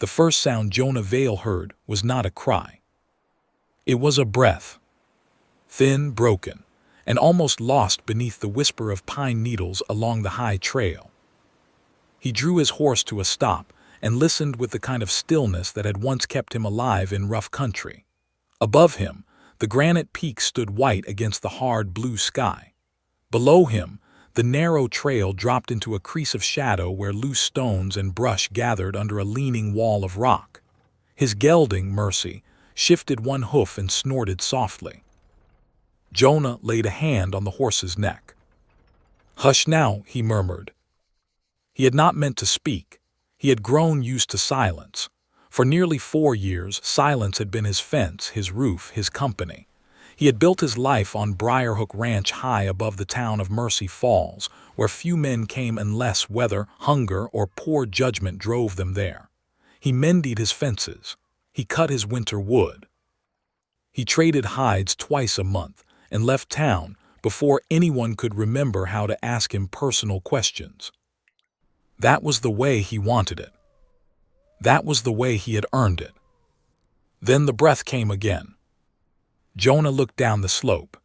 the first sound Jonah Vale heard was not a cry. It was a breath, thin, broken, and almost lost beneath the whisper of pine needles along the high trail. He drew his horse to a stop and listened with the kind of stillness that had once kept him alive in rough country. Above him, the granite peaks stood white against the hard blue sky. Below him, the narrow trail dropped into a crease of shadow where loose stones and brush gathered under a leaning wall of rock. His gelding, Mercy, shifted one hoof and snorted softly. Jonah laid a hand on the horse's neck. "Hush now," he murmured. He had not meant to speak. He had grown used to silence. For nearly 4 years, silence had been his fence, his roof, his company. He had built his life on Briarhook Ranch high above the town of Mercy Falls, where few men came unless weather, hunger, or poor judgment drove them there. He mended his fences. He cut his winter wood. He traded hides twice a month and left town before anyone could remember how to ask him personal questions. That was the way he wanted it. That was the way he had earned it. Then the breath came again. Jonah looked down the slope.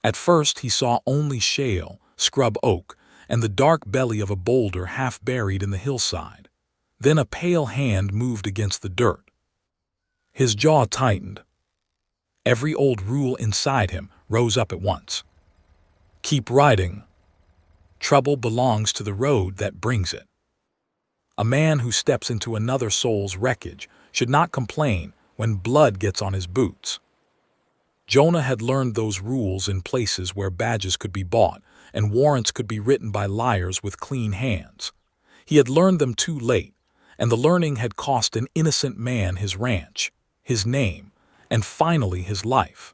At first he saw only shale, scrub oak, and the dark belly of a boulder half buried in the hillside. Then a pale hand moved against the dirt. His jaw tightened. Every old rule inside him rose up at once. Keep riding. Trouble belongs to the road that brings it. A man who steps into another soul's wreckage should not complain when blood gets on his boots. Jonah had learned those rules in places where badges could be bought and warrants could be written by liars with clean hands. He had learned them too late, and the learning had cost an innocent man his ranch, his name, and finally his life.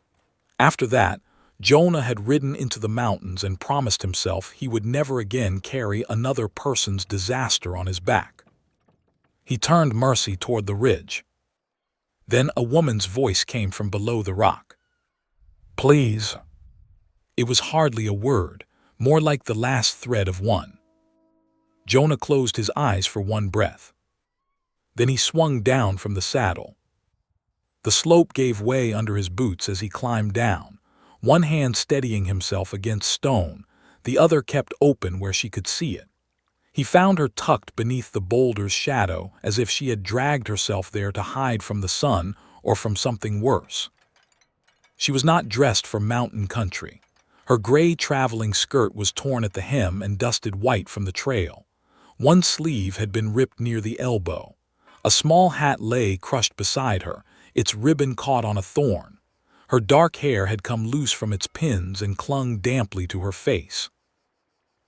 After that, Jonah had ridden into the mountains and promised himself he would never again carry another person's disaster on his back. He turned Mercy toward the ridge. Then a woman's voice came from below the rock. "Please." It was hardly a word, more like the last thread of one. Jonah closed his eyes for one breath. Then he swung down from the saddle. The slope gave way under his boots as he climbed down, one hand steadying himself against stone, the other kept open where she could see it. He found her tucked beneath the boulder's shadow as if she had dragged herself there to hide from the sun or from something worse. She was not dressed for mountain country. Her gray traveling skirt was torn at the hem and dusted white from the trail. One sleeve had been ripped near the elbow. A small hat lay crushed beside her, its ribbon caught on a thorn. Her dark hair had come loose from its pins and clung damply to her face.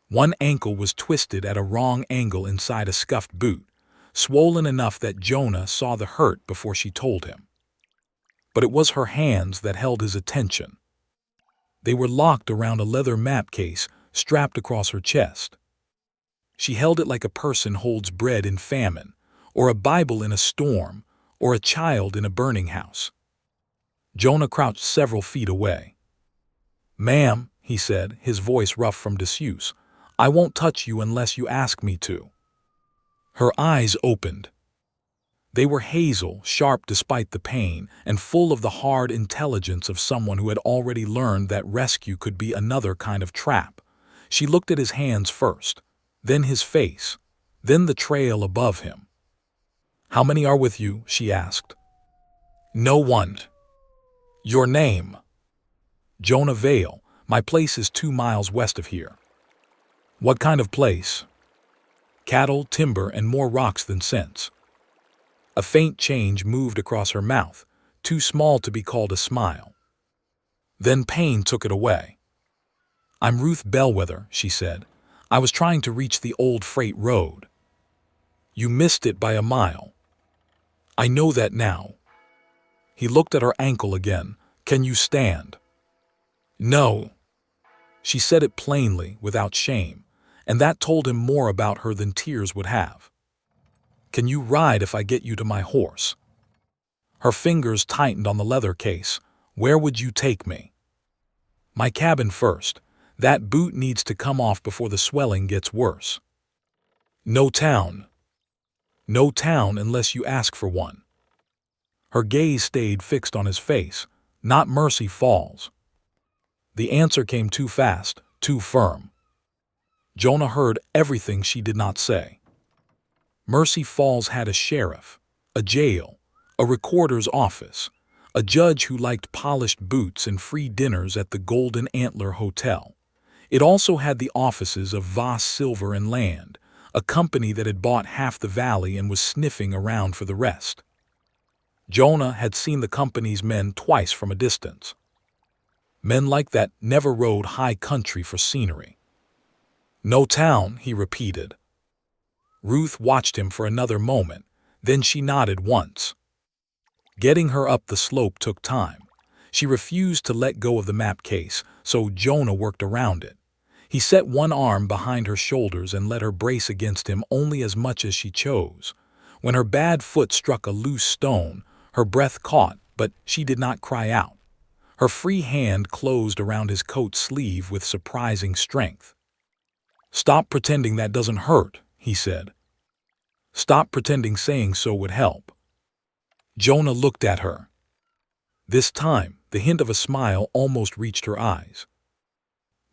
One ankle was twisted at a wrong angle inside a scuffed boot, swollen enough that Jonah saw the hurt before she told him. But it was her hands that held his attention. They were locked around a leather map case strapped across her chest. She held it like a person holds bread in famine, or a Bible in a storm, or a child in a burning house. Jonah crouched several feet away. "Ma'am," he said, his voice rough from disuse, "I won't touch you unless you ask me to." Her eyes opened. They were hazel, sharp despite the pain, and full of the hard intelligence of someone who had already learned that rescue could be another kind of trap. She looked at his hands first, then his face, then the trail above him. "How many are with you?" she asked. "No one." "Your name?" "Jonah Vale. My place is 2 miles west of here." "What kind of place?" "Cattle, timber, and more rocks than sense." A faint change moved across her mouth, too small to be called a smile. Then pain took it away. "I'm Ruth Bellweather," she said. "I was trying to reach the old freight road." "You missed it by a mile." "I know that now." He looked at her ankle again. "Can you stand?" "No." She said it plainly, without shame, and that told him more about her than tears would have. "Can you ride if I get you to my horse?" Her fingers tightened on the leather case. "Where would you take me?" "My cabin first. That boot needs to come off before the swelling gets worse." "No town." No town unless you ask for one. Her gaze stayed fixed on his face, not Mercy Falls. The answer came too fast, too firm. Jonah heard everything she did not say. Mercy Falls had a sheriff, a jail, a recorder's office, a judge who liked polished boots and free dinners at the Golden Antler Hotel. It also had the offices of Voss Silver and Land, a company that had bought half the valley and was sniffing around for the rest. Jonah had seen the company's men twice from a distance. Men like that never rode high country for scenery. No town, he repeated. Ruth watched him for another moment, then she nodded once. Getting her up the slope took time. She refused to let go of the map case, so Jonah worked around it. He set one arm behind her shoulders and let her brace against him only as much as she chose. When her bad foot struck a loose stone, her breath caught, but she did not cry out. Her free hand closed around his coat sleeve with surprising strength. "Stop pretending that doesn't hurt," he said. "Stop pretending saying so would help." Jonah looked at her. This time, the hint of a smile almost reached her eyes.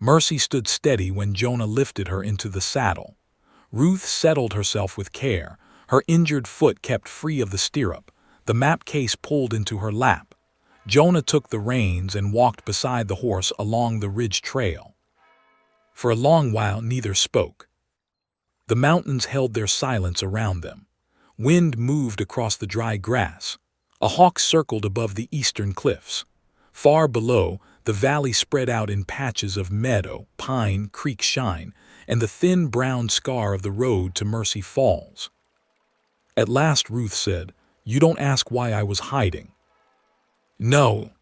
Mercy stood steady when Jonah lifted her into the saddle. Ruth settled herself with care, her injured foot kept free of the stirrup, the map case pulled into her lap. Jonah took the reins and walked beside the horse along the ridge trail. For a long while neither spoke. The mountains held their silence around them. Wind moved across the dry grass. A hawk circled above the eastern cliffs. Far below, the valley spread out in patches of meadow, pine, creek shine, and the thin brown scar of the road to Mercy Falls. At last Ruth said, "You don't ask why I was hiding." "No.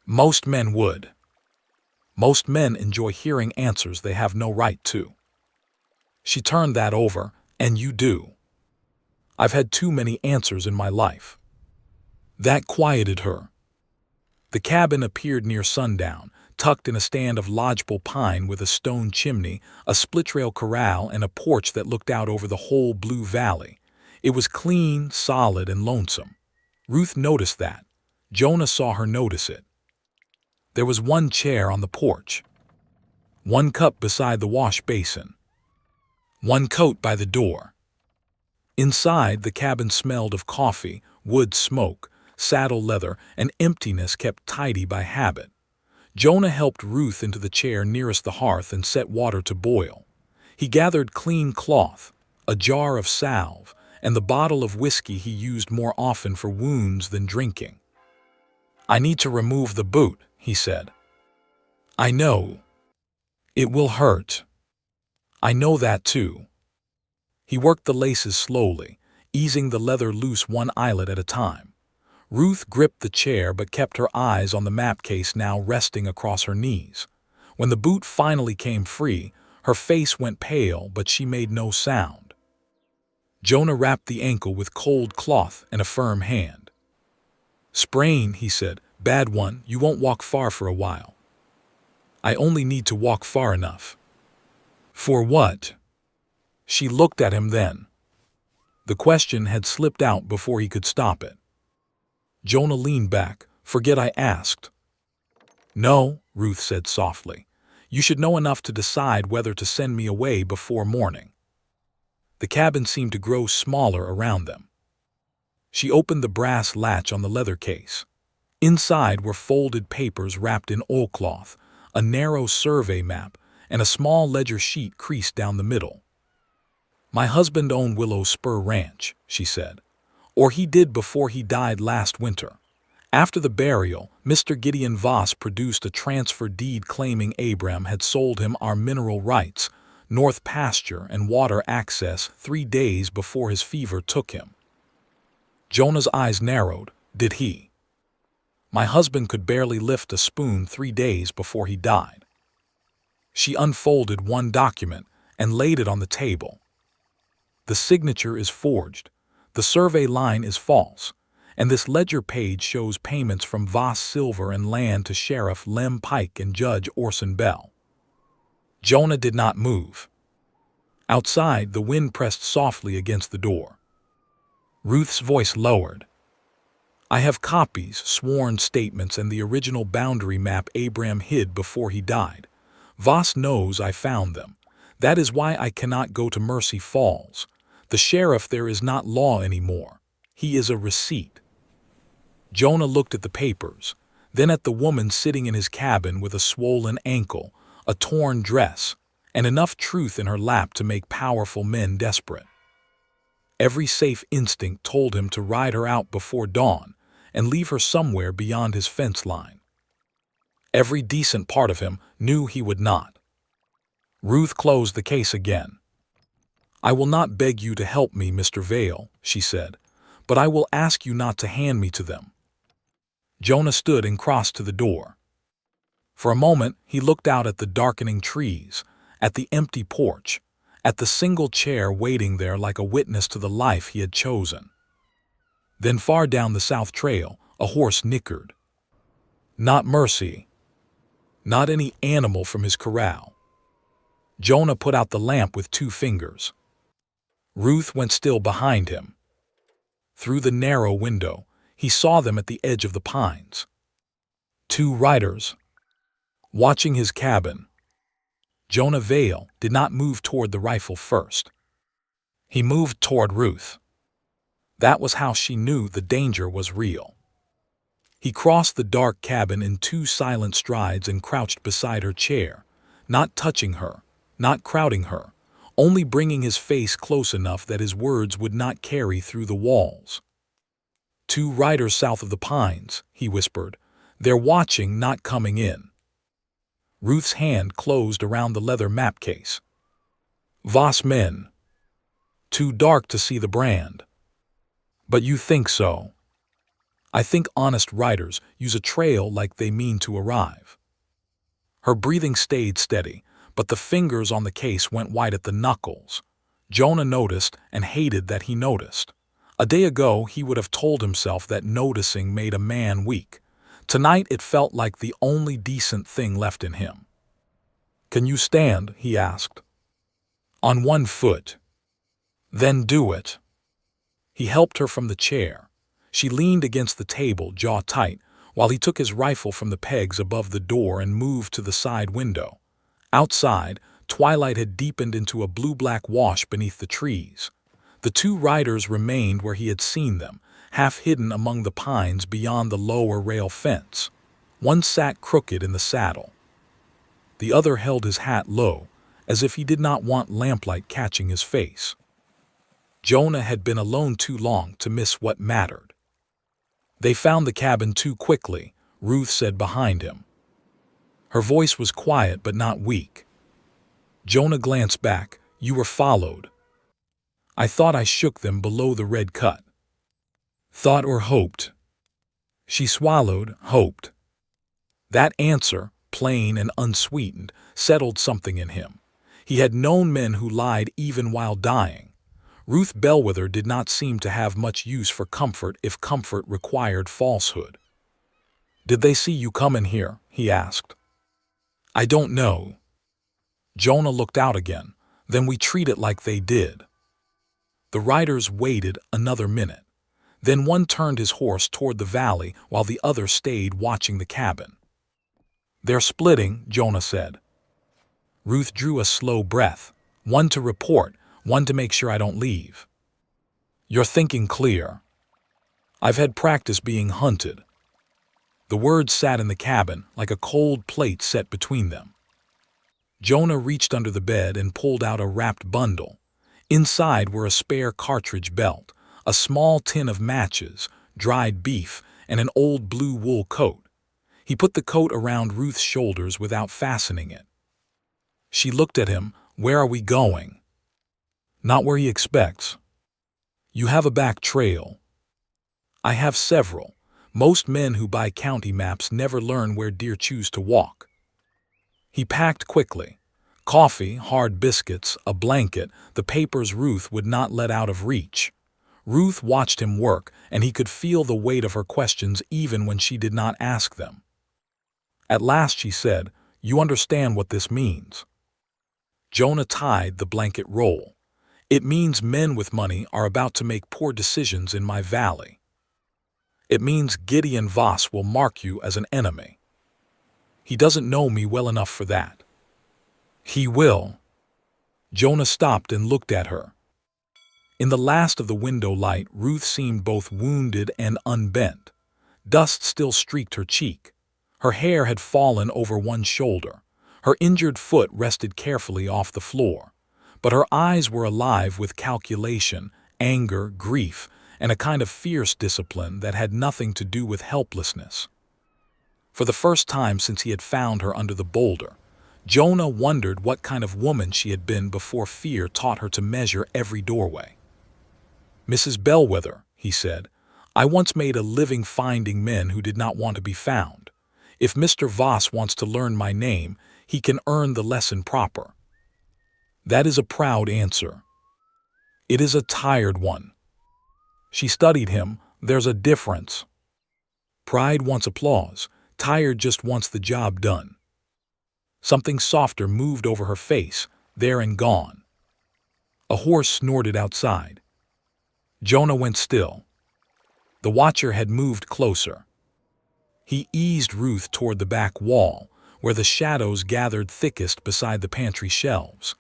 Most men would. Most men enjoy hearing answers they have no right to." She turned that over, "And you do." "I've had too many answers in my life." That quieted her. The cabin appeared near sundown, tucked in a stand of lodgepole pine with a stone chimney, a split-rail corral, and a porch that looked out over the whole blue valley. It was clean, solid, and lonesome. Ruth noticed that. Jonah saw her notice it. There was one chair on the porch, one cup beside the wash basin, one coat by the door. Inside, the cabin smelled of coffee, wood smoke, saddle leather, and emptiness kept tidy by habit. Jonah helped Ruth into the chair nearest the hearth and set water to boil. He gathered clean cloth, a jar of salve, and the bottle of whiskey he used more often for wounds than drinking. "I need to remove the boot," he said. "I know. It will hurt. I know that too." He worked the laces slowly, easing the leather loose one eyelet at a time. Ruth gripped the chair but kept her eyes on the map case now resting across her knees. When the boot finally came free, her face went pale but she made no sound. Jonah wrapped the ankle with cold cloth and a firm hand. "Sprain," he said. "Bad one, you won't walk far for a while." "I only need to walk far enough." "For what?" She looked at him then. The question had slipped out before he could stop it. Jonah leaned back. "Forget I asked." "No," Ruth said softly. "You should know enough to decide whether to send me away before morning." The cabin seemed to grow smaller around them. She opened the brass latch on the leather case. Inside were folded papers wrapped in oilcloth, a narrow survey map, and a small ledger sheet creased down the middle. "My husband owned Willow Spur Ranch," she said. "Or he did before he died last winter. After the burial, Mr. Gideon Voss produced a transfer deed claiming Abram had sold him our mineral rights, north pasture and water access 3 days before his fever took him." Jonah's eyes narrowed. "Did he?" "My husband could barely lift a spoon 3 days before he died." She unfolded one document and laid it on the table. "The signature is forged. The survey line is false, and this ledger page shows payments from Voss Silver and Land to Sheriff Lem Pike and Judge Orson Bell." Jonah did not move. Outside, the wind pressed softly against the door. Ruth's voice lowered. I have copies, sworn statements, and the original boundary map Abraham hid before he died. Voss knows I found them. That is why I cannot go to Mercy Falls. The sheriff there is not law anymore. He is a receipt. Jonah looked at the papers, then at the woman sitting in his cabin with a swollen ankle, a torn dress, and enough truth in her lap to make powerful men desperate. Every safe instinct told him to ride her out before dawn and leave her somewhere beyond his fence line. Every decent part of him knew he would not. Ruth closed the case again. I will not beg you to help me, Mr. Vale, she said, but I will ask you not to hand me to them. Jonah stood and crossed to the door. For a moment he looked out at the darkening trees, at the empty porch, at the single chair waiting there like a witness to the life he had chosen. Then far down the south trail, a horse nickered. Not Mercy. Not any animal from his corral. Jonah put out the lamp with 2 fingers. Ruth went still behind him. Through the narrow window, he saw them at the edge of the pines. 2 riders. Watching his cabin. Jonah Vale did not move toward the rifle first. He moved toward Ruth. That was how she knew the danger was real. He crossed the dark cabin in 2 silent strides and crouched beside her chair, not touching her, not crowding her, only bringing his face close enough that his words would not carry through the walls. 2 riders south of the pines, he whispered. They're watching, not coming in. Ruth's hand closed around the leather map case. Voss men. Too dark to see the brand. But you think so? I think honest riders use a trail like they mean to arrive. Her breathing stayed steady, but the fingers on the case went white at the knuckles. Jonah noticed and hated that he noticed. A day ago he would have told himself that noticing made a man weak. Tonight it felt like the only decent thing left in him. Can you stand? He asked. On 1 foot. Then do it. He helped her from the chair. She leaned against the table, jaw tight, while he took his rifle from the pegs above the door and moved to the side window. Outside, twilight had deepened into a blue-black wash beneath the trees. The 2 riders remained where he had seen them, half hidden among the pines beyond the lower rail fence. One sat crooked in the saddle. The other held his hat low, as if he did not want lamplight catching his face. Jonah had been alone too long to miss what mattered. They found the cabin too quickly, Ruth said behind him. Her voice was quiet but not weak. Jonah glanced back. You were followed. I thought I shook them below the red cut. Thought or hoped? She swallowed, hoped. That answer, plain and unsweetened, settled something in him. He had known men who lied even while dying. Ruth Bellweather did not seem to have much use for comfort if comfort required falsehood. Did they see you coming here? He asked. I don't know. Jonah looked out again. Then we treat it like they did. The riders waited another minute. Then one turned his horse toward the valley while the other stayed watching the cabin. They're splitting, Jonah said. Ruth drew a slow breath. One to report, one to make sure I don't leave. You're thinking clear. I've had practice being hunted. The words sat in the cabin like a cold plate set between them. Jonah reached under the bed and pulled out a wrapped bundle. Inside were a spare cartridge belt, a small tin of matches, dried beef, and an old blue wool coat. He put the coat around Ruth's shoulders without fastening it. She looked at him. Where are we going? Not where he expects. You have a back trail. I have several. Most men who buy county maps never learn where deer choose to walk. He packed quickly. Coffee, hard biscuits, a blanket, the papers Ruth would not let out of reach. Ruth watched him work, and he could feel the weight of her questions even when she did not ask them. At last she said, You understand what this means. Jonah tied the blanket roll. It means men with money are about to make poor decisions in my valley. It means Gideon Voss will mark you as an enemy. He doesn't know me well enough for that. He will. Jonah stopped and looked at her. In the last of the window light, Ruth seemed both wounded and unbent. Dust still streaked her cheek. Her hair had fallen over one shoulder. Her injured foot rested carefully off the floor. But her eyes were alive with calculation, anger, grief, and a kind of fierce discipline that had nothing to do with helplessness. For the first time since he had found her under the boulder, Jonah wondered what kind of woman she had been before fear taught her to measure every doorway. "Mrs. Bellweather," he said, "I once made a living finding men who did not want to be found. If Mr. Voss wants to learn my name, he can earn the lesson proper." That is a proud answer. It is a tired one. She studied him. There's a difference. Pride wants applause. Tired just wants the job done. Something softer moved over her face, there and gone. A horse snorted outside. Jonah went still. The watcher had moved closer. He eased Ruth toward the back wall, where the shadows gathered thickest beside the pantry shelves.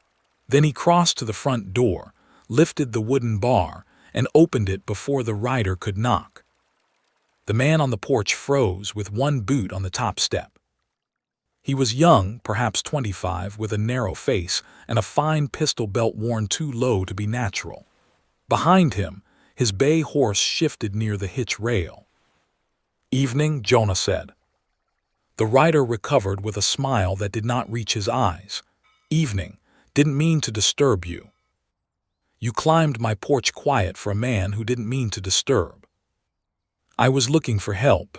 Then he crossed to the front door, lifted the wooden bar, and opened it before the rider could knock. The man on the porch froze with one boot on the top step. He was young, perhaps 25, with a narrow face and a fine pistol belt worn too low to be natural. Behind him, his bay horse shifted near the hitch rail. "Evening," Jonah said. The rider recovered with a smile that did not reach his eyes. "Evening. Didn't mean to disturb you." "You climbed my porch quiet for a man who didn't mean to disturb." "I was looking for help."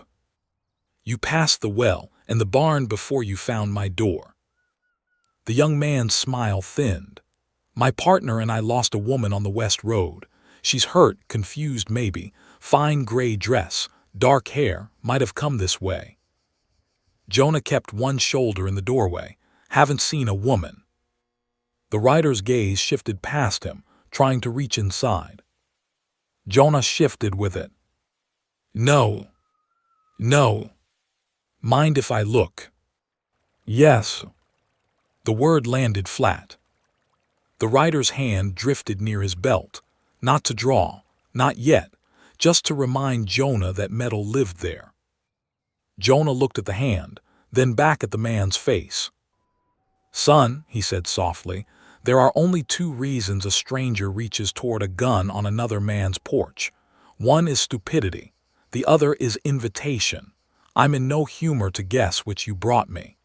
"You passed the well and the barn before you found my door." The young man's smile thinned. "My partner and I lost a woman on the West Road. She's hurt, confused maybe, fine gray dress, dark hair, might have come this way." Jonah kept one shoulder in the doorway. "Haven't seen a woman." The rider's gaze shifted past him, trying to reach inside. Jonah shifted with it. "No. No. Mind if I look?" "Yes." The word landed flat. The rider's hand drifted near his belt, not to draw, not yet, just to remind Jonah that metal lived there. Jonah looked at the hand, then back at the man's face. "Son," he said softly, "there are only two reasons a stranger reaches toward a gun on another man's porch. One is stupidity. The other is invitation. I'm in no humor to guess which you brought me."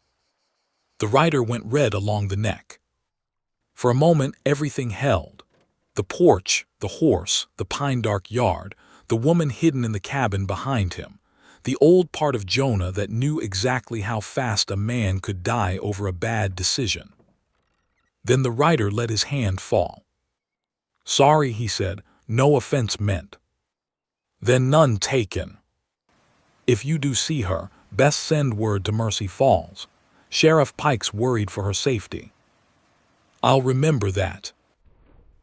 The rider went red along the neck. For a moment, everything held. The porch, the horse, the pine-dark yard, the woman hidden in the cabin behind him, the old part of Jonah that knew exactly how fast a man could die over a bad decision. Then the rider let his hand fall. "Sorry," he said, "no offense meant." "Then none taken. If you do see her, best send word to Mercy Falls. Sheriff Pike's worried for her safety." "I'll remember that."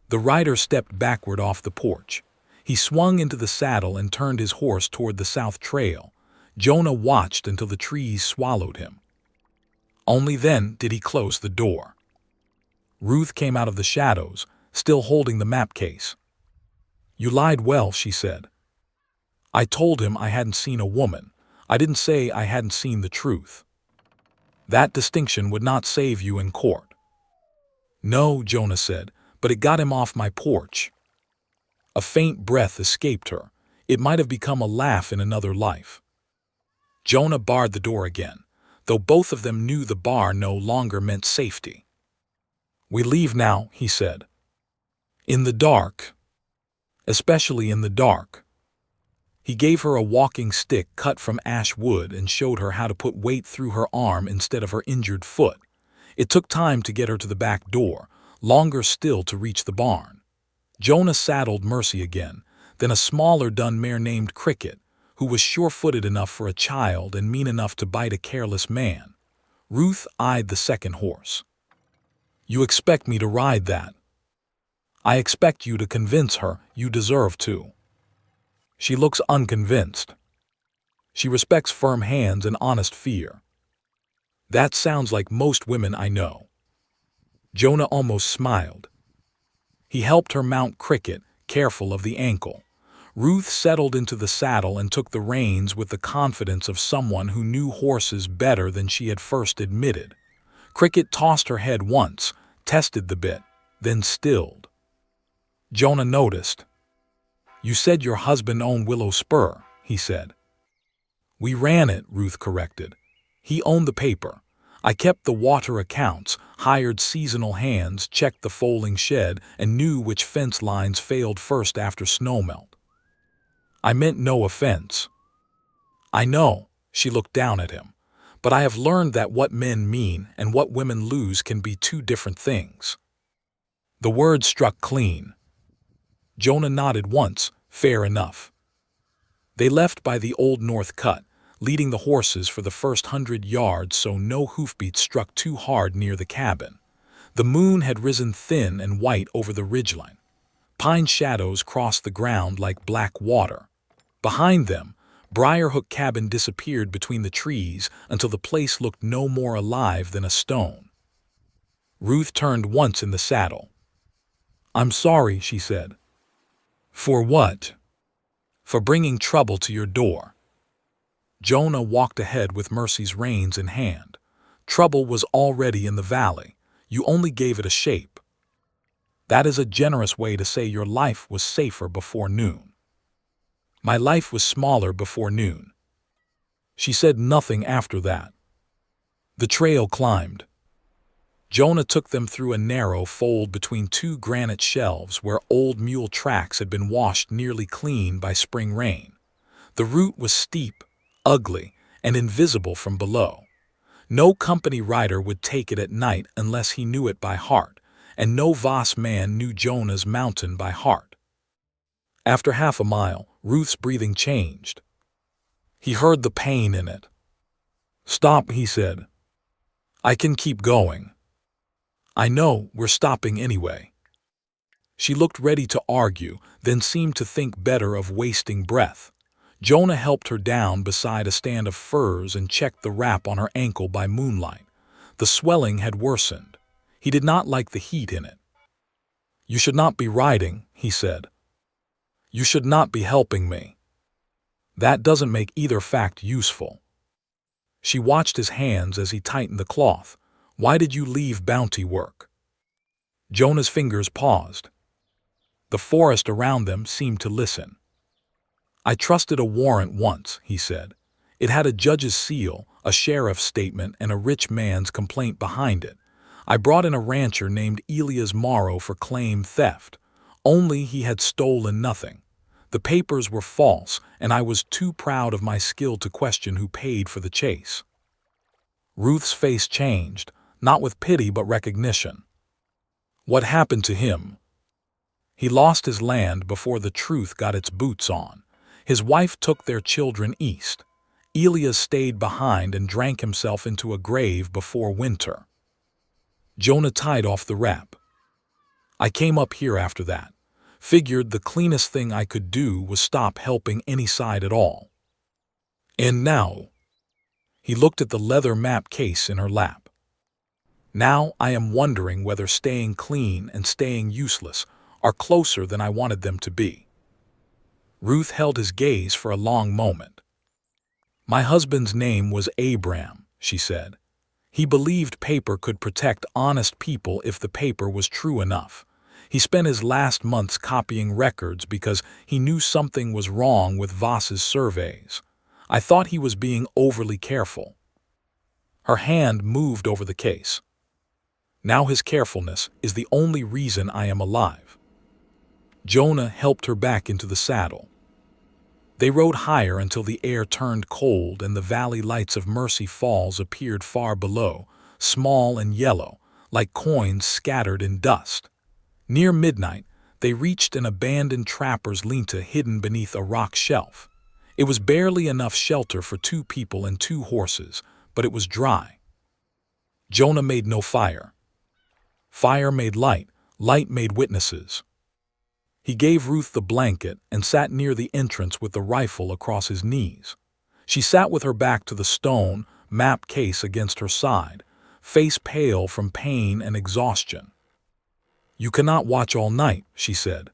The rider stepped backward off the porch. He swung into the saddle and turned his horse toward the south trail. Jonah watched until the trees swallowed him. Only then did he close the door. Ruth came out of the shadows, still holding the map case. "You lied well," she said. "I told him I hadn't seen a woman. I didn't say I hadn't seen the truth." "That distinction would not save you in court." "No," Jonah said, "but it got him off my porch." A faint breath escaped her. It might have become a laugh in another life. Jonah barred the door again, though both of them knew the bar no longer meant safety. "We leave now," he said. "In the dark. Especially in the dark." He gave her a walking stick cut from ash wood and showed her how to put weight through her arm instead of her injured foot. It took time to get her to the back door, longer still to reach the barn. Jonah saddled Mercy again, then a smaller dun mare named Cricket, who was sure-footed enough for a child and mean enough to bite a careless man. Ruth eyed the second horse. "You expect me to ride that?" I expect you to convince her you deserve to. She looks unconvinced. She respects firm hands and honest fear. That sounds like most women I know. Jonah almost smiled. He helped her mount Cricket, careful of the ankle. Ruth settled into the saddle and took the reins with the confidence of someone who knew horses better than she had first admitted. Cricket tossed her head once, tested the bit, then stilled. Jonah noticed. "You said your husband owned Willow Spur," he said. "We ran it," Ruth corrected. "He owned the paper. I kept the water accounts, hired seasonal hands, checked the foaling shed, and knew which fence lines failed first after snowmelt. I meant no offense." "I know," she looked down at him, "but I have learned that what men mean and what women lose can be two different things." The word struck clean. Jonah nodded once, fair enough. They left by the Old North Cut, leading the horses for the first 100 yards so no hoofbeats struck too hard near the cabin. The moon had risen thin and white over the ridgeline. Pine shadows crossed the ground like black water. Behind them, Briarhook Cabin disappeared between the trees until the place looked no more alive than a stone. Ruth turned once in the saddle. "I'm sorry," she said. "For what?" "For bringing trouble to your door." Jonah walked ahead with Mercy's reins in hand. "Trouble was already in the valley. You only gave it a shape." "That is a generous way to say your life was safer before noon." "My life was smaller before noon." She said nothing after that. The trail climbed. Jonah took them through a narrow fold between two granite shelves where old mule tracks had been washed nearly clean by spring rain. The route was steep, ugly, and invisible from below. No company rider would take it at night unless he knew it by heart, and no Voss man knew Jonah's mountain by heart. After half a mile, Ruth's breathing changed. He heard the pain in it. "Stop," he said. "I can keep going." "I know, we're stopping anyway." She looked ready to argue, then seemed to think better of wasting breath. Jonah helped her down beside a stand of furs and checked the wrap on her ankle by moonlight. The swelling had worsened. He did not like the heat in it. "You should not be riding," he said. "You should not be helping me. That doesn't make either fact useful." She watched his hands as he tightened the cloth. "Why did you leave bounty work?" Jonah's fingers paused. The forest around them seemed to listen. "I trusted a warrant once," he said. "It had a judge's seal, a sheriff's statement, and a rich man's complaint behind it. I brought in a rancher named Elias Morrow for claim theft. Only he had stolen nothing. The papers were false, and I was too proud of my skill to question who paid for the chase." Ruth's face changed, not with pity but recognition. "What happened to him?" "He lost his land before the truth got its boots on. His wife took their children east. Elias stayed behind and drank himself into a grave before winter." Jonah tied off the wrap. "I came up here after that. Figured the cleanest thing I could do was stop helping any side at all. And now," he looked at the leather map case in her lap, "now I am wondering whether staying clean and staying useless are closer than I wanted them to be." Ruth held his gaze for a long moment. "My husband's name was Abram," she said. "He believed paper could protect honest people if the paper was true enough. He spent his last months copying records because he knew something was wrong with Voss's surveys. I thought he was being overly careful." Her hand moved over the case. "Now his carefulness is the only reason I am alive." Jonah helped her back into the saddle. They rode higher until the air turned cold and the valley lights of Mercy Falls appeared far below, small and yellow, like coins scattered in dust. Near midnight, they reached an abandoned trapper's linta hidden beneath a rock shelf. It was barely enough shelter for 2 people and 2 horses, but it was dry. Jonah made no fire. Fire made light, light made witnesses. He gave Ruth the blanket and sat near the entrance with the rifle across his knees. She sat with her back to the stone map case against her side, face pale from pain and exhaustion. "You cannot watch all night," she said.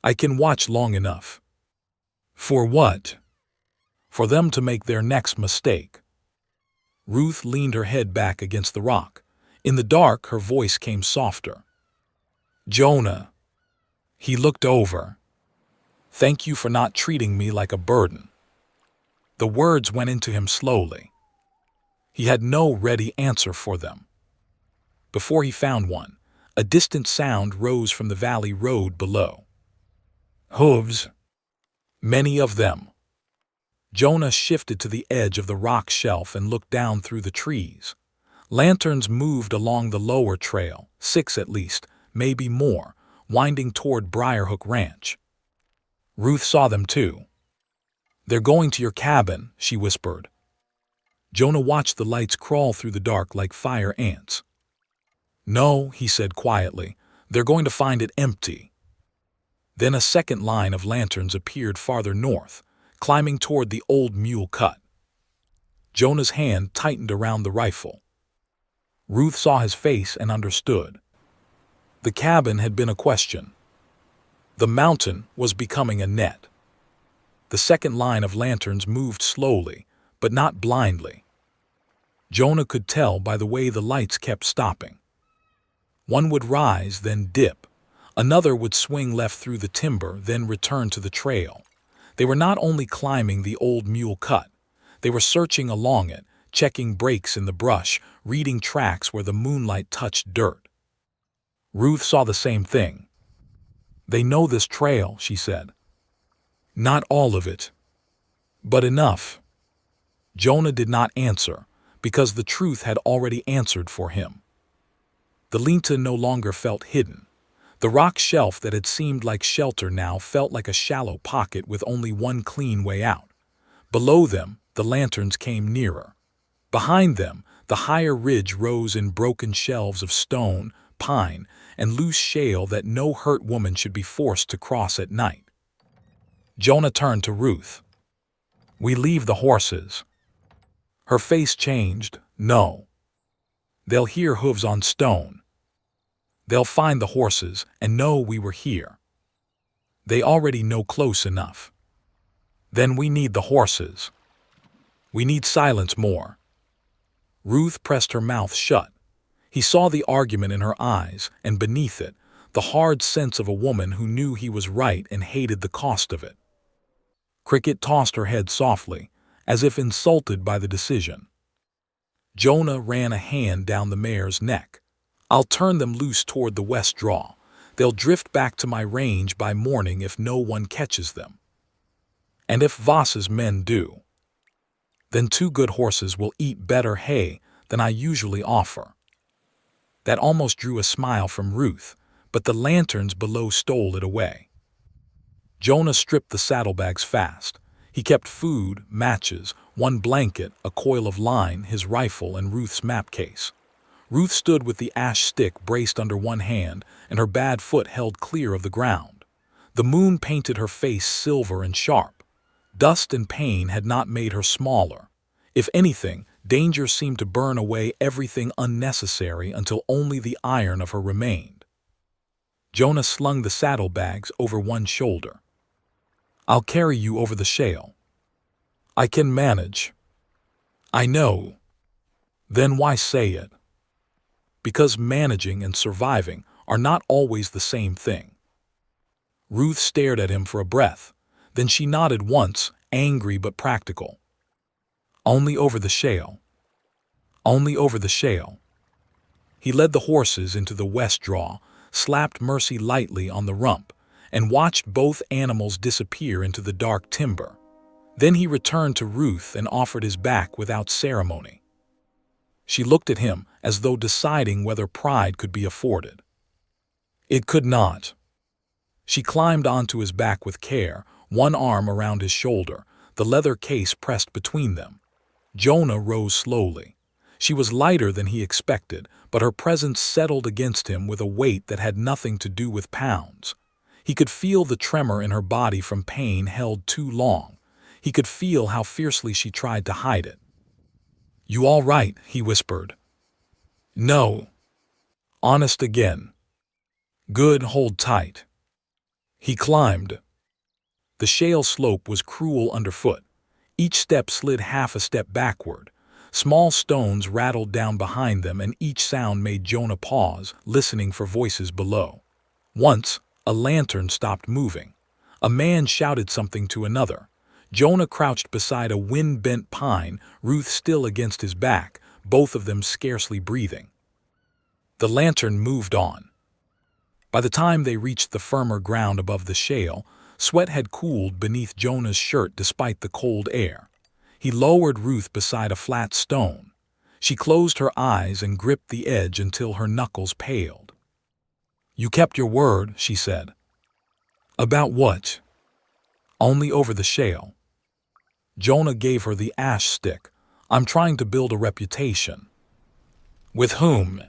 "I can watch long enough." "For what?" "For them to make their next mistake." Ruth leaned her head back against the rock. In the dark, her voice came softer. "Jonah." He looked over. "Thank you for not treating me like a burden." The words went into him slowly. He had no ready answer for them. Before he found one, a distant sound rose from the valley road below. Hooves. Many of them. Jonah shifted to the edge of the rock shelf and looked down through the trees. Lanterns moved along the lower trail, 6 at least, maybe more, winding toward Briarhook Ranch. Ruth saw them too. "They're going to your cabin," she whispered. Jonah watched the lights crawl through the dark like fire ants. "No," he said quietly, "they're going to find it empty." Then a second line of lanterns appeared farther north, climbing toward the old mule cut. Jonah's hand tightened around the rifle. Ruth saw his face and understood. The cabin had been a question. The mountain was becoming a net. The second line of lanterns moved slowly, but not blindly. Jonah could tell by the way the lights kept stopping. One would rise, then dip. Another would swing left through the timber, then return to the trail. They were not only climbing the old mule cut, they were searching along it, checking breaks in the brush, reading tracks where the moonlight touched dirt. Ruth saw the same thing. "They know this trail," she said. "Not all of it, but enough." Jonah did not answer, because the truth had already answered for him. The lean-to no longer felt hidden. The rock shelf that had seemed like shelter now felt like a shallow pocket with only one clean way out. Below them, the lanterns came nearer. Behind them, the higher ridge rose in broken shelves of stone, pine, and loose shale that no hurt woman should be forced to cross at night. Jonah turned to Ruth. "We leave the horses." Her face changed. "No. They'll hear hooves on stone. They'll find the horses and know we were here. They already know close enough. Then we need the horses. We need silence more." Ruth pressed her mouth shut. He saw the argument in her eyes, and beneath it, the hard sense of a woman who knew he was right and hated the cost of it. Cricket tossed her head softly, as if insulted by the decision. Jonah ran a hand down the mare's neck. "I'll turn them loose toward the west draw. They'll drift back to my range by morning if no one catches them. And if Voss's men do, then 2 good horses will eat better hay than I usually offer." That almost drew a smile from Ruth, but the lanterns below stole it away. Jonah stripped the saddlebags fast. He kept food, matches, one blanket, a coil of line, his rifle, and Ruth's map case. Ruth stood with the ash stick braced under one hand and her bad foot held clear of the ground. The moon painted her face silver and sharp. Dust and pain had not made her smaller. If anything, danger seemed to burn away everything unnecessary until only the iron of her remained. Jonah slung the saddlebags over one shoulder. "I'll carry you over the shale." "I can manage." "I know." "Then why say it?" "Because managing and surviving are not always the same thing." Ruth stared at him for a breath. Then she nodded once, angry but practical. "Only over the shale." "Only over the shale." He led the horses into the west draw, slapped Mercy lightly on the rump, and watched both animals disappear into the dark timber. Then he returned to Ruth and offered his back without ceremony. She looked at him as though deciding whether pride could be afforded. It could not. She climbed onto his back with care, one arm around his shoulder, the leather case pressed between them. Jonah rose slowly. She was lighter than he expected, but her presence settled against him with a weight that had nothing to do with pounds. He could feel the tremor in her body from pain held too long. He could feel how fiercely she tried to hide it. "You all right?" he whispered. "No." "Honest again." "Good, hold tight." He climbed. The shale slope was cruel underfoot. Each step slid half a step backward. Small stones rattled down behind them, and each sound made Jonah pause, listening for voices below. Once, a lantern stopped moving. A man shouted something to another. Jonah crouched beside a wind-bent pine, Ruth still against his back, both of them scarcely breathing. The lantern moved on. By the time they reached the firmer ground above the shale, sweat had cooled beneath Jonah's shirt despite the cold air. He lowered Ruth beside a flat stone. She closed her eyes and gripped the edge until her knuckles paled. "You kept your word," she said. "About what?" "Only over the shale." Jonah gave her the ash stick. "I'm trying to build a reputation." "With whom?"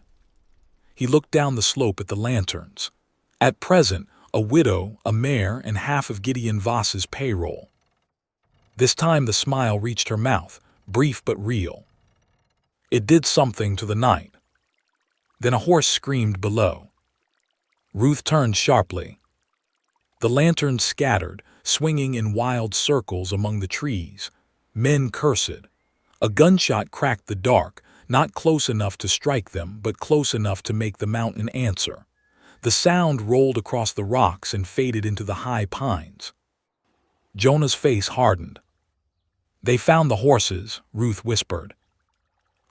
He looked down the slope at the lanterns. "At present, a widow, a mare, and half of Gideon Voss's payroll." This time the smile reached her mouth, brief but real. It did something to the night. Then a horse screamed below. Ruth turned sharply. The lanterns scattered, swinging in wild circles among the trees. Men cursed. A gunshot cracked the dark, not close enough to strike them, but close enough to make the mountain answer. The sound rolled across the rocks and faded into the high pines. Jonah's face hardened. "They found the horses," Ruth whispered.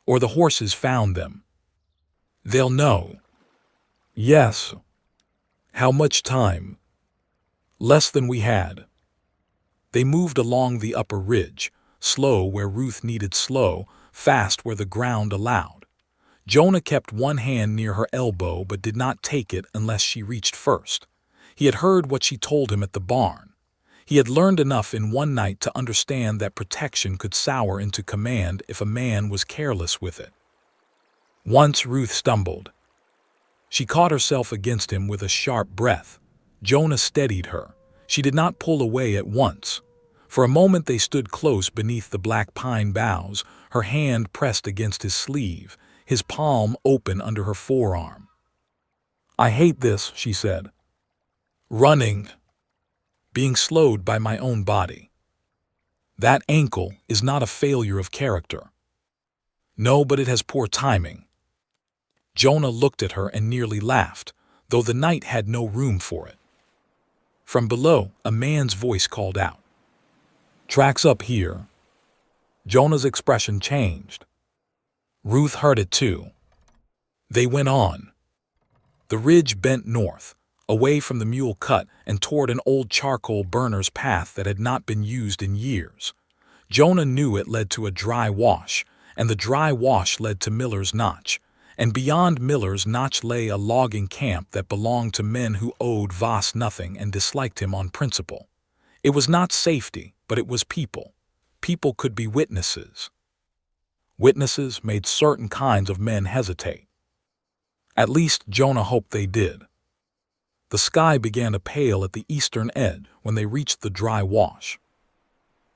"Or the horses found them." "They'll know." "Yes." "How much time?" "Less than we had." They moved along the upper ridge, slow where Ruth needed slow, fast where the ground allowed. Jonah kept one hand near her elbow but did not take it unless she reached first. He had heard what she told him at the barn. He had learned enough in one night to understand that protection could sour into command if a man was careless with it. Once Ruth stumbled. She caught herself against him with a sharp breath. Jonah steadied her. She did not pull away at once. For a moment they stood close beneath the black pine boughs, her hand pressed against his sleeve, his palm open under her forearm. "I hate this," she said. "Running. Being slowed by my own body. That ankle is not a failure of character." "No, but it has poor timing." Jonah looked at her and nearly laughed, though the night had no room for it. From below, a man's voice called out, "Tracks up here." Jonah's expression changed. Ruth heard it too. They went on. The ridge bent north, away from the mule cut and toward an old charcoal burner's path that had not been used in years. Jonah knew it led to a dry wash, and the dry wash led to Miller's Notch, and beyond Miller's Notch lay a logging camp that belonged to men who owed Voss nothing and disliked him on principle. It was not safety, but it was people. People could be witnesses. Witnesses made certain kinds of men hesitate. At least Jonah hoped they did. The sky began to pale at the eastern edge when they reached the dry wash.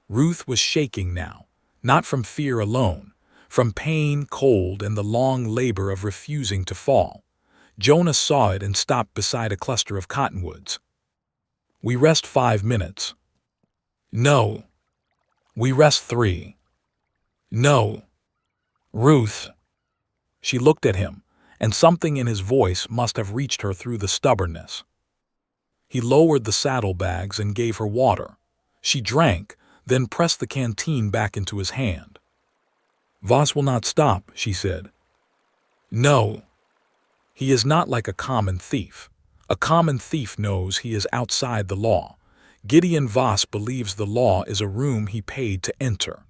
Ruth was shaking now, not from fear alone, from pain, cold, and the long labor of refusing to fall. Jonah saw it and stopped beside a cluster of cottonwoods. "We rest 5 minutes." "No." "We rest 3." "No." "Ruth." She looked at him, and something in his voice must have reached her through the stubbornness. He lowered the saddlebags and gave her water. She drank, then pressed the canteen back into his hand. "Voss will not stop," she said. "No. He is not like a common thief. A common thief knows he is outside the law. Gideon Voss believes the law is a room he paid to enter."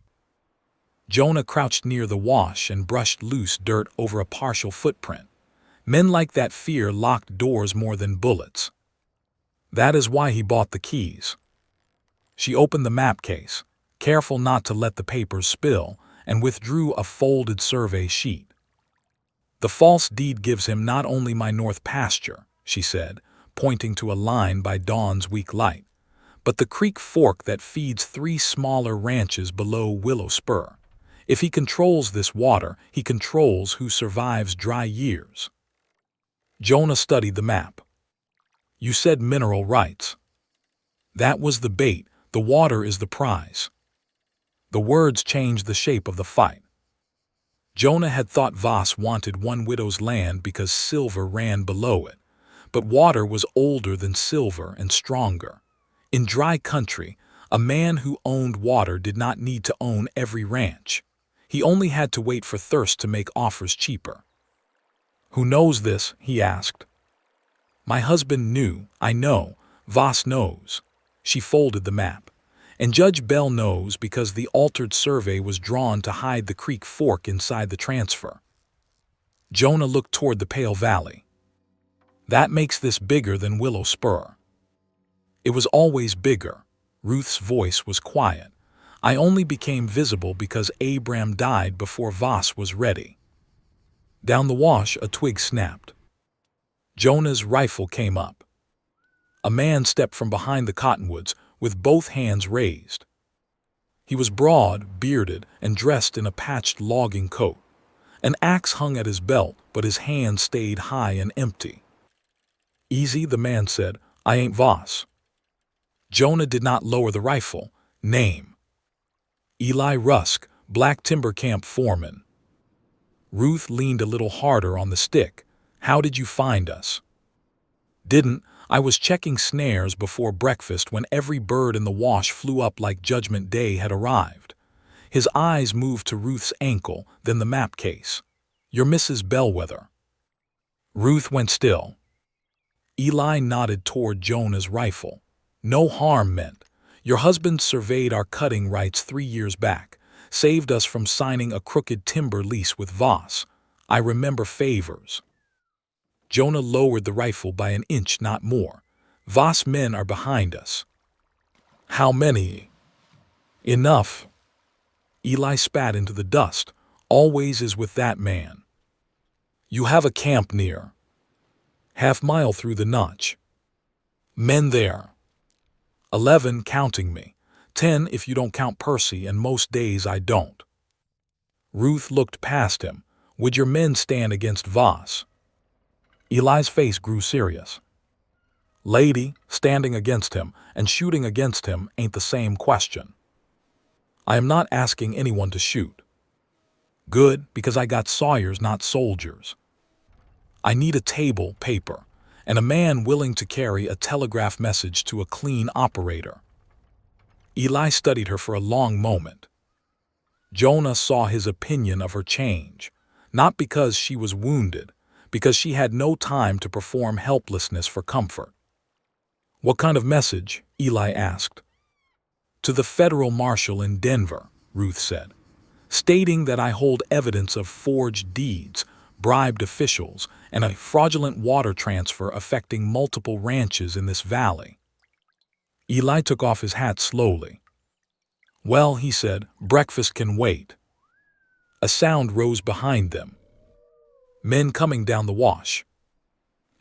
Jonah crouched near the wash and brushed loose dirt over a partial footprint. Men like that fear locked doors more than bullets. That is why he bought the keys. She opened the map case, careful not to let the papers spill, and withdrew a folded survey sheet. "The false deed gives him not only my north pasture," she said, pointing to a line by dawn's weak light, but the creek fork that feeds 3 smaller ranches below Willow Spur. If he controls this water, he controls who survives dry years. Jonah studied the map. You said mineral rights. That was the bait, the water is the prize. The words changed the shape of the fight. Jonah had thought Voss wanted one widow's land because silver ran below it, but water was older than silver and stronger. In dry country, a man who owned water did not need to own every ranch. He only had to wait for thirst to make offers cheaper. Who knows this? He asked. My husband knew, I know, Voss knows. She folded the map. And Judge Bell knows because the altered survey was drawn to hide the creek fork inside the transfer. Jonah looked toward the Pale Valley. That makes this bigger than Willow Spur. It was always bigger. Ruth's voice was quiet. I only became visible because Abram died before Voss was ready. Down the wash, a twig snapped. Jonah's rifle came up. A man stepped from behind the cottonwoods with both hands raised. He was broad, bearded, and dressed in a patched logging coat. An axe hung at his belt, but his hand stayed high and empty. Easy, the man said. I ain't Voss. Jonah did not lower the rifle. Name. Eli Rusk, Black Timber Camp foreman. Ruth leaned a little harder on the stick. How did you find us? Didn't. I was checking snares before breakfast when every bird in the wash flew up like Judgment Day had arrived. His eyes moved to Ruth's ankle, then the map case. You're Mrs. Bellweather. Ruth went still. Eli nodded toward Jonah's rifle. No harm meant. Your husband surveyed our cutting rights 3 years back, saved us from signing a crooked timber lease with Voss. I remember favors. Jonah lowered the rifle by an inch, not more. Voss men are behind us. How many? Enough. Eli spat into the dust. Always is with that man. You have a camp near. Half-mile through the notch. Men there. 11 counting me. 10 if you don't count Percy, and most days I don't. Ruth looked past him. Would your men stand against Voss? Eli's face grew serious. Lady, standing against him and shooting against him ain't the same question. I am not asking anyone to shoot. Good, because I got sawyers, not soldiers. I need a table, paper, and a man willing to carry a telegraph message to a clean operator. Eli studied her for a long moment. Jonah saw his opinion of her change, not because she was wounded, because she had no time to perform helplessness for comfort. What kind of message? Eli asked. To the federal marshal in Denver, Ruth said, stating that I hold evidence of forged deeds, bribed officials, and a fraudulent water transfer affecting multiple ranches in this valley. Eli took off his hat slowly. Well, he said, breakfast can wait. A sound rose behind them. Men coming down the wash.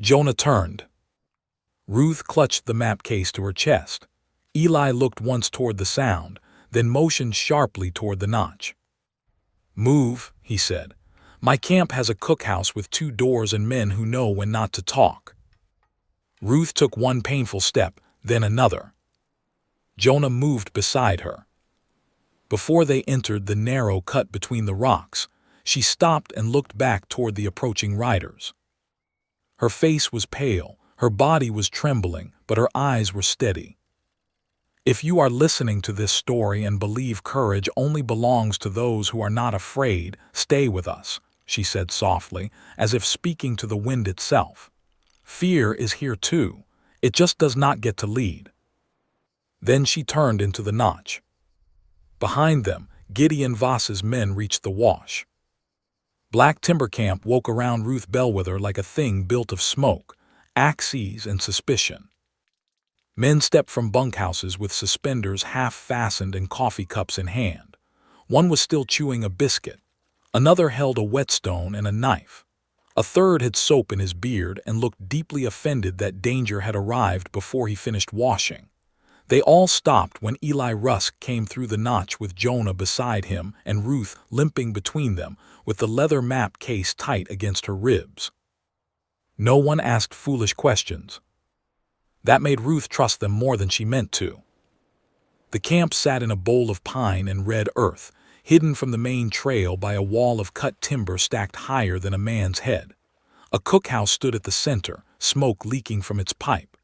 Jonah turned. Ruth clutched the map case to her chest. Eli looked once toward the sound, then motioned sharply toward the notch. Move, he said. My camp has a cookhouse with 2 doors and men who know when not to talk. Ruth took one painful step, then another. Jonah moved beside her. Before they entered the narrow cut between the rocks, she stopped and looked back toward the approaching riders. Her face was pale, her body was trembling, but her eyes were steady. If you are listening to this story and believe courage only belongs to those who are not afraid, stay with us, she said softly, as if speaking to the wind itself. Fear is here too. It just does not get to lead. Then she turned into the notch. Behind them, Gideon Voss's men reached the wash. Black Timber Camp woke around Ruth Bellweather like a thing built of smoke, axes, and suspicion. Men stepped from bunkhouses with suspenders half-fastened and coffee cups in hand. One was still chewing a biscuit. Another held a whetstone and a knife. A third had soap in his beard and looked deeply offended that danger had arrived before he finished washing. They all stopped when Eli Rusk came through the notch with Jonah beside him and Ruth limping between them, with the leather map case tight against her ribs. No one asked foolish questions. That made Ruth trust them more than she meant to. The camp sat in a bowl of pine and red earth, hidden from the main trail by a wall of cut timber stacked higher than a man's head. A cookhouse stood at the center, smoke leaking from its pipe.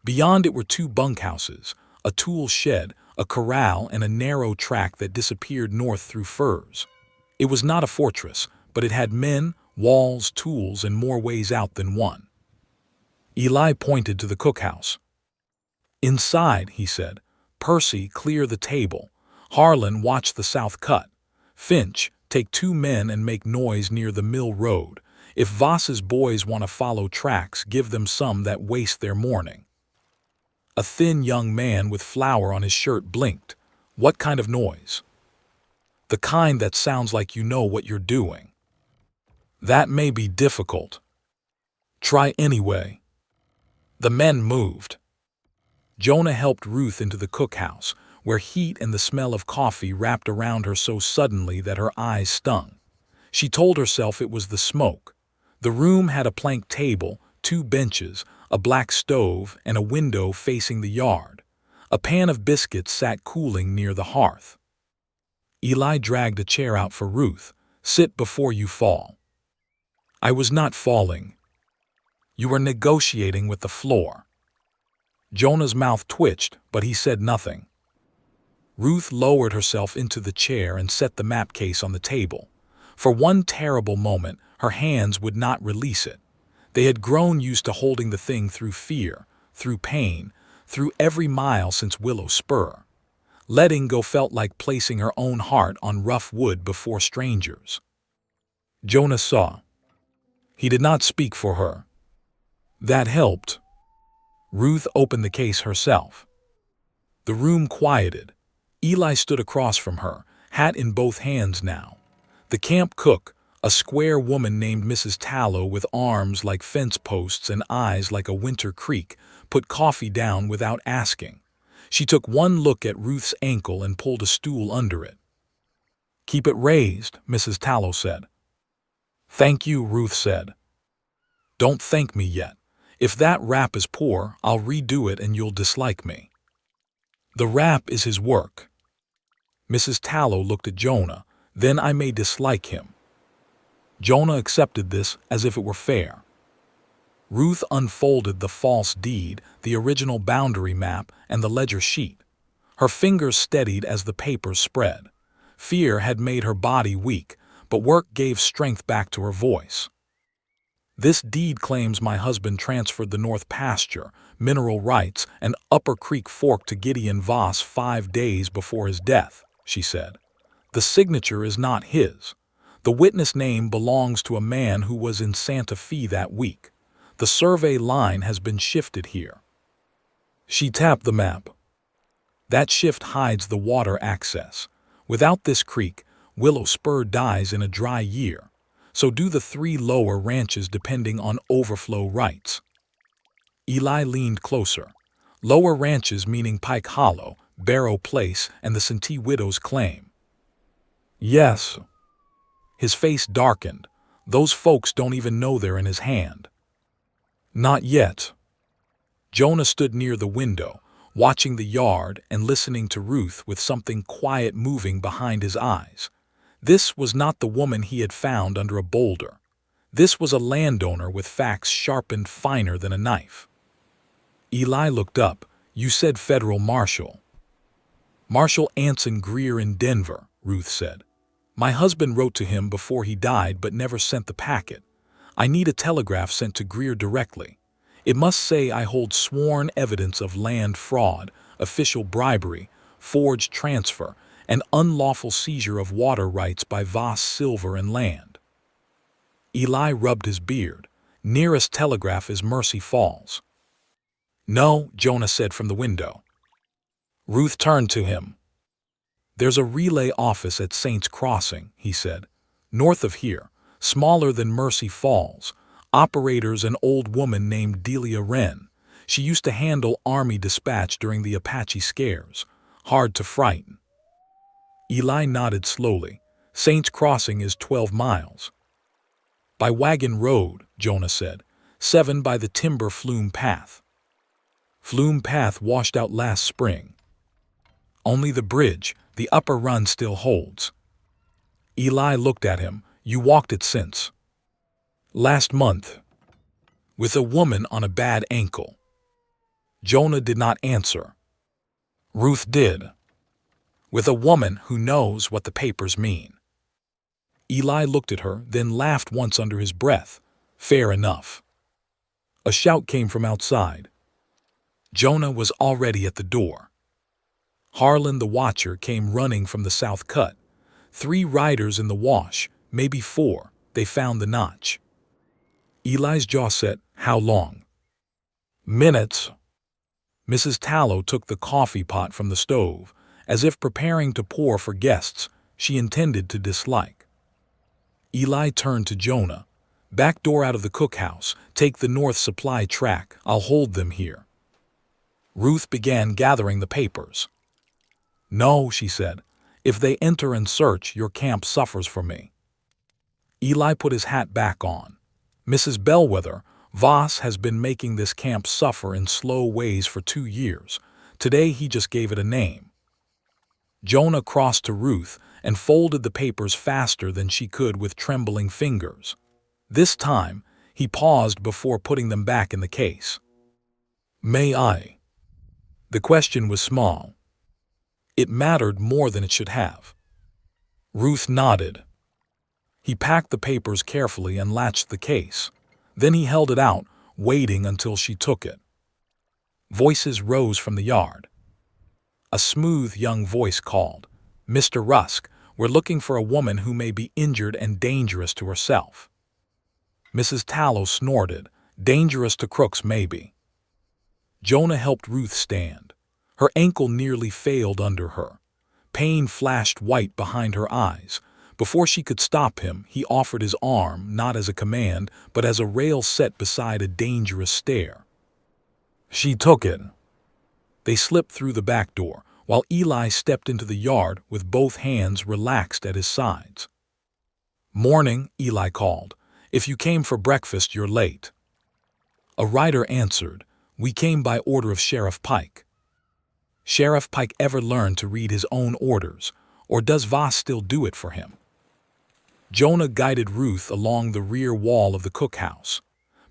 Beyond it were two bunkhouses, a tool shed, a corral, and a narrow track that disappeared north through firs. It was not a fortress, but it had men, walls, tools, and more ways out than one. Eli pointed to the cookhouse. "Inside," he said. "Percy, clear the table. Harlan, watch the south cut. Finch, take 2 men and make noise near the mill road. If Voss's boys want to follow tracks, give them some that waste their morning." A thin young man with flour on his shirt blinked. "What kind of noise?" "The kind that sounds like you know what you're doing." "That may be difficult." "Try anyway." The men moved. Jonah helped Ruth into the cookhouse, where heat and the smell of coffee wrapped around her so suddenly that her eyes stung. She told herself it was the smoke. The room had a plank table, 2 benches, a black stove, and a window facing the yard. A pan of biscuits sat cooling near the hearth. Eli dragged a chair out for Ruth. "Sit before you fall." "I was not falling." "You were negotiating with the floor." Jonah's mouth twitched, but he said nothing. Ruth lowered herself into the chair and set the map case on the table. For one terrible moment, her hands would not release it. They had grown used to holding the thing through fear, through pain, through every mile since Willow Spur. Letting go felt like placing her own heart on rough wood before strangers. Jonah saw. He did not speak for her. That helped. Ruth opened the case herself. The room quieted. Eli stood across from her, hat in both hands now. The camp cook, a square woman named Mrs. Tallow with arms like fence posts and eyes like a winter creek, put coffee down without asking. She took one look at Ruth's ankle and pulled a stool under it. "Keep it raised," Mrs. Tallow said. "Thank you," Ruth said. "Don't thank me yet. If that wrap is poor, I'll redo it and you'll dislike me." "The wrap is his work." Mrs. Tallow looked at Jonah. "Then I may dislike him." Jonah accepted this as if it were fair. Ruth unfolded the false deed, the original boundary map, and the ledger sheet. Her fingers steadied as the papers spread. Fear had made her body weak, but work gave strength back to her voice. "This deed claims my husband transferred the North Pasture, mineral rights, and Upper Creek Fork to Gideon Voss 5 days before his death," she said. "The signature is not his. The witness name belongs to a man who was in Santa Fe that week. The survey line has been shifted here." She tapped the map. "That shift hides the water access. Without this creek, Willow Spur dies in a dry year. So do the 3 lower ranches depending on overflow rights." Eli leaned closer. "Lower ranches meaning Pike Hollow, Barrow Place, and the Santee Widow's claim." "Yes." His face darkened. "Those folks don't even know they're in his hand." "Not yet." Jonah stood near the window, watching the yard and listening to Ruth with something quiet moving behind his eyes. This was not the woman he had found under a boulder. This was a landowner with facts sharpened finer than a knife. Eli looked up. "You said federal marshal." "Marshal Anson Greer in Denver," Ruth said. "My husband wrote to him before he died but never sent the packet. I need a telegraph sent to Greer directly. It must say I hold sworn evidence of land fraud, official bribery, forged transfer, and unlawful seizure of water rights by Voss Silver and Land." Eli rubbed his beard. "Nearest telegraph is Mercy Falls." "No," Jonah said from the window. Ruth turned to him. "There's a relay office at Saints Crossing," he said. "North of here. smaller than Mercy Falls. Operator's an old woman named Delia Wren. She used to handle Army dispatch during the Apache scares. Hard to frighten. Eli nodded slowly. Saints Crossing is 12 miles. By Wagon Road, Jonah said. 7 by the Timber Flume Path. Flume Path washed out last spring. Only the bridge, the upper run still holds. Eli looked at him. You walked it since. Last month. With a woman on a bad ankle. Jonah did not answer. Ruth did. With a woman who knows what the papers mean. Eli looked at her, then laughed once under his breath. Fair enough. A shout came from outside. Jonah was already at the door. Harlan the watcher came running from the south cut. 3 riders in the wash, maybe 4. They found the notch. Eli's jaw set. How long? Minutes. Mrs. Tallow took the coffee pot from the stove, as if preparing to pour for guests she intended to dislike. Eli turned to Jonah. Back door out of the cookhouse. Take the north supply track. I'll hold them here. Ruth began gathering the papers. No, she said. If they enter and search, your camp suffers for me. Eli put his hat back on. Mrs. Bellweather, Voss has been making this camp suffer in slow ways for 2 years. Today he just gave it a name. Jonah crossed to Ruth and folded the papers faster than she could with trembling fingers. This time, he paused before putting them back in the case. May I? The question was small. It mattered more than it should have. Ruth nodded. He packed the papers carefully and latched the case. Then he held it out, waiting until she took it. Voices rose from the yard. A smooth young voice called, Mr. Rusk, we're looking for a woman who may be injured and dangerous to herself. Mrs. Tallow snorted, dangerous to crooks maybe. Jonah helped Ruth stand. Her ankle nearly failed under her. Pain flashed white behind her eyes. Before she could stop him, he offered his arm, not as a command, but as a rail set beside a dangerous stair. She took it. They slipped through the back door, while Eli stepped into the yard with both hands relaxed at his sides. Morning, Eli called. If you came for breakfast, you're late. A rider answered, We came by order of Sheriff Pike. Sheriff Pike ever learned to read his own orders, or does Voss still do it for him? Jonah guided Ruth along the rear wall of the cookhouse.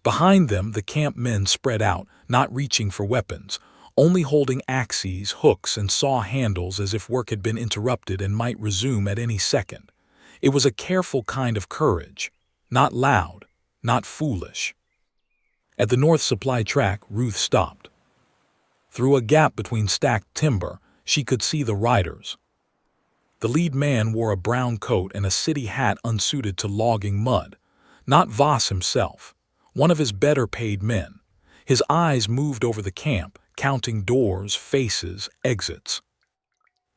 Behind them, the camp men spread out, not reaching for weapons, only holding axes, hooks, and saw handles as if work had been interrupted and might resume at any second. It was a careful kind of courage, not loud, not foolish. At the north supply track, Ruth stopped. Through a gap between stacked timber, she could see the riders. The lead man wore a brown coat and a city hat unsuited to logging mud. Not Voss himself, one of his better-paid men. His eyes moved over the camp, counting doors, faces, exits.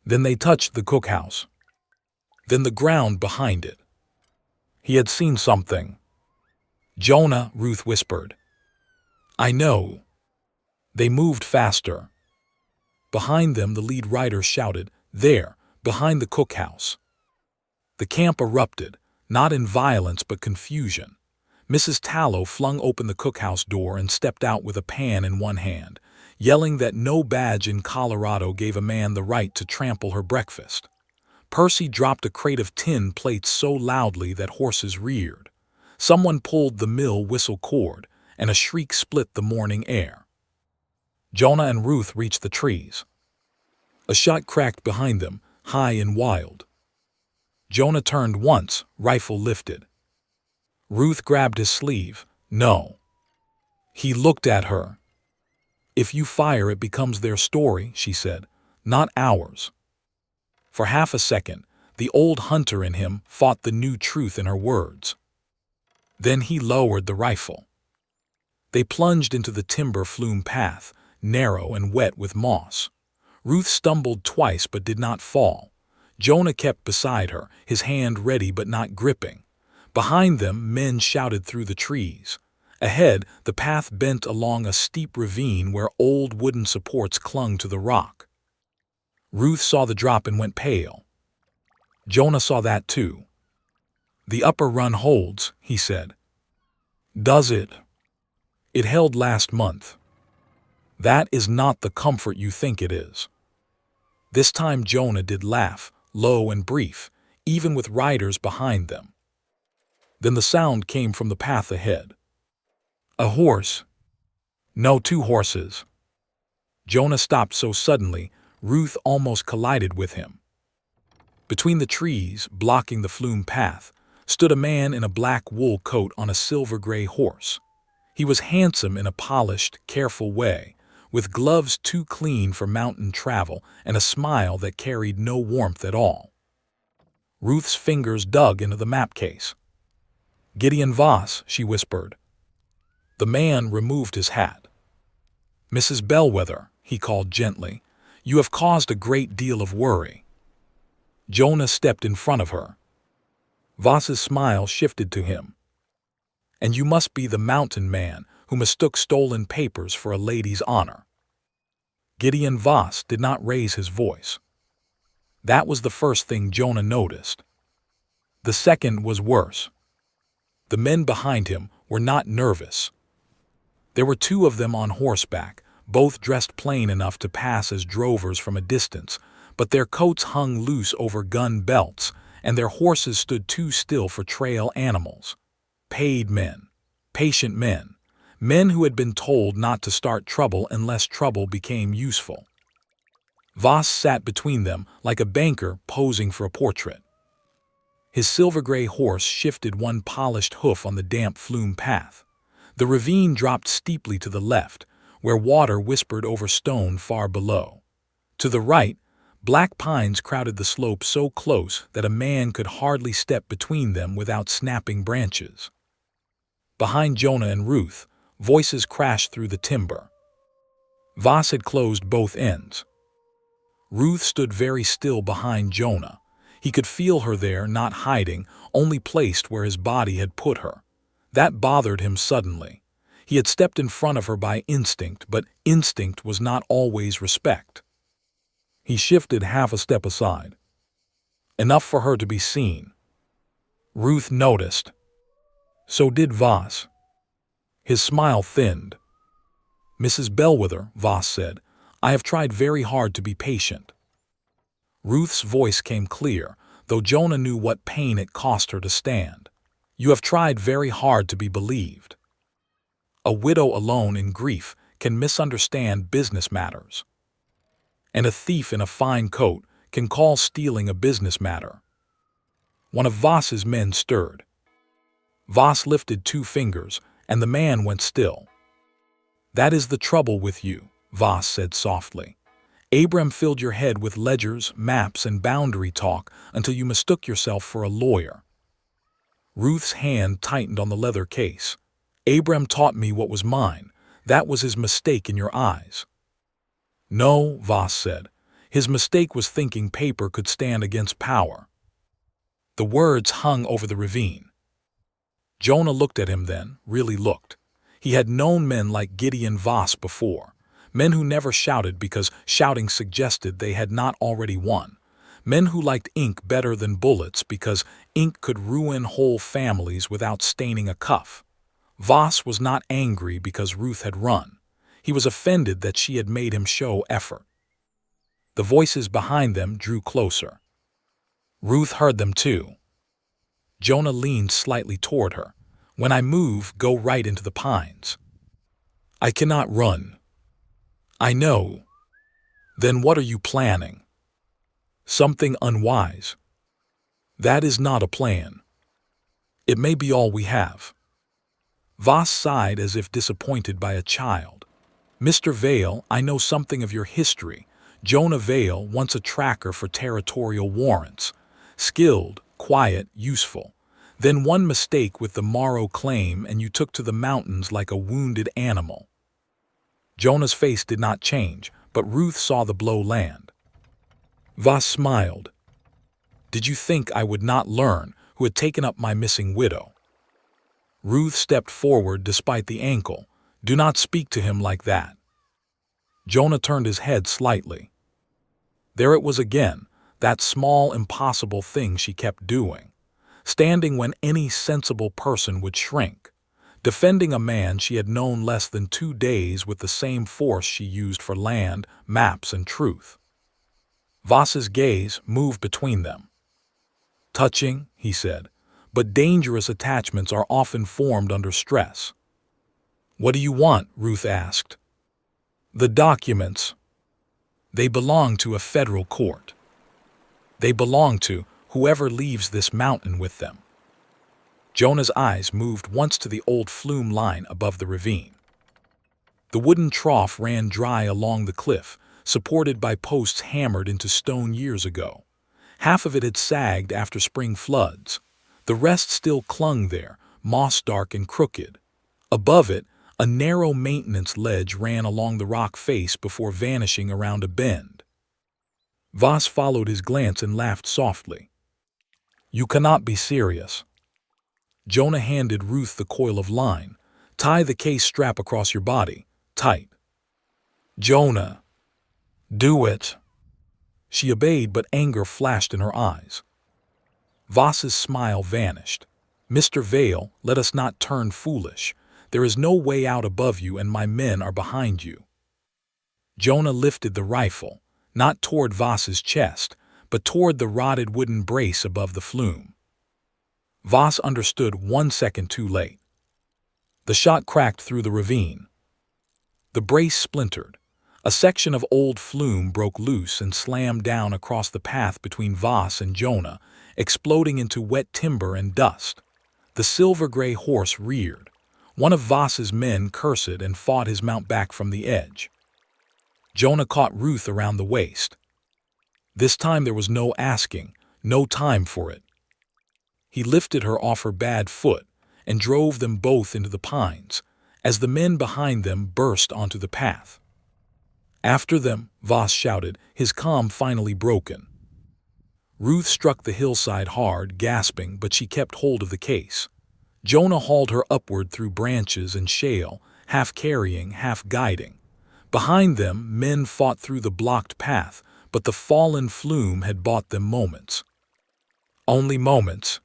Then they touched the cookhouse. Then the ground behind it. He had seen something. Jonah, Ruth whispered. I know. They moved faster. Behind them, the lead rider shouted, There, behind the cookhouse. The camp erupted, not in violence but confusion. Mrs. Tallow flung open the cookhouse door and stepped out with a pan in one hand, yelling that no badge in Colorado gave a man the right to trample her breakfast. Percy dropped a crate of tin plates so loudly that horses reared. Someone pulled the mill whistle cord, and a shriek split the morning air. Jonah and Ruth reached the trees. A shot cracked behind them, high and wild. Jonah turned once, rifle lifted. Ruth grabbed his sleeve. No. He looked at her. If you fire, it becomes their story, she said, not ours. For half a second, the old hunter in him fought the new truth in her words. Then he lowered the rifle. They plunged into the timber flume path, narrow and wet with moss. Ruth stumbled twice but did not fall. Jonah kept beside her, his hand ready but not gripping. Behind them, men shouted through the trees. Ahead, the path bent along a steep ravine where old wooden supports clung to the rock. Ruth saw the drop and went pale. Jonah saw that too. "The upper run holds," he said. "Does it?" "It held last month." "That is not the comfort you think it is." This time Jonah did laugh, low and brief, even with riders behind them. Then the sound came from the path ahead. "A horse." "No, 2 horses." Jonah stopped so suddenly, Ruth almost collided with him. Between the trees, blocking the flume path, stood a man in a black wool coat on a silver-gray horse. He was handsome in a polished, careful way, with gloves too clean for mountain travel and a smile that carried no warmth at all. Ruth's fingers dug into the map case. "Gideon Voss," she whispered. The man removed his hat. "Mrs. Bellweather," he called gently, "you have caused a great deal of worry." Jonah stepped in front of her. Voss's smile shifted to him. "And you must be the mountain man who mistook stolen papers for a lady's honor." Gideon Voss did not raise his voice. That was the first thing Jonah noticed. The second was worse. The men behind him were not nervous. There were 2 of them on horseback, both dressed plain enough to pass as drovers from a distance, but their coats hung loose over gun belts, and their horses stood too still for trail animals. Paid men, patient men, men who had been told not to start trouble unless trouble became useful. Voss sat between them like a banker posing for a portrait. His silver-gray horse shifted one polished hoof on the damp flume path. The ravine dropped steeply to the left, where water whispered over stone far below. To the right, black pines crowded the slope so close that a man could hardly step between them without snapping branches. Behind Jonah and Ruth, voices crashed through the timber. Voss had closed both ends. Ruth stood very still behind Jonah. He could feel her there, not hiding, only placed where his body had put her. That bothered him suddenly. He had stepped in front of her by instinct, but instinct was not always respect. He shifted half a step aside. Enough for her to be seen. Ruth noticed. So did Voss. His smile thinned. "Mrs. Bellweather," Voss said, "I have tried very hard to be patient." Ruth's voice came clear, though Jonah knew what pain it cost her to stand. "You have tried very hard to be believed." A widow alone in grief can misunderstand business matters. And a thief in a fine coat can call stealing a business matter. One of Voss's men stirred. Voss lifted 2 fingers, and the man went still. "That is the trouble with you," Voss said softly. "Abram filled your head with ledgers, maps, and boundary talk until you mistook yourself for a lawyer." Ruth's hand tightened on the leather case. "Abram taught me what was mine. That was his mistake in your eyes." "No," Voss said. "His mistake was thinking paper could stand against power." The words hung over the ravine. Jonah looked at him then, really looked. He had known men like Gideon Voss before. Men who never shouted because shouting suggested they had not already won. Men who liked ink better than bullets because ink could ruin whole families without staining a cuff. Voss was not angry because Ruth had run. He was offended that she had made him show effort. The voices behind them drew closer. Ruth heard them too. Jonah leaned slightly toward her. "When I move, go right into the pines." "I cannot run." "I know." "Then what are you planning?" "Something unwise." "That is not a plan." "It may be all we have." Voss sighed as if disappointed by a child. "Mr. Vale, I know something of your history. Jonah Vale, once a tracker for territorial warrants. Skilled, quiet, useful. Then one mistake with the Morrow claim and you took to the mountains like a wounded animal." Jonah's face did not change, but Ruth saw the blow land. Voss smiled. "Did you think I would not learn who had taken up my missing widow. Ruth stepped forward despite the ankle. Do not speak to him like that. Jonah turned his head slightly. There it was again, that small, impossible thing she kept doing, standing when any sensible person would shrink, defending a man she had known less than 2 days with the same force she used for land, maps, and truth. Voss's gaze moved between them. Touching, he said, but dangerous attachments are often formed under stress. What do you want? Ruth asked. The documents. They belong to a federal court. They belong to whoever leaves this mountain with them. Jonah's eyes moved once to the old flume line above the ravine. The wooden trough ran dry along the cliff, supported by posts hammered into stone years ago. Half of it had sagged after spring floods. The rest still clung there, moss-dark and crooked. Above it, a narrow maintenance ledge ran along the rock face before vanishing around a bend. Voss followed his glance and laughed softly. You cannot be serious. Jonah handed Ruth the coil of line. Tie the case strap across your body, tight. Jonah, do it. She obeyed, but anger flashed in her eyes. Voss's smile vanished. Mr. Vale, let us not turn foolish. There is no way out above you, and my men are behind you. Jonah lifted the rifle, not toward Voss's chest, but toward the rotted wooden brace above the flume. Voss understood 1 second too late. The shot cracked through the ravine. The brace splintered. A section of old flume broke loose and slammed down across the path between Voss and Jonah, exploding into wet timber and dust. The silver-gray horse reared. One of Voss's men cursed and fought his mount back from the edge. Jonah caught Ruth around the waist. This time there was no asking, no time for it. He lifted her off her bad foot and drove them both into the pines, as the men behind them burst onto the path. After them, Voss shouted, his calm finally broken. Ruth struck the hillside hard, gasping, but she kept hold of the case. Jonah hauled her upward through branches and shale, half carrying, half guiding. Behind them, men fought through the blocked path, but the fallen flume had bought them moments. Only moments.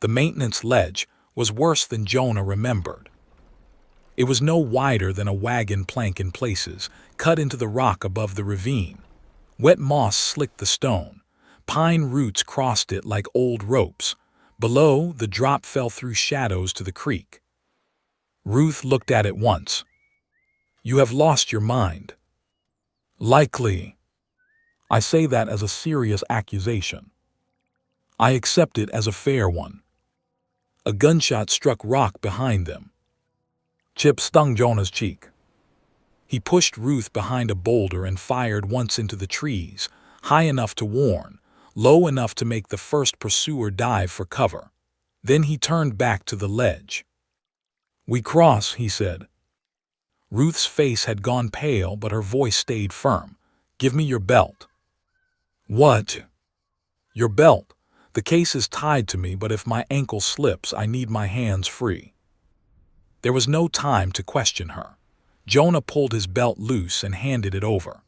The maintenance ledge was worse than Jonah remembered. It was no wider than a wagon plank in places, cut into the rock above the ravine. Wet moss slicked the stone. Pine roots crossed it like old ropes. Below, the drop fell through shadows to the creek. Ruth looked at it once. You have lost your mind. Likely. I say that as a serious accusation. I accept it as a fair one. A gunshot struck rock behind them. Chip stung Jonah's cheek. He pushed Ruth behind a boulder and fired once into the trees, high enough to warn, low enough to make the first pursuer dive for cover. Then he turned back to the ledge. We cross, he said. Ruth's face had gone pale, but her voice stayed firm. Give me your belt. What? Your belt. The case is tied to me, but if my ankle slips, I need my hands free. There was no time to question her. Jonah pulled his belt loose and handed it over.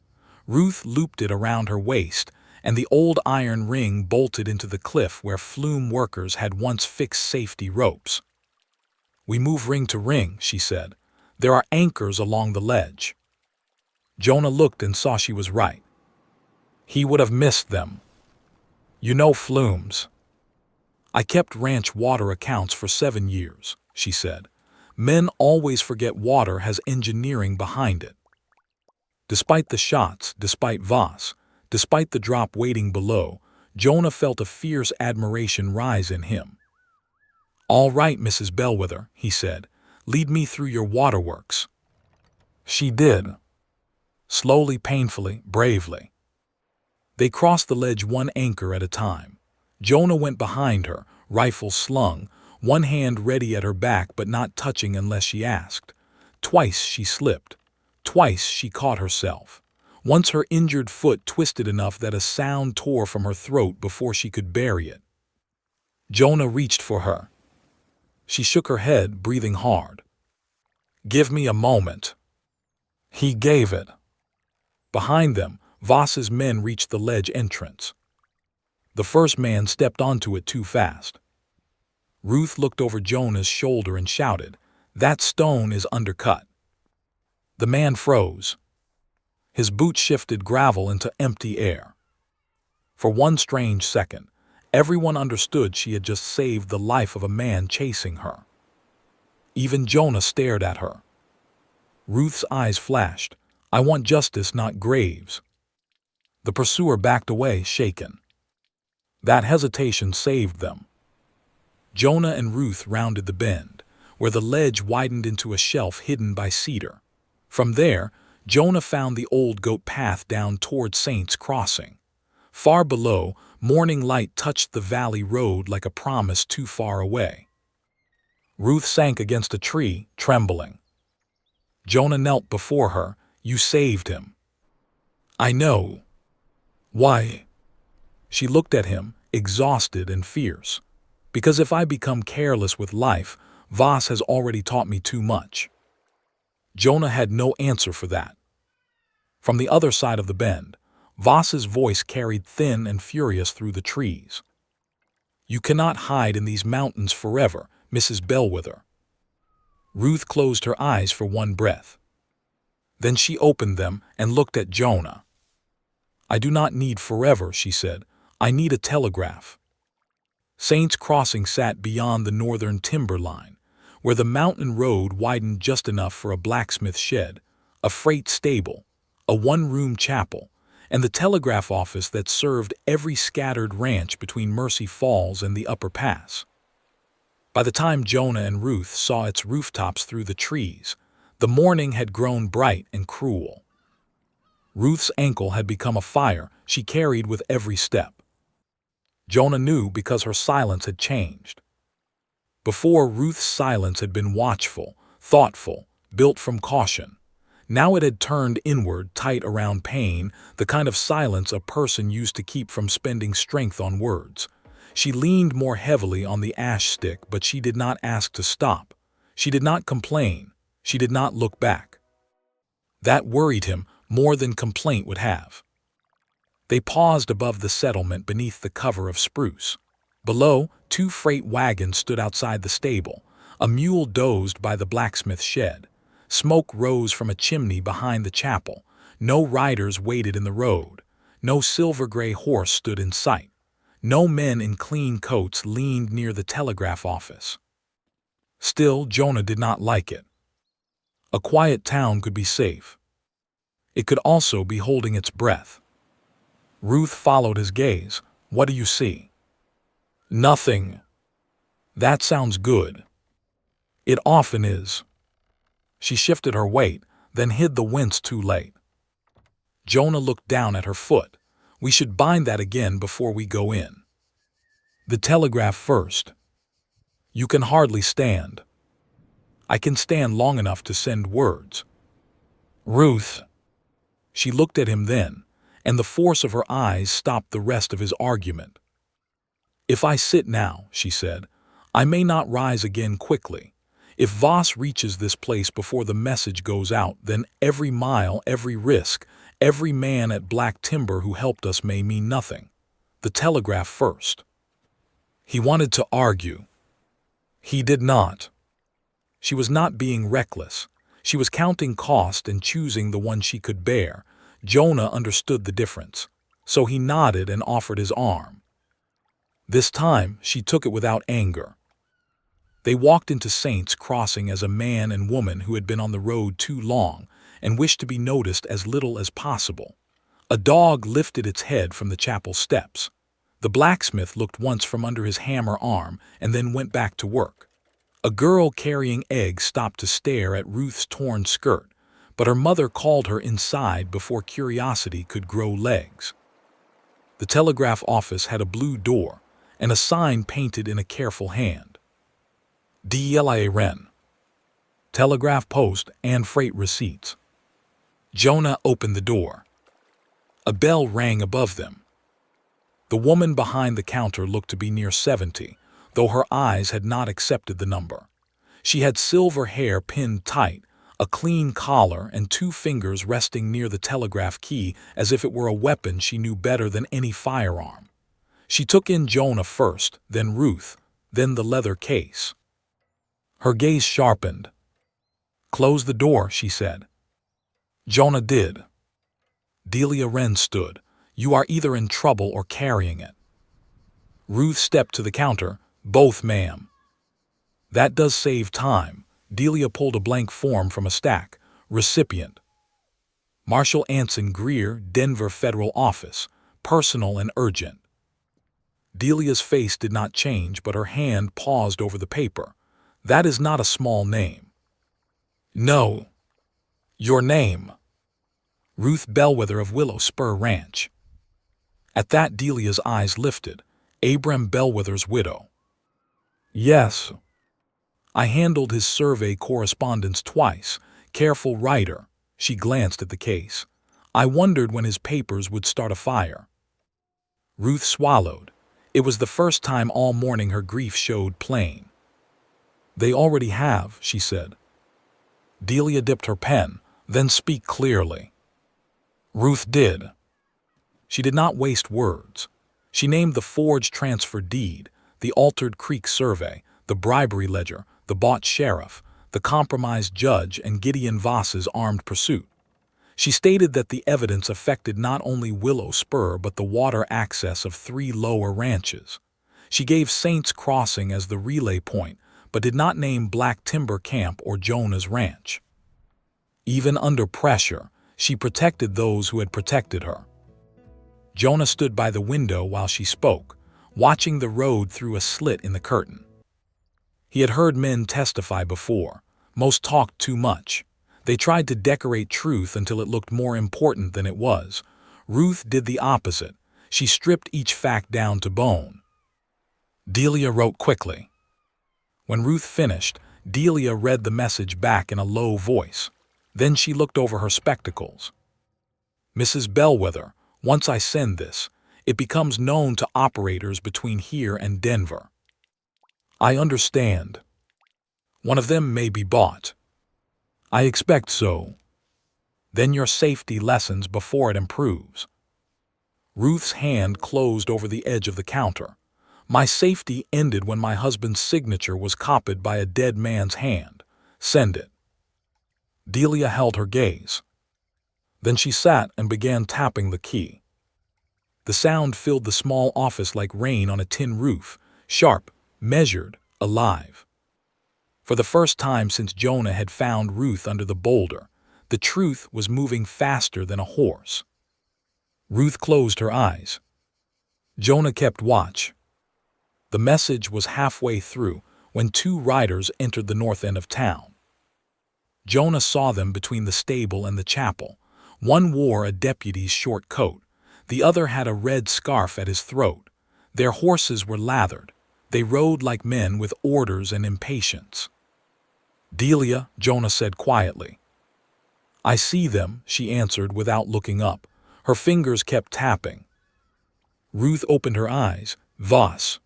Ruth looped it around her waist, and the old iron ring bolted into the cliff where flume workers had once fixed safety ropes. We move ring to ring, she said. There are anchors along the ledge. Jonah looked and saw she was right. He would have missed them. You know flumes. I kept ranch water accounts for 7 years, she said. Men always forget water has engineering behind it. Despite the shots, despite Voss, despite the drop waiting below, Jonah felt a fierce admiration rise in him. All right, Mrs. Bellweather, he said. Lead me through your waterworks. She did. Slowly, painfully, bravely. They crossed the ledge 1 anchor at a time. Jonah went behind her, rifle slung, one hand ready at her back but not touching unless she asked. Twice she slipped. Twice she caught herself. Once her injured foot twisted enough that a sound tore from her throat before she could bury it. Jonah reached for her. She shook her head, breathing hard. "Give me a moment." He gave it. Behind them, Voss's men reached the ledge entrance. The first man stepped onto it too fast. Ruth looked over Jonah's shoulder and shouted, "That stone is undercut." The man froze. His boot shifted gravel into empty air. For one strange second, everyone understood she had just saved the life of a man chasing her. Even Jonah stared at her. Ruth's eyes flashed. "I want justice, not graves." The pursuer backed away, shaken. That hesitation saved them. Jonah and Ruth rounded the bend, where the ledge widened into a shelf hidden by cedar. From there, Jonah found the old goat path down toward Saints Crossing. Far below, morning light touched the valley road like a promise too far away. Ruth sank against a tree, trembling. Jonah knelt before her. "You saved him." "I know." "Why?" She looked at him, exhausted and fierce. "Because if I become careless with life, Voss has already taught me too much." Jonah had no answer for that. From the other side of the bend, Voss's voice carried thin and furious through the trees. "You cannot hide in these mountains forever, Mrs. Bellweather." Ruth closed her eyes for one breath. Then she opened them and looked at Jonah. "I do not need forever," she said. "I need a telegraph." Saints Crossing sat beyond the northern timber line, where the mountain road widened just enough for a blacksmith shed, a freight stable, a one-room chapel, and the telegraph office that served every scattered ranch between Mercy Falls and the Upper Pass. By the time Jonah and Ruth saw its rooftops through the trees, the morning had grown bright and cruel. Ruth's ankle had become a fire she carried with every step. Jonah knew because her silence had changed. Before, Ruth's silence had been watchful, thoughtful, built from caution. Now it had turned inward, tight around pain, the kind of silence a person used to keep from spending strength on words. She leaned more heavily on the ash stick, but she did not ask to stop. She did not complain. She did not look back. That worried him more than complaint would have. They paused above the settlement beneath the cover of spruce. Below, 2 freight wagons stood outside the stable. A mule dozed by the blacksmith shed. Smoke rose from a chimney behind the chapel. No riders waited in the road. No silver-gray horse stood in sight. No men in clean coats leaned near the telegraph office. Still, Jonah did not like it. A quiet town could be safe. It could also be holding its breath. Ruth followed his gaze. "What do you see?" "Nothing." "That sounds good." "It often is." She shifted her weight, then hid the wince too late. Jonah looked down at her foot. "We should bind that again before we go in." "The telegraph first." "You can hardly stand." "I can stand long enough to send words." "Ruth." She looked at him then, and the force of her eyes stopped the rest of his argument. "If I sit now," she said, "I may not rise again quickly. If Voss reaches this place before the message goes out, then every mile, every risk, every man at Black Timber who helped us may mean nothing. The telegraph first." He wanted to argue. He did not. She was not being reckless. She was counting cost and choosing the one she could bear. Jonah understood the difference, so he nodded and offered his arm. This time, she took it without anger. They walked into Saints Crossing as a man and woman who had been on the road too long and wished to be noticed as little as possible. A dog lifted its head from the chapel steps. The blacksmith looked once from under his hammer arm and then went back to work. A girl carrying eggs stopped to stare at Ruth's torn skirt, but her mother called her inside before curiosity could grow legs. The telegraph office had a blue door and a sign painted in a careful hand. DLIRN. Telegraph post and freight receipts. Jonah opened the door. A bell rang above them. The woman behind the counter looked to be near 70, though her eyes had not accepted the number. She had silver hair pinned tight, a clean collar, and 2 fingers resting near the telegraph key as if it were a weapon she knew better than any firearm. She took in Jonah first, then Ruth, then the leather case. Her gaze sharpened. "Close the door," she said. Jonah did. Delia Wren stood. "You are either in trouble or carrying it." Ruth stepped to the counter. "Both, ma'am." "That does save time." Delia pulled a blank form from a stack. "Recipient: Marshall Anson Greer, Denver Federal Office. Personal and urgent." Delia's face did not change, but her hand paused over the paper. "That is not a small name." "No." "Your name?" "Ruth Bellweather of Willow Spur Ranch." At that, Delia's eyes lifted. "Abram Bellweather's widow?" "Yes. I handled his survey correspondence twice. Careful writer." She glanced at the case. "I wondered when his papers would start a fire." Ruth swallowed. It was the first time all morning her grief showed plain. "They already have," she said. Delia dipped her pen. "Then speak clearly." Ruth did. She did not waste words. She named the forged transfer deed, the altered creek survey, the bribery ledger, the bought sheriff, the compromised judge, and Gideon Voss's armed pursuit. She stated that the evidence affected not only Willow Spur but the water access of 3 lower ranches. She gave Saints Crossing as the relay point, but did not name Black Timber Camp or Jonah's Ranch. Even under pressure, she protected those who had protected her. Jonah stood by the window while she spoke, watching the road through a slit in the curtain. He had heard men testify before. Most talked too much. They tried to decorate truth until it looked more important than it was. Ruth did the opposite. She stripped each fact down to bone. Delia wrote quickly. When Ruth finished, Delia read the message back in a low voice. Then she looked over her spectacles. "Mrs. Bellweather, once I send this, it becomes known to operators between here and Denver. I understand. One of them may be bought. I expect so. Then your safety lessens before it improves." Ruth's hand closed over the edge of the counter. "My safety ended when my husband's signature was copied by a dead man's hand. Send it." Delia held her gaze. Then she sat and began tapping the key. The sound filled the small office like rain on a tin roof, sharp, measured, alive. For the first time since Jonah had found Ruth under the boulder, the truth was moving faster than a horse. Ruth closed her eyes. Jonah kept watch. The message was halfway through when 2 riders entered the north end of town. Jonah saw them between the stable and the chapel. One wore a deputy's short coat. The other had a red scarf at his throat. Their horses were lathered. They rode like men with orders and impatience. "Delia," Jonah said quietly. "I see them," she answered without looking up. Her fingers kept tapping. Ruth opened her eyes. "Voss."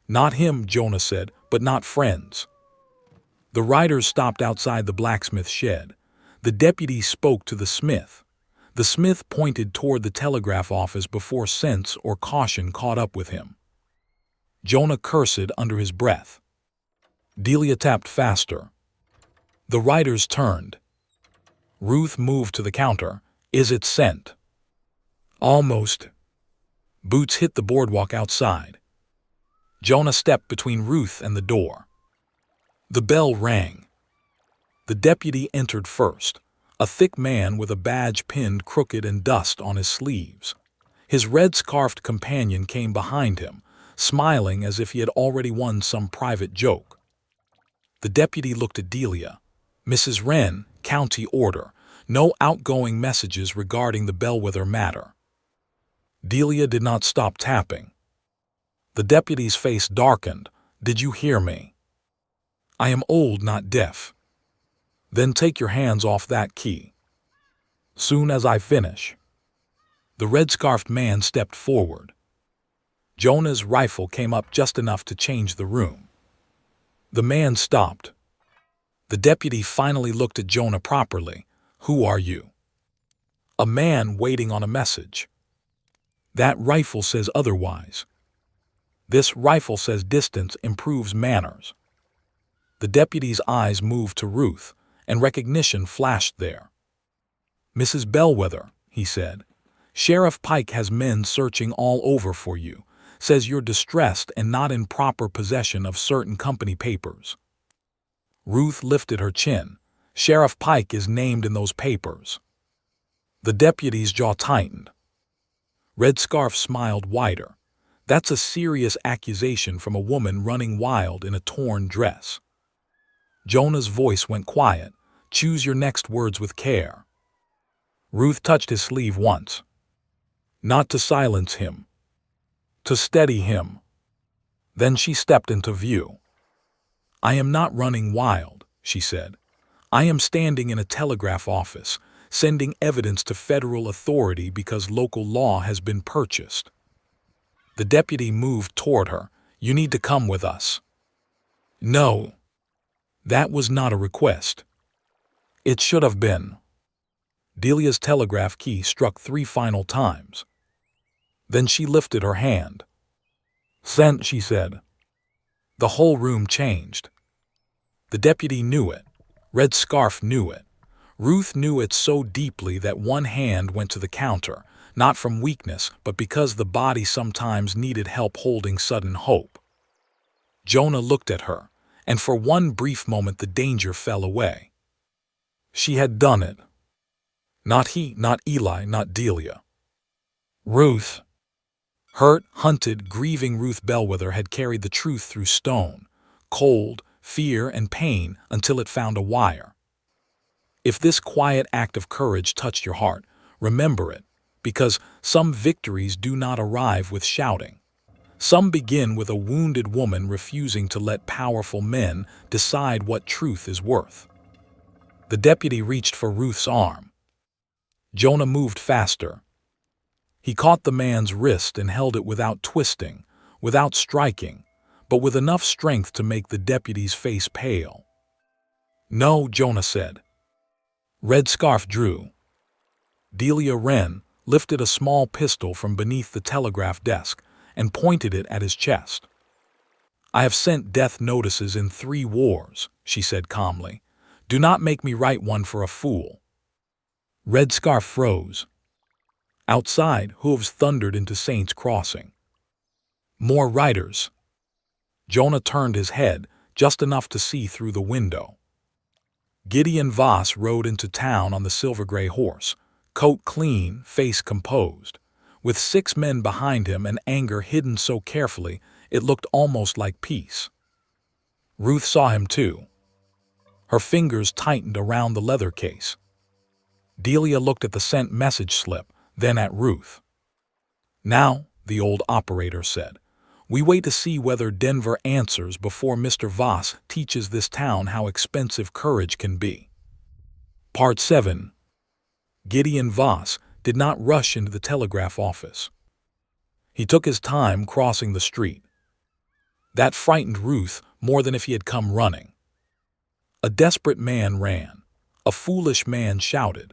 "Not him," Jonah said, "but not friends." The riders stopped outside the blacksmith shed. The deputy spoke to the smith. The smith pointed toward the telegraph office before sense or caution caught up with him. Jonah cursed under his breath. Delia tapped faster. The riders turned. Ruth moved to the counter. "Is it sent?" "Almost." Boots hit the boardwalk outside. Jonah stepped between Ruth and the door. The bell rang. The deputy entered first, a thick man with a badge pinned crooked and dust on his sleeves. His red-scarfed companion came behind him, smiling as if he had already won some private joke. The deputy looked at Delia. "Mrs. Wren, county order. No outgoing messages regarding the Bellweather matter." Delia did not stop tapping. The deputy's face darkened. "Did you hear me?" "I am old, not deaf." "Then take your hands off that key." "Soon as I finish." The red-scarfed man stepped forward. Jonah's rifle came up just enough to change the room. The man stopped. The deputy finally looked at Jonah properly. "Who are you?" "A man waiting on a message." "That rifle says otherwise." "This rifle says distance improves manners." The deputy's eyes moved to Ruth, and recognition flashed there. "Mrs. Bellweather," he said, "Sheriff Pike has men searching all over for you. Says you're distressed and not in proper possession of certain company papers." Ruth lifted her chin. "Sheriff Pike is named in those papers." The deputy's jaw tightened. Red Scarf smiled wider. "That's a serious accusation from a woman running wild in a torn dress." Jonah's voice went quiet. "Choose your next words with care." Ruth touched his sleeve once. Not to silence him. To steady him. Then she stepped into view. "I am not running wild," she said. "I am standing in a telegraph office, sending evidence to federal authority because local law has been purchased." The deputy moved toward her. "You need to come with us." "No." That was not a request. It should have been. Delia's telegraph key struck 3 final times. Then she lifted her hand. "Sent," she said. The whole room changed. The deputy knew it. Red Scarf knew it. Ruth knew it so deeply that one hand went to the counter, not from weakness, but because the body sometimes needed help holding sudden hope. Jonah looked at her, and for one brief moment the danger fell away. She had done it. Not he, not Eli, not Delia. Ruth. Hurt, hunted, grieving Ruth Bellweather had carried the truth through stone, cold, fear, and pain until it found a wire. If this quiet act of courage touched your heart, remember it, because some victories do not arrive with shouting. Some begin with a wounded woman refusing to let powerful men decide what truth is worth. The deputy reached for Ruth's arm. Jonah moved faster. He caught the man's wrist and held it without twisting, without striking, but with enough strength to make the deputy's face pale. "No," Jonah said. Red Scarf drew. Delia Wren lifted a small pistol from beneath the telegraph desk and pointed it at his chest. "I have sent death notices in 3 wars, she said calmly. "Do not make me write one for a fool." Red Scarf froze. Outside, hooves thundered into Saints Crossing. More riders. Jonah turned his head, just enough to see through the window. Gideon Voss rode into town on the silver-gray horse, coat clean, face composed, with 6 men behind him and anger hidden so carefully it looked almost like peace. Ruth saw him too. Her fingers tightened around the leather case. Delia looked at the sent message slip, then at Ruth. "Now," the old operator said, "we wait to see whether Denver answers before Mr. Voss teaches this town how expensive courage can be." Part 7. Gideon Voss did not rush into the telegraph office. He took his time crossing the street. That frightened Ruth more than if he had come running. A desperate man ran. A foolish man shouted.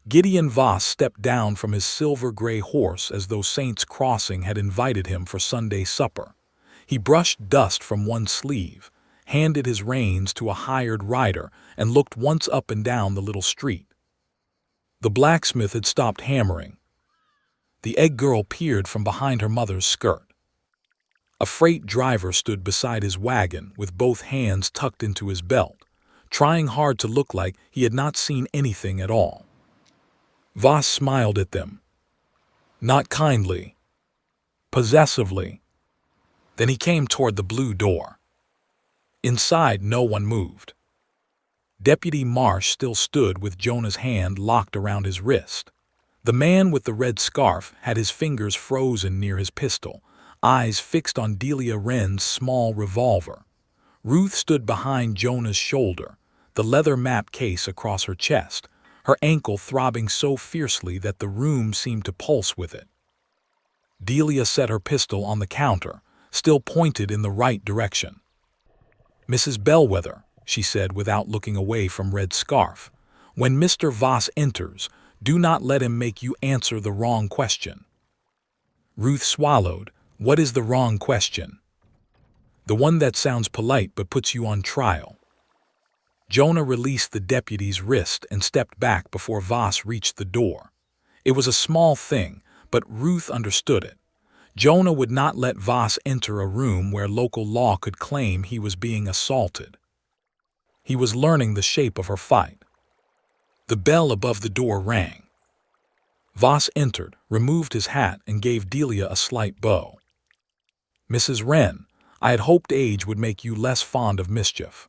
Gideon Voss stepped down from his silver-gray horse as though Saints Crossing had invited him for Sunday supper. He brushed dust from one sleeve, handed his reins to a hired rider, and looked once up and down the little street. The blacksmith had stopped hammering. The egg girl peered from behind her mother's skirt. A freight driver stood beside his wagon with both hands tucked into his belt, trying hard to look like he had not seen anything at all. Voss smiled at them. Not kindly. Possessively. Then he came toward the blue door. Inside, no one moved. Deputy Marsh still stood with Jonah's hand locked around his wrist. The man with the red scarf had his fingers frozen near his pistol, eyes fixed on Delia Wren's small revolver. Ruth stood behind Jonah's shoulder, the leather map case across her chest, her ankle throbbing so fiercely that the room seemed to pulse with it. Delia set her pistol on the counter, still pointed in the right direction. "Mrs. Bellweather," she said without looking away from Red's scarf, "when Mr. Voss enters, do not let him make you answer the wrong question." Ruth swallowed. "What is the wrong question?" "The one that sounds polite but puts you on trial." Jonah released the deputy's wrist and stepped back before Voss reached the door. It was a small thing, but Ruth understood it. Jonah would not let Voss enter a room where local law could claim he was being assaulted. He was learning the shape of her fight. The bell above the door rang. Voss entered, removed his hat, and gave Delia a slight bow. "Mrs. Wren, I had hoped age would make you less fond of mischief."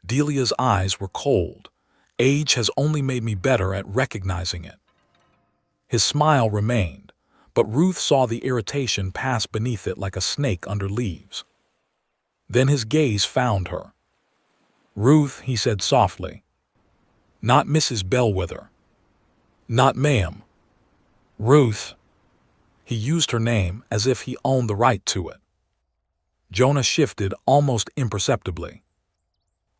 Delia's eyes were cold. "Age has only made me better at recognizing it." His smile remained, but Ruth saw the irritation pass beneath it like a snake under leaves. Then his gaze found her. "Ruth," he said softly. "Not Mrs. Bellweather." "Not ma'am." "Ruth." He used her name as if he owned the right to it. Jonah shifted almost imperceptibly.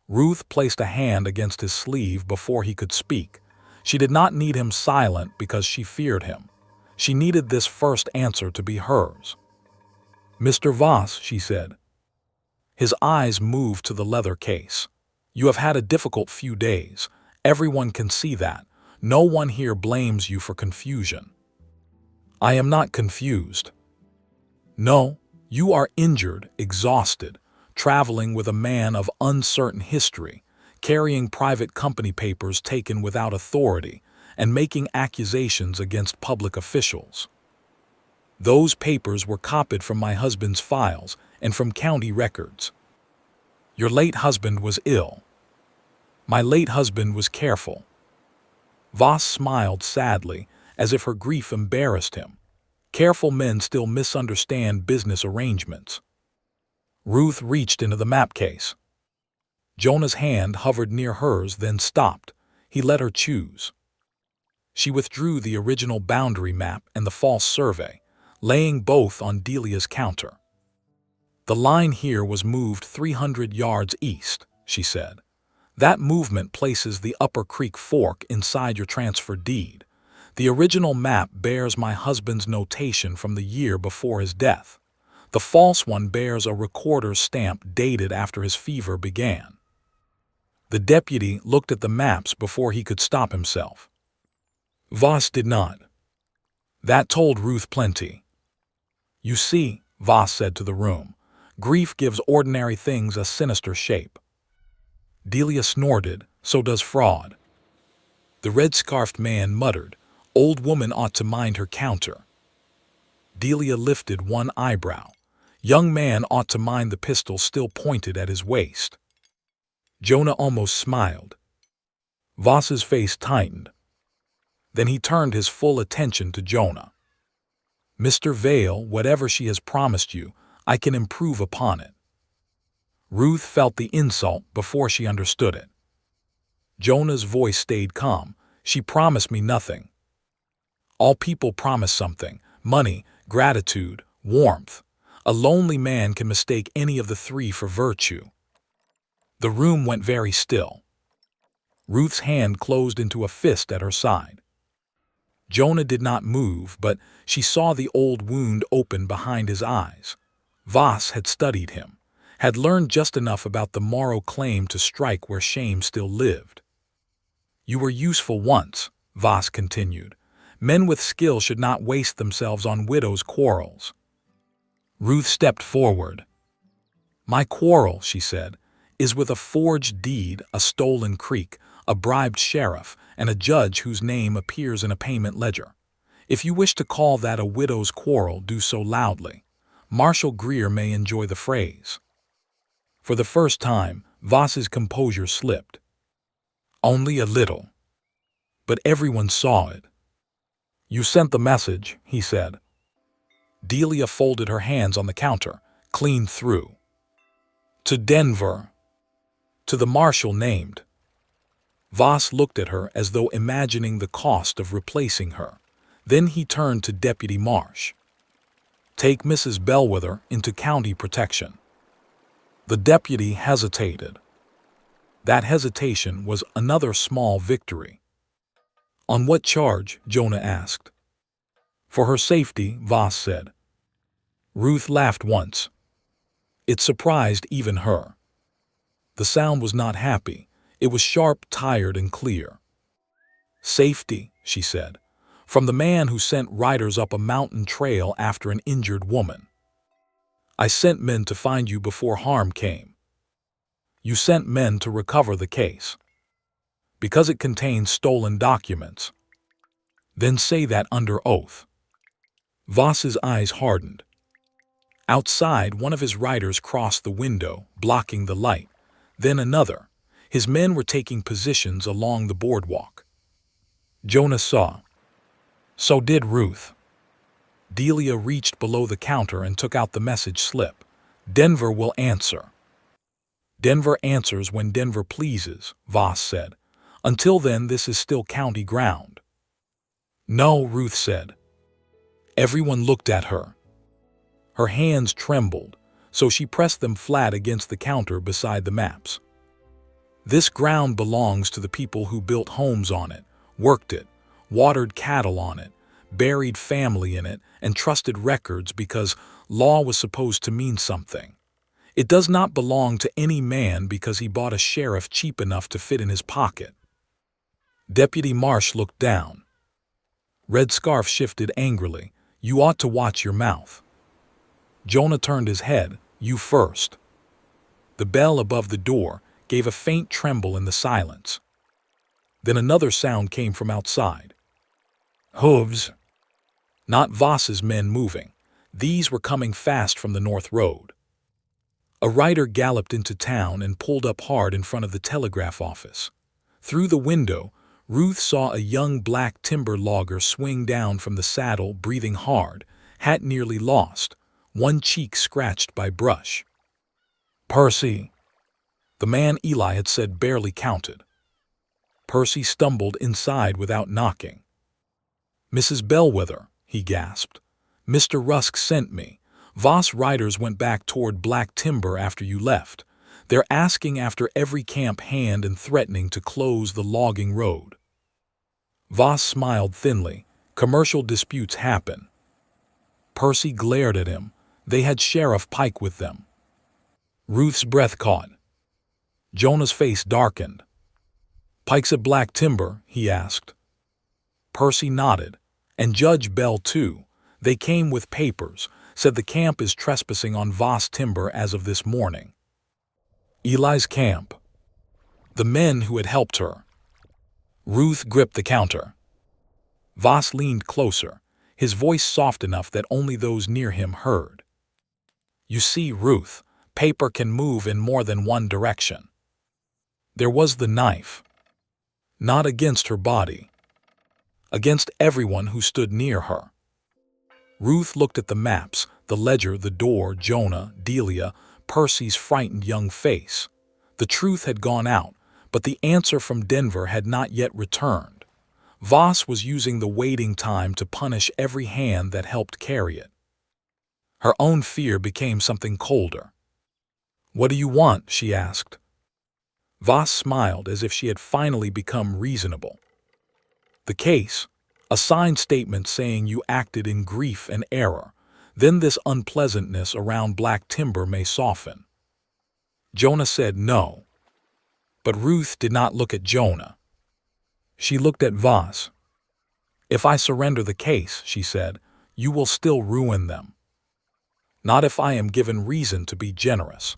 Ruth placed a hand against his sleeve before he could speak. She did not need him silent because she feared him. She needed this first answer to be hers. "Mr. Voss," she said. His eyes moved to the leather case. "You have had a difficult few days. Everyone can see that. No one here blames you for confusion." "I am not confused." "No, you are injured, exhausted, traveling with a man of uncertain history, carrying private company papers taken without authority, and making accusations against public officials. Those papers were copied from my husband's files and from county records. Your late husband was ill. My late husband was careful." Voss smiled sadly, as if her grief embarrassed him. Careful men still misunderstand business arrangements. Ruth reached into the map case. Jonah's hand hovered near hers, then stopped. He let her choose. She withdrew the original boundary map and the false survey, laying both on Delia's counter. "The line here was moved 300 yards east," she said. "That movement places the Upper Creek Fork inside your transfer deed. The original map bears my husband's notation from the year before his death. The false one bears a recorder's stamp dated after his fever began." The deputy looked at the maps before he could stop himself. Voss did not. That told Ruth plenty. "You see," Voss said to the room, "grief gives ordinary things a sinister shape." Delia snorted, "So does fraud." The red-scarfed man muttered, "Old woman ought to mind her counter." Delia lifted one eyebrow. "Young man ought to mind the pistol still pointed at his waist." Jonah almost smiled. Voss's face tightened. Then he turned his full attention to Jonah. "Mr. Vale, whatever she has promised you, I can improve upon it." Ruth felt the insult before she understood it. Jonah's voice stayed calm. "She promised me nothing." "All people promise something: money, gratitude, warmth. A lonely man can mistake any of the three for virtue." The room went very still. Ruth's hand closed into a fist at her side. Jonah did not move, but she saw the old wound open behind his eyes. Voss had studied him, had learned just enough about the moral claim to strike where shame still lived. "You were useful once," Voss continued. "Men with skill should not waste themselves on widows' quarrels." Ruth stepped forward. "My quarrel," she said, "is with a forged deed, a stolen creek, a bribed sheriff, and a judge whose name appears in a payment ledger. If you wish to call that a widow's quarrel, do so loudly. Marshal Greer may enjoy the phrase." For the first time, Voss's composure slipped. "Only a little." But everyone saw it. "You sent the message," he said. Delia folded her hands on the counter, clean through. "To Denver." "To the marshal named." Voss looked at her as though imagining the cost of replacing her. Then he turned to Deputy Marsh. Take Mrs. Bellweather into county protection. The deputy hesitated. That hesitation was another small victory. On what charge? Jonah asked. For her safety, Voss said. Ruth laughed once. It surprised even her. The sound was not happy. It was sharp, tired, and clear. Safety, she said, from the man who sent riders up a mountain trail after an injured woman. I sent men to find you before harm came. You sent men to recover the case. Because it contains stolen documents. Then say that under oath. Voss's eyes hardened. Outside, one of his riders crossed the window, blocking the light. Then another. His men were taking positions along the boardwalk. Jonah saw. So did Ruth. Delia reached below the counter and took out the message slip. Denver will answer. Denver answers when Denver pleases, Voss said. Until then, this is still county ground. No, Ruth said. Everyone looked at her. Her hands trembled, so she pressed them flat against the counter beside the maps. This ground belongs to the people who built homes on it, worked it, watered cattle on it, buried family in it, and trusted records because law was supposed to mean something. It does not belong to any man because he bought a sheriff cheap enough to fit in his pocket. Deputy Marsh looked down. Red Scarf shifted angrily. You ought to watch your mouth. Jonah turned his head. You first. The bell above the door gave a faint tremble in the silence. Then another sound came from outside. Hooves. Not Voss's men moving. These were coming fast from the north road. A rider galloped into town and pulled up hard in front of the telegraph office. Through the window, Ruth saw a young black timber logger swing down from the saddle, breathing hard, hat nearly lost, one cheek scratched by brush. Percy. The man Eli had said barely counted. Percy stumbled inside without knocking. Mrs. Bellweather, he gasped. Mr. Rusk sent me. Voss riders went back toward Black Timber after you left. They're asking after every camp hand and threatening to close the logging road. Voss smiled thinly. Commercial disputes happen. Percy glared at him. They had Sheriff Pike with them. Ruth's breath caught. Jonah's face darkened. Pike's at Black Timber, he asked. Percy nodded. And Judge Bell, too. They came with papers, said the camp is trespassing on Voss timber as of this morning. Eli's camp. The men who had helped her. Ruth gripped the counter. Voss leaned closer, his voice soft enough that only those near him heard. You see, Ruth, paper can move in more than one direction. There was the knife. Not against her body. Against everyone who stood near her. Ruth looked at the maps, the ledger, the door, Jonah, Delia, Percy's frightened young face. The truth had gone out, but the answer from Denver had not yet returned. Voss was using the waiting time to punish every hand that helped carry it. Her own fear became something colder. What do you want? She asked. Voss smiled as if she had finally become reasonable. The case. A signed statement saying you acted in grief and error. Then this unpleasantness around Black Timber may soften. Jonah said no. But Ruth did not look at Jonah. She looked at Voss. If I surrender the case, she said, you will still ruin them. Not if I am given reason to be generous.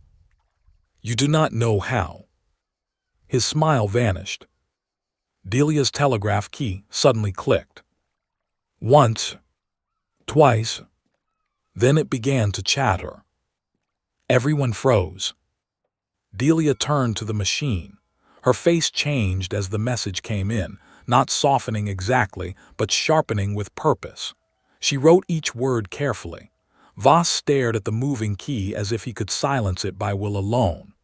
You do not know how. His smile vanished. Delia's telegraph key suddenly clicked. Once. Twice. Then it began to chatter. Everyone froze. Delia turned to the machine. Her face changed as the message came in, not softening exactly, but sharpening with purpose. She wrote each word carefully. Voss stared at the moving key as if he could silence it by will alone.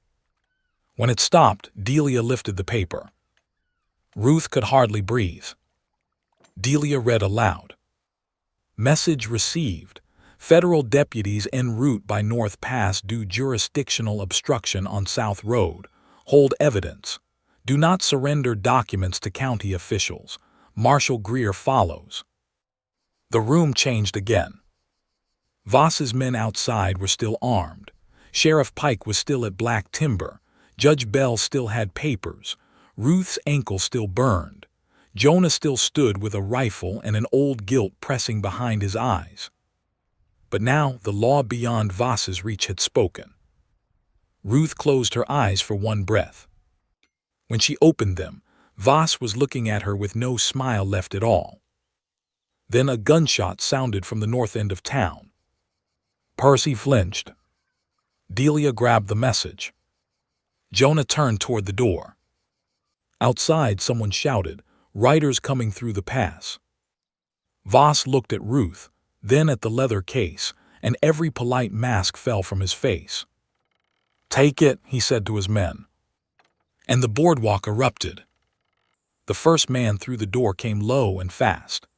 When it stopped, Delia lifted the paper. Ruth could hardly breathe. Delia read aloud. Message received. Federal deputies en route by North Pass do jurisdictional obstruction on South Road. Hold evidence. Do not surrender documents to county officials. Marshal Greer follows. The room changed again. Voss's men outside were still armed. Sheriff Pike was still at Black Timber. Judge Bell still had papers. Ruth's ankle still burned. Jonah still stood with a rifle and an old gilt pressing behind his eyes. But now the law beyond Voss's reach had spoken. Ruth closed her eyes for one breath. When she opened them, Voss was looking at her with no smile left at all. Then a gunshot sounded from the north end of town. Percy flinched. Delia grabbed the message. Jonah turned toward the door. Outside, someone shouted, "Riders coming through the pass." Voss looked at Ruth, then at the leather case, and every polite mask fell from his face. "Take it," he said to his men. And the boardwalk erupted. The first man through the door came low and fast.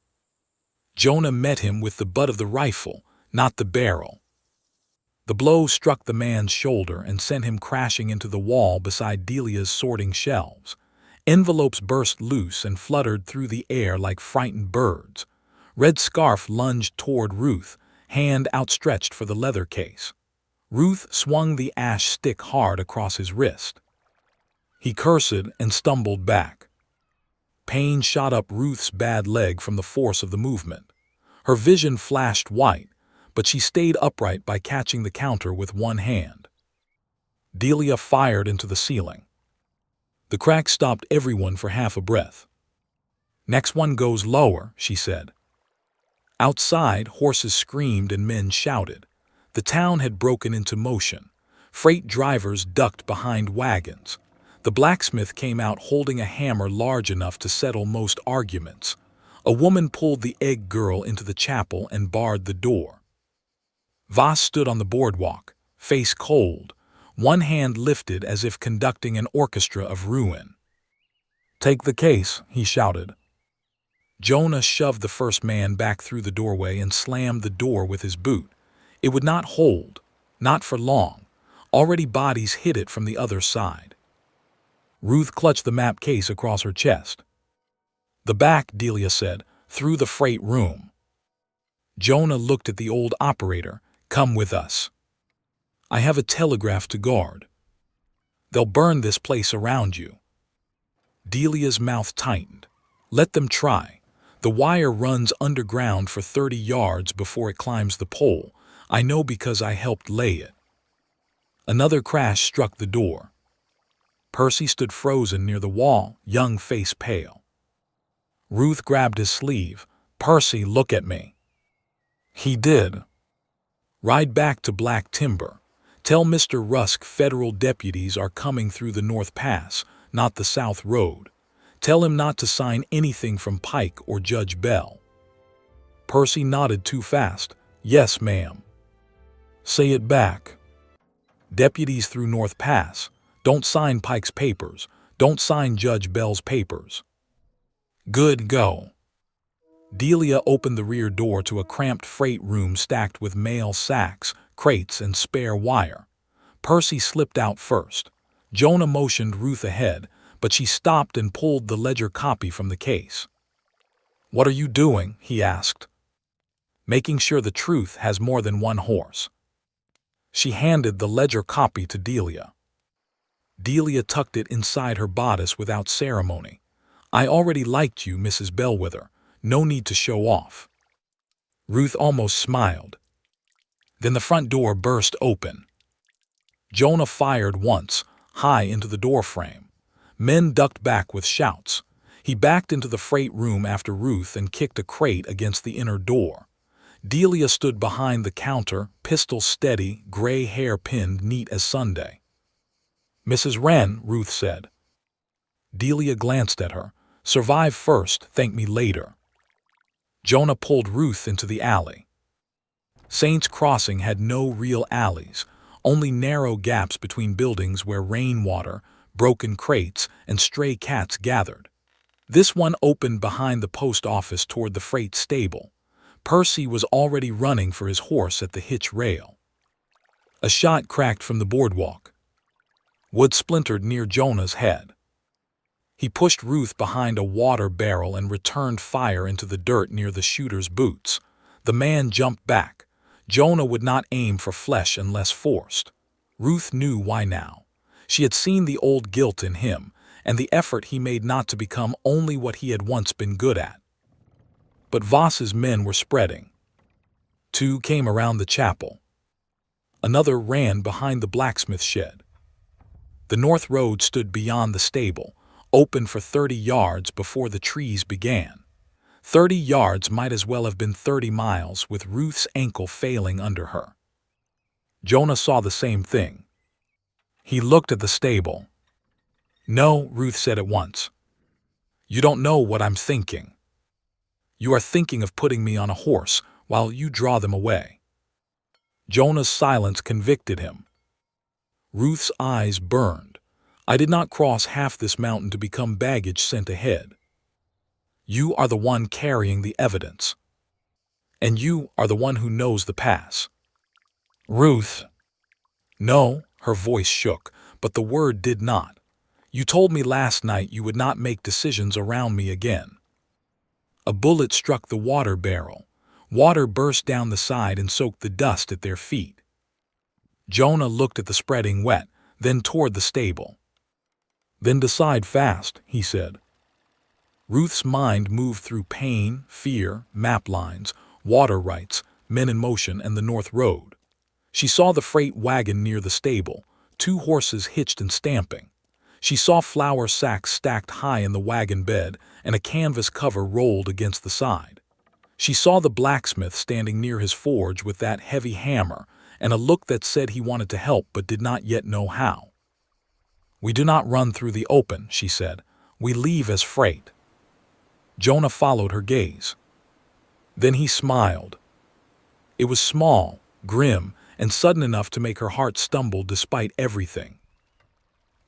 Jonah met him with the butt of the rifle, not the barrel. The blow struck the man's shoulder and sent him crashing into the wall beside Delia's sorting shelves. Envelopes burst loose and fluttered through the air like frightened birds. Red Scarf lunged toward Ruth, hand outstretched for the leather case. Ruth swung the ash stick hard across his wrist. He cursed and stumbled back. Pain shot up Ruth's bad leg from the force of the movement. Her vision flashed white, but she stayed upright by catching the counter with one hand. Delia fired into the ceiling. The crack stopped everyone for half a breath. "Next one goes lower," she said. Outside, horses screamed and men shouted. The town had broken into motion. Freight drivers ducked behind wagons. The blacksmith came out holding a hammer large enough to settle most arguments. A woman pulled the egg girl into the chapel and barred the door. Voss stood on the boardwalk, face cold, one hand lifted as if conducting an orchestra of ruin. "Take the case," he shouted. Jonah shoved the first man back through the doorway and slammed the door with his boot. It would not hold, not for long. Already bodies hit it from the other side. Ruth clutched the map case across her chest. "The back," Delia said, "through the freight room." Jonah looked at the old operator. "Come with us. I have a telegraph to guard. They'll burn this place around you." Delia's mouth tightened. "Let them try. The wire runs underground for 30 yards before it climbs the pole. I know because I helped lay it." Another crash struck the door. Percy stood frozen near the wall, young face pale. Ruth grabbed his sleeve. "Percy, look at me." He did. "Ride back to Black Timber. Tell Mr. Rusk federal deputies are coming through the North Pass, not the South Road. Tell him not to sign anything from Pike or Judge Bell." Percy nodded too fast. "Yes, ma'am." "Say it back." "Deputies through North Pass. Don't sign Pike's papers. Don't sign Judge Bell's papers." "Good, go." Delia opened the rear door to a cramped freight room stacked with mail sacks, crates, and spare wire. Percy slipped out first. Jonah motioned Ruth ahead, but she stopped and pulled the ledger copy from the case. "What are you doing?" he asked. "Making sure the truth has more than one horse." She handed the ledger copy to Delia. Delia tucked it inside her bodice without ceremony. "I already liked you, Mrs. Bellweather. No need to show off." Ruth almost smiled. Then the front door burst open. Jonah fired once, high into the doorframe. Men ducked back with shouts. He backed into the freight room after Ruth and kicked a crate against the inner door. Delia stood behind the counter, pistol steady, gray hair pinned neat as Sunday. "Mrs. Wren," Ruth said. Delia glanced at her. "Survive first, thank me later." Jonah pulled Ruth into the alley. Saints Crossing had no real alleys, only narrow gaps between buildings where rainwater, broken crates, and stray cats gathered. This one opened behind the post office toward the freight stable. Percy was already running for his horse at the hitch rail. A shot cracked from the boardwalk. Wood splintered near Jonah's head. He pushed Ruth behind a water barrel and returned fire into the dirt near the shooter's boots. The man jumped back. Jonah would not aim for flesh unless forced. Ruth knew why now. She had seen the old guilt in him, and the effort he made not to become only what he had once been good at. But Voss's men were spreading. 2 came around the chapel. Another ran behind the blacksmith shed. The north road stood beyond the stable, open for 30 yards before the trees began. 30 yards might as well have been 30 miles with Ruth's ankle failing under her. Jonah saw the same thing. He looked at the stable. "No," Ruth said at once. "You don't know what I'm thinking. You are thinking of putting me on a horse while you draw them away." Jonah's silence convicted him. Ruth's eyes burned. "I did not cross half this mountain to become baggage sent ahead. You are the one carrying the evidence. And you are the one who knows the pass." "Ruth." "No," her voice shook, but the word did not. "You told me last night you would not make decisions around me again." A bullet struck the water barrel. Water burst down the side and soaked the dust at their feet. Jonah looked at the spreading wet, then toward the stable. "Then decide fast," he said. Ruth's mind moved through pain, fear, map lines, water rights, men in motion, and the north road. She saw the freight wagon near the stable, 2 horses hitched and stamping. She saw flour sacks stacked high in the wagon bed and a canvas cover rolled against the side. She saw the blacksmith standing near his forge with that heavy hammer and a look that said he wanted to help but did not yet know how. "We do not run through the open," she said. "We leave as freight." Jonah followed her gaze. Then he smiled. It was small, grim, and sudden enough to make her heart stumble despite everything.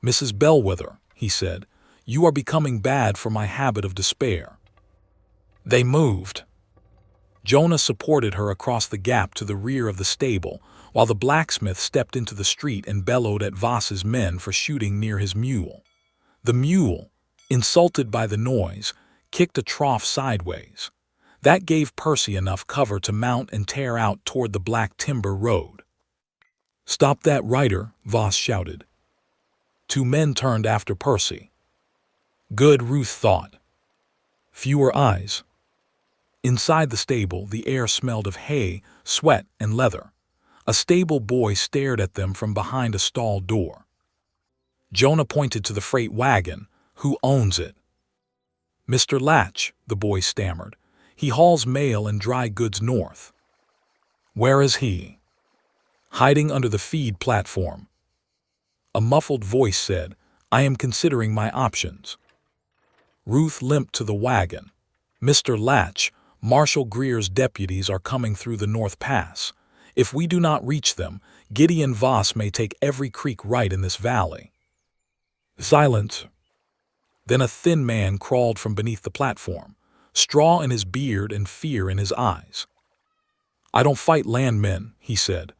"Mrs. Bellweather," he said, "you are becoming bad for my habit of despair." They moved. Jonah supported her across the gap to the rear of the stable, while the blacksmith stepped into the street and bellowed at Voss's men for shooting near his mule. The mule, insulted by the noise, kicked a trough sideways. That gave Percy enough cover to mount and tear out toward the black timber road. "Stop that rider," Voss shouted. 2 men turned after Percy. Good, Ruth thought. Fewer eyes. Inside the stable, the air smelled of hay, sweat, and leather. A stable boy stared at them from behind a stall door. Jonah pointed to the freight wagon. "Who owns it?" "Mr. Latch," the boy stammered. "He hauls mail and dry goods north." "Where is he?" "Hiding under the feed platform." A muffled voice said, "I am considering my options." Ruth limped to the wagon. "Mr. Latch, Marshal Greer's deputies are coming through the North Pass. If we do not reach them, Gideon Voss may take every creek right in this valley." Silence. Then a thin man crawled from beneath the platform, straw in his beard and fear in his eyes. "I don't fight landmen," he said.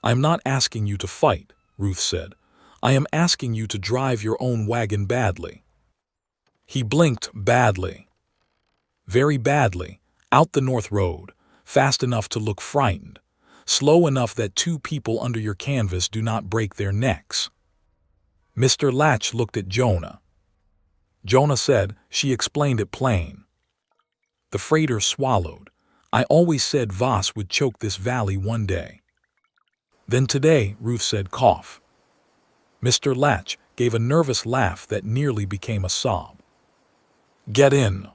"I am not asking you to fight," Ruth said. "I am asking you to drive your own wagon badly." He blinked badly. Very badly, out the north road, fast enough to look frightened, slow enough that 2 people under your canvas do not break their necks. Mr. Latch looked at Jonah. Jonah said, "She explained it plain." The freighter swallowed. "I always said Voss would choke this valley one day." "Then today," Ruth said, "cough." Mr. Latch gave a nervous laugh that nearly became a sob. "Get in."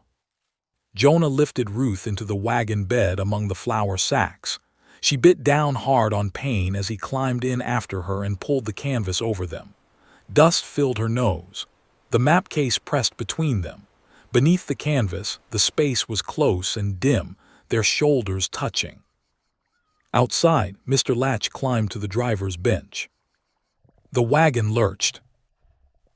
Jonah lifted Ruth into the wagon bed among the flour sacks. She bit down hard on pain as he climbed in after her and pulled the canvas over them. Dust filled her nose. The map case pressed between them. Beneath the canvas, the space was close and dim, their shoulders touching. Outside, Mr. Latch climbed to the driver's bench. The wagon lurched.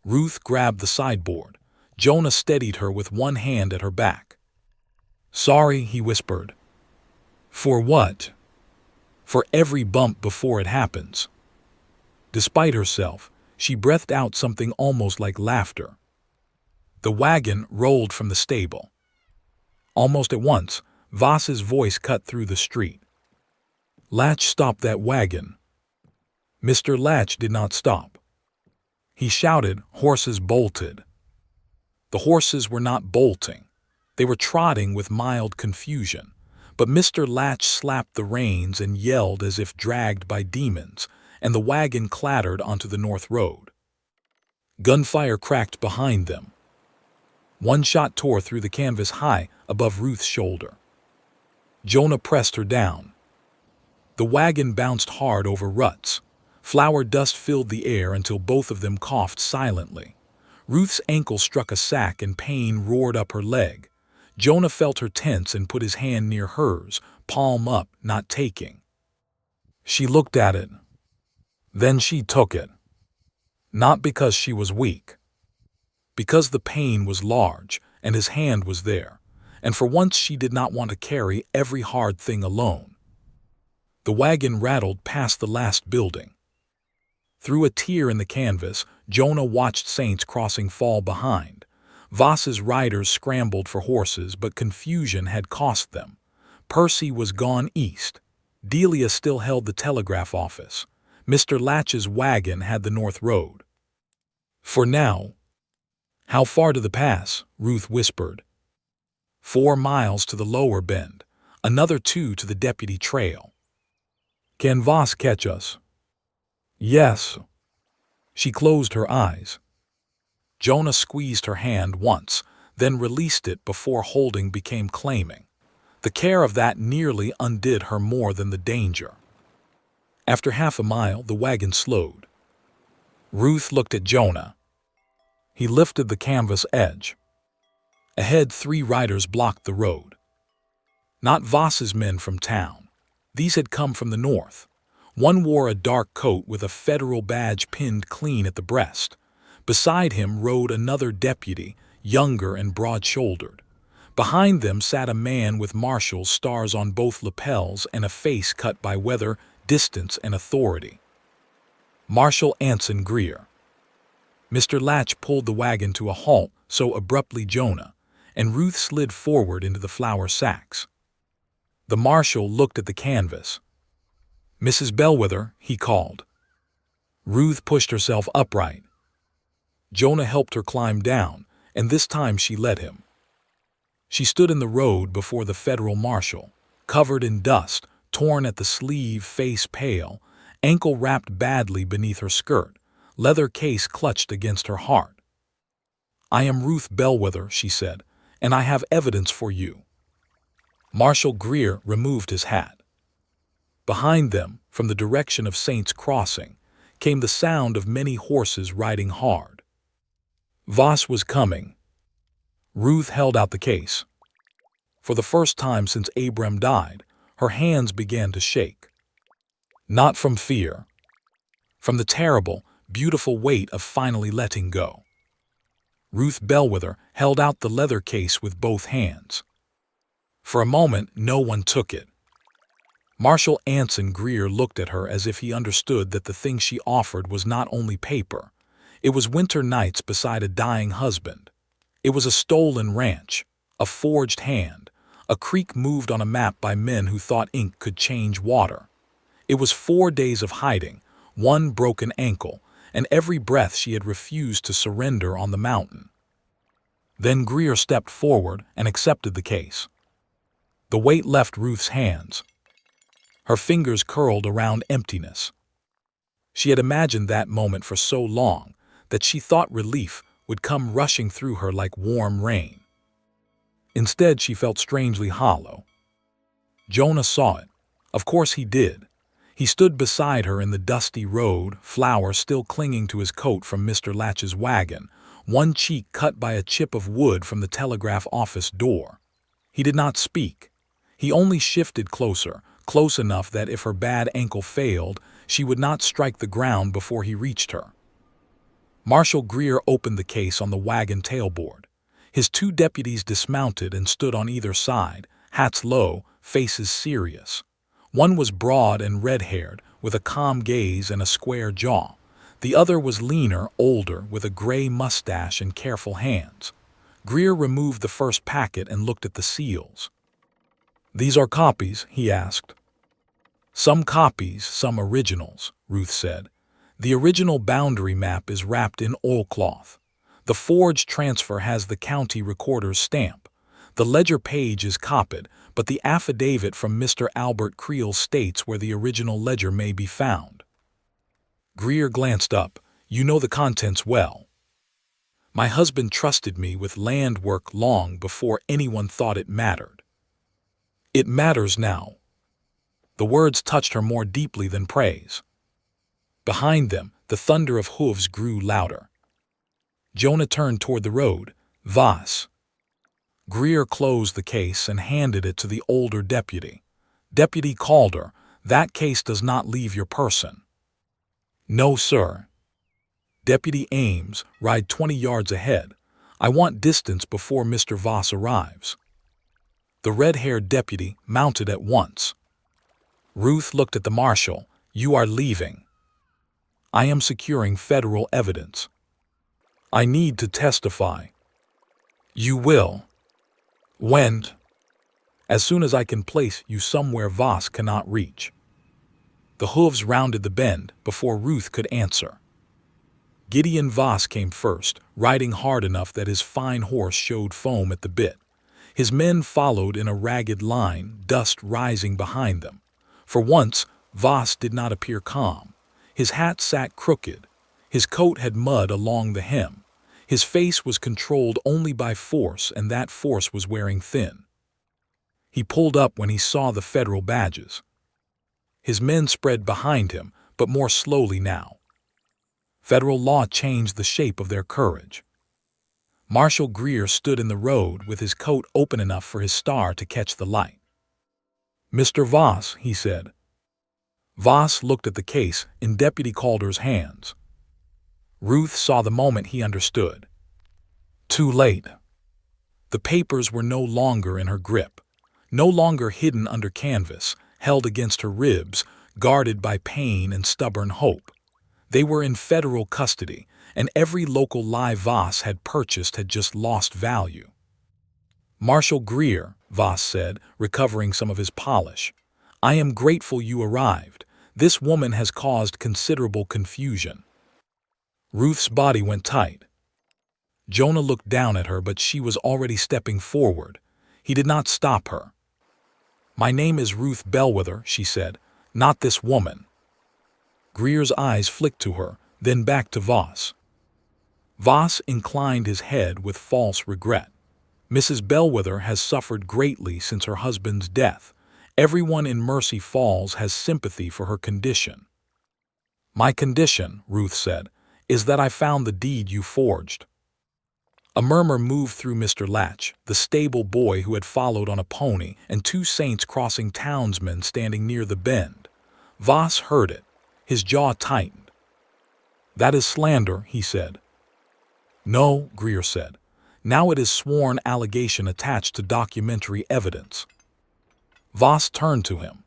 Ruth grabbed the sideboard. Jonah steadied her with one hand at her back. "Sorry," he whispered. For what? For every bump before it happens. Despite herself, she breathed out something almost like laughter. The wagon rolled from the stable. Almost at once, Voss's voice cut through the street. "Latch, stop that wagon." Mr. Latch did not stop. He shouted, "Horses bolted." The horses were not bolting. They were trotting with mild confusion, but Mr. Latch slapped the reins and yelled as if dragged by demons, and the wagon clattered onto the north road. Gunfire cracked behind them. One shot tore through the canvas high above Ruth's shoulder. Jonah pressed her down. The wagon bounced hard over ruts. Flour dust filled the air until both of them coughed silently. Ruth's ankle struck a sack and pain roared up her leg. Jonah felt her tense and put his hand near hers, palm up, not taking. She looked at it. Then she took it. Not because she was weak. Because the pain was large and his hand was there, and for once she did not want to carry every hard thing alone. The wagon rattled past the last building. Through a tear in the canvas, Jonah watched Saints Crossing fall behind. Voss's riders scrambled for horses, but confusion had cost them. Percy was gone east. Delia still held the telegraph office. Mr. Latch's wagon had the north road. For now. "How far to the pass?" Ruth whispered. 4 miles to the lower bend, another 2 to the deputy trail. "Can Voss catch us?" "Yes." She closed her eyes. Jonah squeezed her hand once, then released it before holding became claiming. The care of that nearly undid her more than the danger. After half a mile, the wagon slowed. Ruth looked at Jonah. He lifted the canvas edge. Ahead, 3 riders blocked the road. Not Voss's men from town. These had come from the north. One wore a dark coat with a federal badge pinned clean at the breast. Beside him rode another deputy, younger and broad-shouldered. Behind them sat a man with marshal's stars on both lapels and a face cut by weather, distance, and authority. Marshal Anson Greer. Mr. Latch pulled the wagon to a halt so abruptly Jonah, and Ruth slid forward into the flour sacks. The marshal looked at the canvas. "Mrs. Bellweather," he called. Ruth pushed herself upright. Jonah helped her climb down, and this time she led him. She stood in the road before the federal marshal, covered in dust, torn at the sleeve, face pale, ankle wrapped badly beneath her skirt, leather case clutched against her heart. "I am Ruth Bellweather," she said, "and I have evidence for you." Marshal Greer removed his hat. Behind them, from the direction of Saints Crossing, came the sound of many horses riding hard. Voss was coming. Ruth held out the case. For the first time since Abram died, her hands began to shake. Not from fear. From the terrible, beautiful weight of finally letting go. Ruth Bellweather held out the leather case with both hands. For a moment, no one took it. Marshal Anson Greer looked at her as if he understood that the thing she offered was not only paper. It was winter nights beside a dying husband. It was a stolen ranch, a forged hand, a creek moved on a map by men who thought ink could change water. It was 4 days of hiding, 1 broken ankle, and every breath she had refused to surrender on the mountain. Then Greer stepped forward and accepted the case. The weight left Ruth's hands. Her fingers curled around emptiness. She had imagined that moment for so long that she thought relief would come rushing through her like warm rain. Instead, she felt strangely hollow. Jonah saw it. Of course he did. He stood beside her in the dusty road, flour still clinging to his coat from Mr. Latch's wagon, one cheek cut by a chip of wood from the telegraph office door. He did not speak. He only shifted closer, close enough that if her bad ankle failed, she would not strike the ground before he reached her. Marshal Greer opened the case on the wagon tailboard. His 2 deputies dismounted and stood on either side, hats low, faces serious. One was broad and red-haired, with a calm gaze and a square jaw. The other was leaner, older, with a gray mustache and careful hands. Greer removed the first packet and looked at the seals. "These are copies?" he asked. "Some copies, some originals," Ruth said. "The original boundary map is wrapped in oilcloth. The forged transfer has the county recorder's stamp. The ledger page is copied, but the affidavit from Mr. Albert Creel states where the original ledger may be found." Greer glanced up. "You know the contents well." "My husband trusted me with land work long before anyone thought it mattered." "It matters now." The words touched her more deeply than praise. Behind them, the thunder of hooves grew louder. Jonah turned toward the road. "Vas." Greer closed the case and handed it to the older deputy. Deputy Calder, "That case does not leave your person." "No, sir." Deputy Ames, "Ride 20 yards ahead. I want distance before Mr. Voss arrives." The red-haired deputy mounted at once. Ruth looked at the marshal. "You are leaving." "I am securing federal evidence." "I need to testify." "You will." "When?" "As soon as I can place you somewhere Voss cannot reach." The hooves rounded the bend before Ruth could answer. Gideon Voss came first, riding hard enough that his fine horse showed foam at the bit. His men followed in a ragged line, dust rising behind them. For once, Voss did not appear calm. His hat sat crooked. His coat had mud along the hem. His face was controlled only by force, and that force was wearing thin. He pulled up when he saw the federal badges. His men spread behind him, but more slowly now. Federal law changed the shape of their courage. Marshal Greer stood in the road with his coat open enough for his star to catch the light. "Mr. Voss," he said. Voss looked at the case in Deputy Calder's hands. Ruth saw the moment he understood. Too late. The papers were no longer in her grip, no longer hidden under canvas, held against her ribs, guarded by pain and stubborn hope. They were in federal custody, and every local lie Voss had purchased had just lost value. "Marshal Greer," Voss said, recovering some of his polish, "I am grateful you arrived. This woman has caused considerable confusion." Ruth's body went tight. Jonah looked down at her, but she was already stepping forward. He did not stop her. "My name is Ruth Bellweather," she said, "not this woman." Greer's eyes flicked to her, then back to Voss. Voss inclined his head with false regret. "Mrs. Bellweather has suffered greatly since her husband's death. Everyone in Mercy Falls has sympathy for her condition." "My condition," Ruth said, "is that I found the deed you forged." A murmur moved through Mr. Latch, the stable boy who had followed on a pony, and two Saints Crossing townsmen standing near the bend. Voss heard it. His jaw tightened. "That is slander," he said. "No," Greer said. "Now it is sworn allegation attached to documentary evidence." Voss turned to him.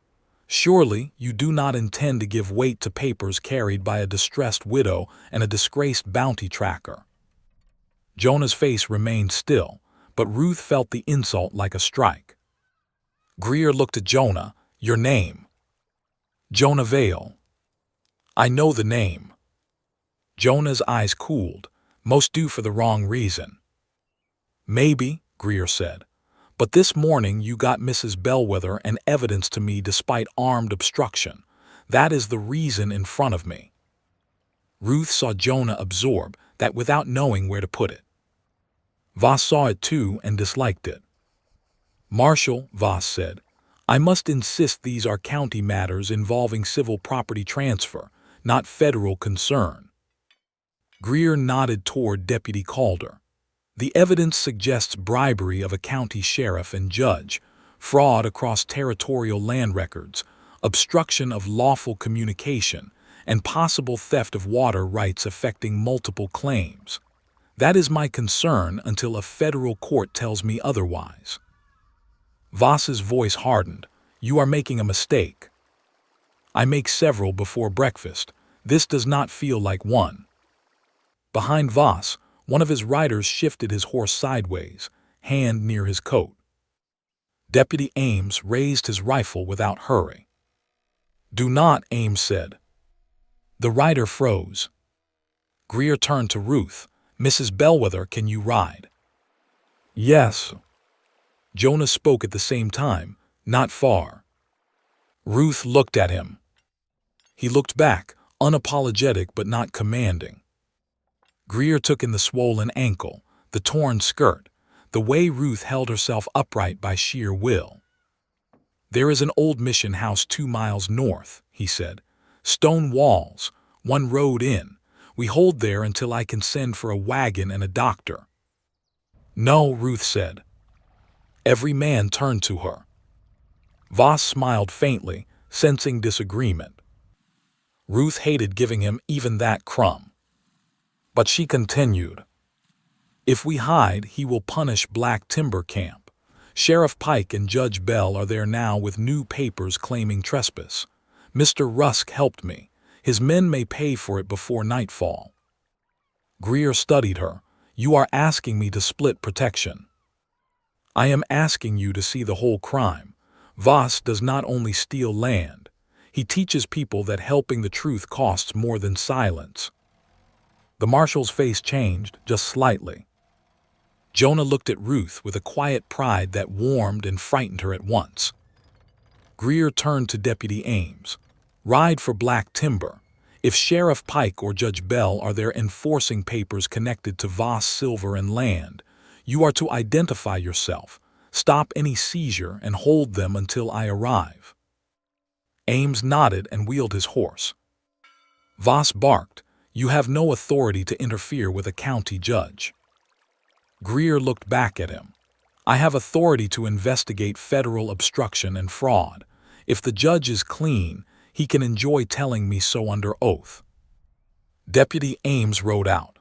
"Surely you do not intend to give weight to papers carried by a distressed widow and a disgraced bounty tracker." Jonah's face remained still, but Ruth felt the insult like a strike. Greer looked at Jonah. "Your name?" "Jonah Vale." "I know the name." Jonah's eyes cooled. "Most do for the wrong reason." "Maybe," Greer said. "But this morning you got Mrs. Bellweather and evidence to me despite armed obstruction. That is the reason in front of me." Ruth saw Jonah absorb that without knowing where to put it. Voss saw it too and disliked it. "Marshal," Voss said, "I must insist these are county matters involving civil property transfer, not federal concern." Greer nodded toward Deputy Calder. "The evidence suggests bribery of a county sheriff and judge, fraud across territorial land records, obstruction of lawful communication, and possible theft of water rights affecting multiple claims. That is my concern until a federal court tells me otherwise." Voss's voice hardened. You are making a mistake. I make several before breakfast. This does not feel like one. Behind Voss, one of his riders shifted his horse sideways, hand near his coat. Deputy Ames raised his rifle without hurry. Do not, Ames said. The rider froze. Greer turned to Ruth. Mrs. Bellweather, can you ride? Yes. Jonah spoke at the same time. Not far. Ruth looked at him. He looked back, unapologetic but not commanding. Greer took in the swollen ankle, the torn skirt, the way Ruth held herself upright by sheer will. There is an old mission house 2 miles north, he said. Stone walls, one road in. We hold there until I can send for a wagon and a doctor. No, Ruth said. Every man turned to her. Voss smiled faintly, sensing disagreement. Ruth hated giving him even that crumb. But she continued. If we hide, he will punish Black Timber Camp. Sheriff Pike and Judge Bell are there now with new papers claiming trespass. Mr. Rusk helped me. His men may pay for it before nightfall. Greer studied her. You are asking me to split protection. I am asking you to see the whole crime. Voss does not only steal land. He teaches people that helping the truth costs more than silence. The marshal's face changed just slightly. Jonah looked at Ruth with a quiet pride that warmed and frightened her at once. Greer turned to Deputy Ames. Ride for Black Timber. If Sheriff Pike or Judge Bell are there enforcing papers connected to Voss silver and land, you are to identify yourself, stop any seizure, and hold them until I arrive. Ames nodded and wheeled his horse. Voss barked, You have no authority to interfere with a county judge. Greer looked back at him. I have authority to investigate federal obstruction and fraud. If the judge is clean, he can enjoy telling me so under oath. Deputy Ames rode out.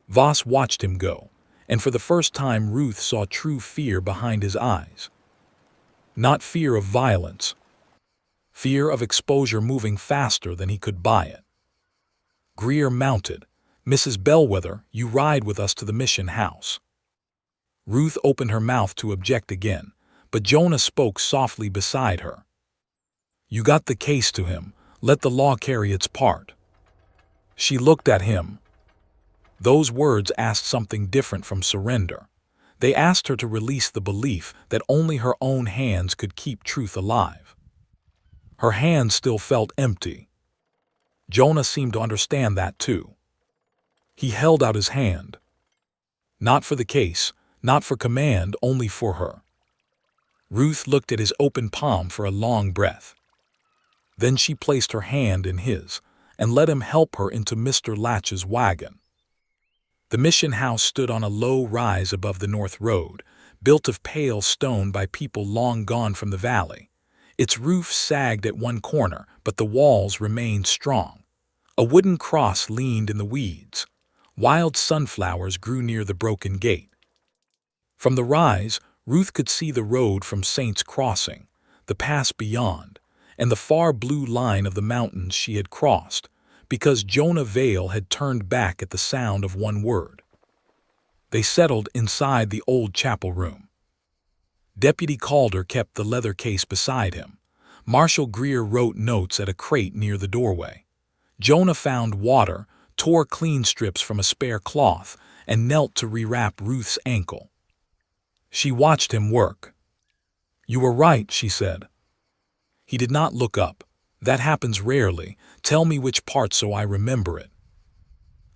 Voss watched him go, and for the first time Ruth saw true fear behind his eyes. Not fear of violence. Fear of exposure moving faster than he could buy it. Greer mounted. Mrs. Bellweather, you ride with us to the mission house. Ruth opened her mouth to object again, but Jonah spoke softly beside her. You got the case to him. Let the law carry its part. She looked at him. Those words asked something different from surrender. They asked her to release the belief that only her own hands could keep truth alive. Her hands still felt empty. Jonah seemed to understand that too. He held out his hand. Not for the case, not for command, only for her. Ruth looked at his open palm for a long breath. Then she placed her hand in his and let him help her into Mr. Latch's wagon. The mission house stood on a low rise above the north road, built of pale stone by people long gone from the valley. Its roof sagged at one corner, but the walls remained strong. A wooden cross leaned in the weeds. Wild sunflowers grew near the broken gate. From the rise, Ruth could see the road from Saints Crossing, the pass beyond, and the far blue line of the mountains she had crossed, because Jonah Vale had turned back at the sound of one word. They settled inside the old chapel room. Deputy Calder kept the leather case beside him. Marshal Greer wrote notes at a crate near the doorway. Jonah found water, tore clean strips from a spare cloth, and knelt to rewrap Ruth's ankle. She watched him work. You were right, she said. He did not look up. That happens rarely. Tell me which part so I remember it.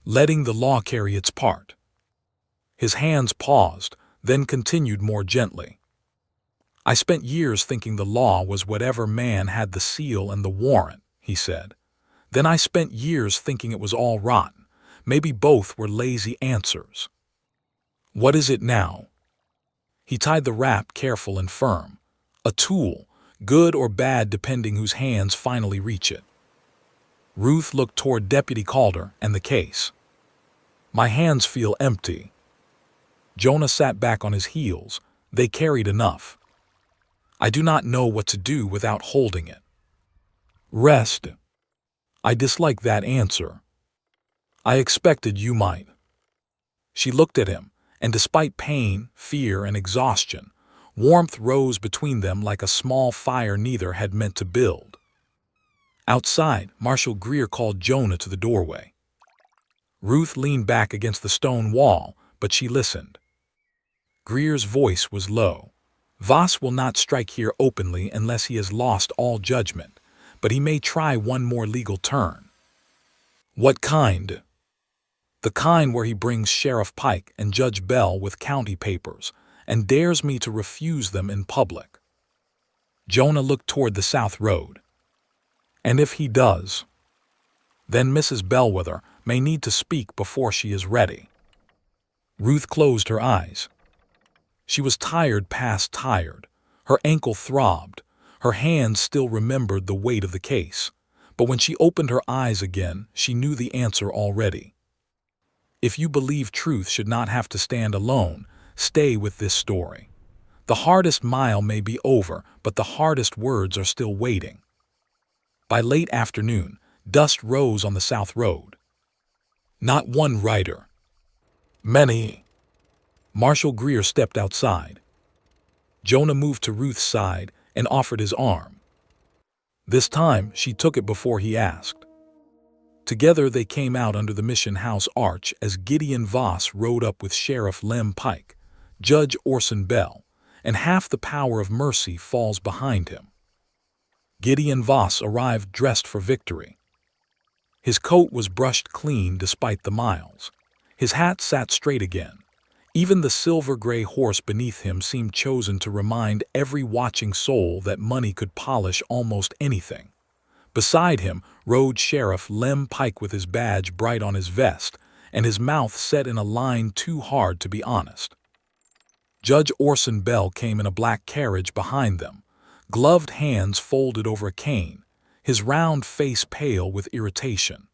Letting the law carry its part. His hands paused, then continued more gently. I spent years thinking the law was whatever man had the seal and the warrant, he said. Then I spent years thinking it was all rotten. Maybe both were lazy answers. What is it now? He tied the wrap careful and firm. A tool, good or bad depending whose hands finally reach it. Ruth looked toward Deputy Calder and the case. My hands feel empty. Jonah sat back on his heels. They carried enough. I do not know what to do without holding it. Rest. I dislike that answer. I expected you might. She looked at him, and despite pain, fear, and exhaustion, warmth rose between them like a small fire neither had meant to build. Outside, Marshal Greer called Jonah to the doorway. Ruth leaned back against the stone wall, but she listened. Greer's voice was low. Voss will not strike here openly unless he has lost all judgment, but he may try one more legal turn. What kind? The kind where he brings Sheriff Pike and Judge Bell with county papers and dares me to refuse them in public. Jonah looked toward the south road. And if he does, then Mrs. Bellweather may need to speak before she is ready. Ruth closed her eyes. She was tired past tired. Her ankle throbbed. Her hands still remembered the weight of the case. But when she opened her eyes again, she knew the answer already. If you believe truth should not have to stand alone, stay with this story. The hardest mile may be over, but the hardest words are still waiting. By late afternoon, dust rose on the south road. Not one rider. Many. Marshal Greer stepped outside. Jonah moved to Ruth's side and offered his arm. This time, she took it before he asked. Together they came out under the Mission House arch as Gideon Voss rode up with Sheriff Lem Pike, Judge Orson Bell, and half the power of mercy falls behind him. Gideon Voss arrived dressed for victory. His coat was brushed clean despite the miles. His hat sat straight again. Even the silver-gray horse beneath him seemed chosen to remind every watching soul that money could polish almost anything. Beside him rode Sheriff Lem Pike with his badge bright on his vest and his mouth set in a line too hard to be honest. Judge Orson Bell came in a black carriage behind them, gloved hands folded over a cane, his round face pale with irritation.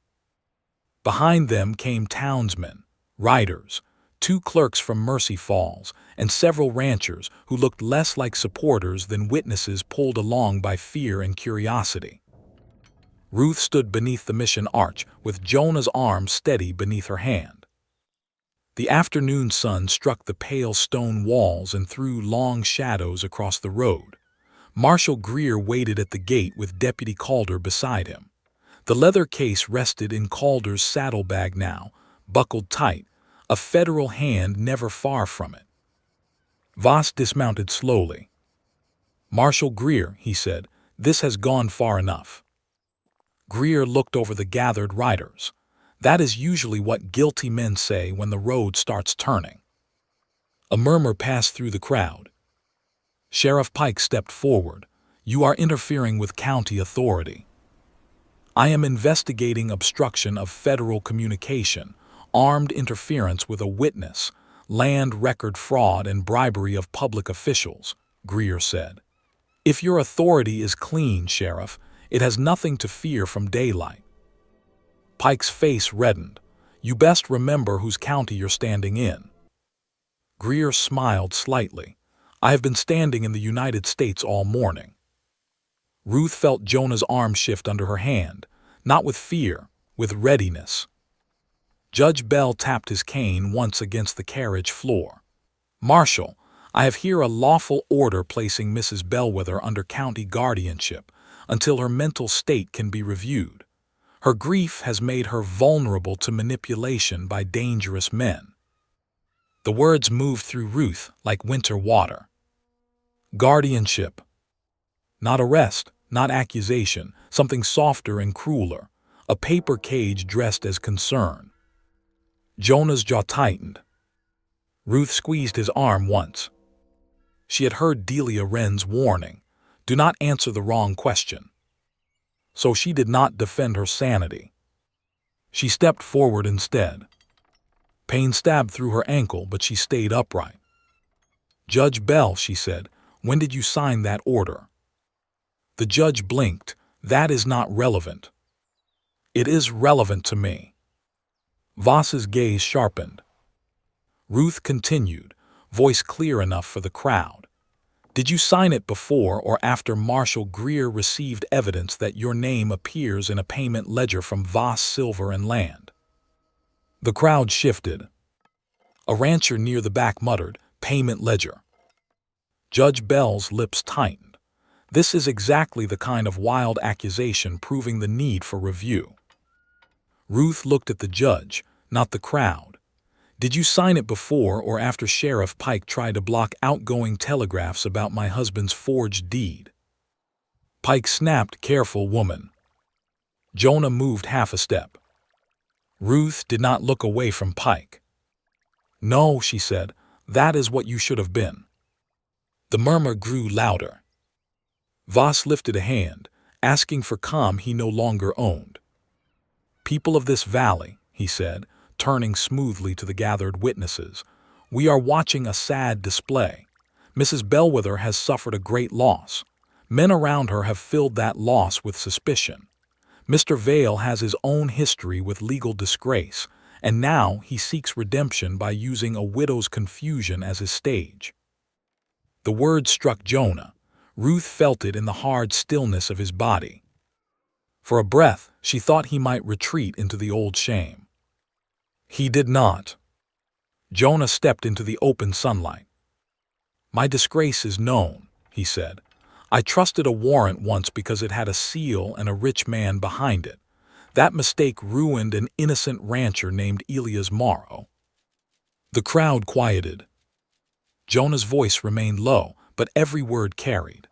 Behind them came townsmen, riders, 2 clerks from Mercy Falls, and several ranchers who looked less like supporters than witnesses pulled along by fear and curiosity. Ruth stood beneath the mission arch with Jonah's arm steady beneath her hand. The afternoon sun struck the pale stone walls and threw long shadows across the road. Marshal Greer waited at the gate with Deputy Calder beside him. The leather case rested in Calder's saddlebag now, buckled tight, a federal hand never far from it. Voss dismounted slowly. "Marshal Greer," he said, "this has gone far enough." Greer looked over the gathered riders. That is usually what guilty men say when the road starts turning. A murmur passed through the crowd. Sheriff Pike stepped forward. "You are interfering with county authority." "I am investigating obstruction of federal communication, armed interference with a witness, land record fraud and bribery of public officials," Greer said. "If your authority is clean, Sheriff, it has nothing to fear from daylight." Pike's face reddened. "You best remember whose county you're standing in." Greer smiled slightly. "I have been standing in the United States all morning." Ruth felt Jonah's arm shift under her hand, not with fear, with readiness. Judge Bell tapped his cane once against the carriage floor. "Marshal, I have here a lawful order placing Mrs. Bellweather under county guardianship until her mental state can be reviewed. Her grief has made her vulnerable to manipulation by dangerous men." The words moved through Ruth like winter water. Guardianship. Not arrest, not accusation, something softer and crueler, a paper cage dressed as concern. Jonah's jaw tightened. Ruth squeezed his arm once. She had heard Delia Wren's warning, "Do not answer the wrong question." So she did not defend her sanity. She stepped forward instead. Pain stabbed through her ankle, but she stayed upright. "Judge Bell," she said, "when did you sign that order?" The judge blinked. "That is not relevant." "It is relevant to me." Voss's gaze sharpened. Ruth continued, voice clear enough for the crowd. Did you sign it before or after Marshal Greer received evidence that your name appears in a payment ledger from Voss Silver and Land? The crowd shifted. A rancher near the back muttered, "Payment ledger." Judge Bell's lips tightened. This is exactly the kind of wild accusation proving the need for review. Ruth looked at the judge, not the crowd. Did you sign it before or after Sheriff Pike tried to block outgoing telegraphs about my husband's forged deed? Pike snapped, "Careful, woman." Jonah moved half a step. Ruth did not look away from Pike. "No," she said, "that is what you should have been." The murmur grew louder. Voss lifted a hand, asking for calm he no longer owned. "People of this valley," he said, turning smoothly to the gathered witnesses, "we are watching a sad display. Mrs. Bellweather has suffered a great loss. Men around her have filled that loss with suspicion. Mr. Vale has his own history with legal disgrace, and now he seeks redemption by using a widow's confusion as his stage." The word struck Jonah. Ruth felt it in the hard stillness of his body. For a breath, she thought he might retreat into the old shame. He did not. Jonah stepped into the open sunlight. "My disgrace is known," he said. "I trusted a warrant once because it had a seal and a rich man behind it. That mistake ruined an innocent rancher named Elias Morrow." The crowd quieted. Jonah's voice remained low, but every word carried.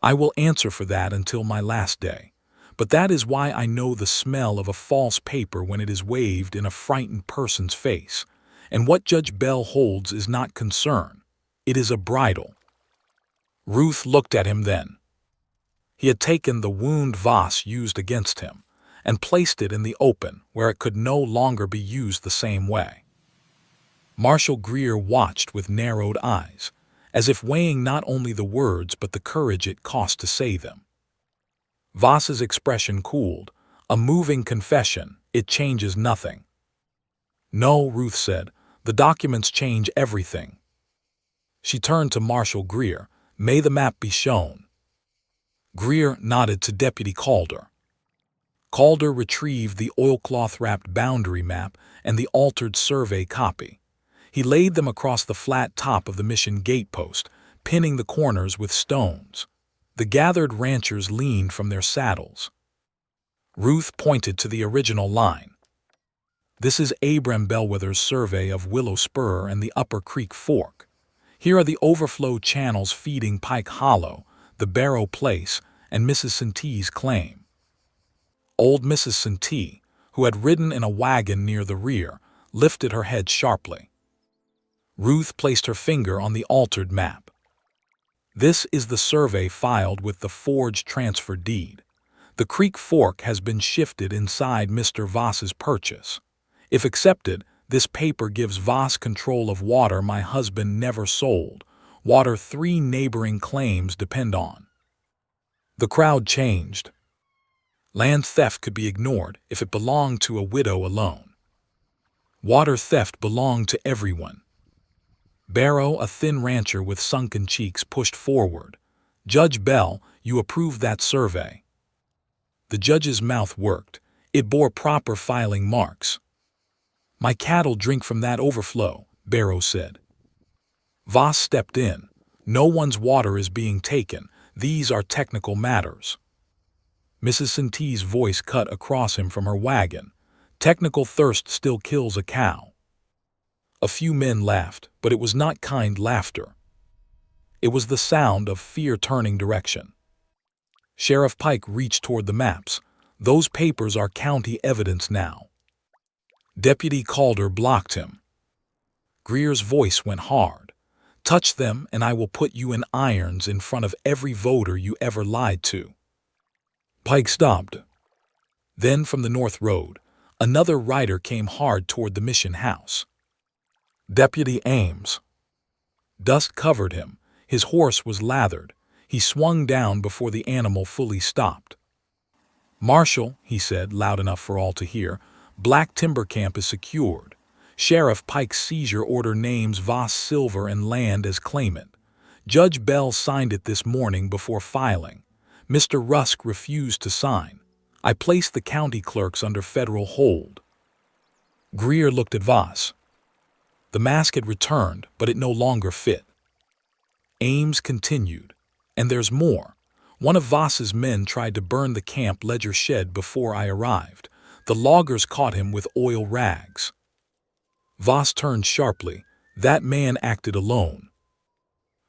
"I will answer for that until my last day. But that is why I know the smell of a false paper when it is waved in a frightened person's face. And what Judge Bell holds is not concern. It is a bridle." Ruth looked at him then. He had taken the wound Voss used against him and placed it in the open where it could no longer be used the same way. Marshal Greer watched with narrowed eyes, as if weighing not only the words but the courage it cost to say them. Voss's expression cooled. "A moving confession, it changes nothing." "No," Ruth said, "the documents change everything." She turned to Marshal Greer. "May the map be shown." Greer nodded to Deputy Calder. Calder retrieved the oilcloth-wrapped boundary map and the altered survey copy. He laid them across the flat top of the mission gatepost, pinning the corners with stones. The gathered ranchers leaned from their saddles. Ruth pointed to the original line. "This is Abram Bellweather's survey of Willow Spur and the Upper Creek Fork. Here are the overflow channels feeding Pike Hollow, the Barrow Place, and Mrs. Centee's claim." Old Mrs. Centee, who had ridden in a wagon near the rear, lifted her head sharply. Ruth placed her finger on the altered map. "This is the survey filed with the forged transfer deed. The creek fork has been shifted inside Mr. Voss's purchase. If accepted, this paper gives Voss control of water my husband never sold, water 3 neighboring claims depend on." The crowd changed. Land theft could be ignored if it belonged to a widow alone. Water theft belonged to everyone. Barrow, a thin rancher with sunken cheeks, pushed forward. "Judge Bell, you approved that survey." The judge's mouth worked. It bore proper filing marks. "My cattle drink from that overflow," Barrow said. Voss stepped in. "No one's water is being taken. These are technical matters." Mrs. Centee's voice cut across him from her wagon. "Technical thirst still kills a cow." A few men laughed, but it was not kind laughter. It was the sound of fear turning direction. Sheriff Pike reached toward the maps. "Those papers are county evidence now." Deputy Calder blocked him. Greer's voice went hard. "Touch them and I will put you in irons in front of every voter you ever lied to." Pike stopped. Then from the north road, another rider came hard toward the mission house. Deputy Ames. Dust covered him. His horse was lathered. He swung down before the animal fully stopped. "Marshal," he said, loud enough for all to hear, "Black Timber Camp is secured. Sheriff Pike's seizure order names Voss Silver and Land as claimant. Judge Bell signed it this morning before filing. Mr. Rusk refused to sign. I placed the county clerks under federal hold. Greer looked at Voss. The mask had returned, but it no longer fit. Ames continued. And there's more. One of Voss's men tried to burn the camp ledger shed before I arrived. The loggers caught him with oil rags. Voss turned sharply. That man acted alone.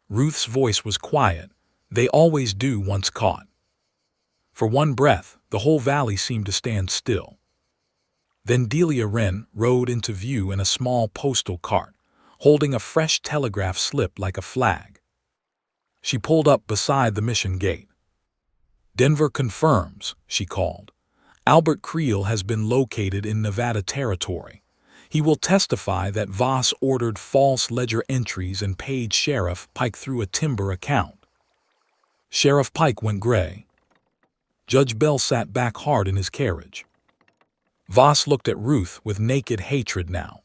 Ruth's voice was quiet. They always do once caught. For one breath, the whole valley seemed to stand still. Then Delia Wren rode into view in a small postal cart, holding a fresh telegraph slip like a flag. She pulled up beside the mission gate. "Denver confirms," she called. "Albert Creel has been located in Nevada territory. He will testify that Voss ordered false ledger entries and paid Sheriff Pike through a timber account." Sheriff Pike went gray. Judge Bell sat back hard in his carriage. Voss looked at Ruth with naked hatred now.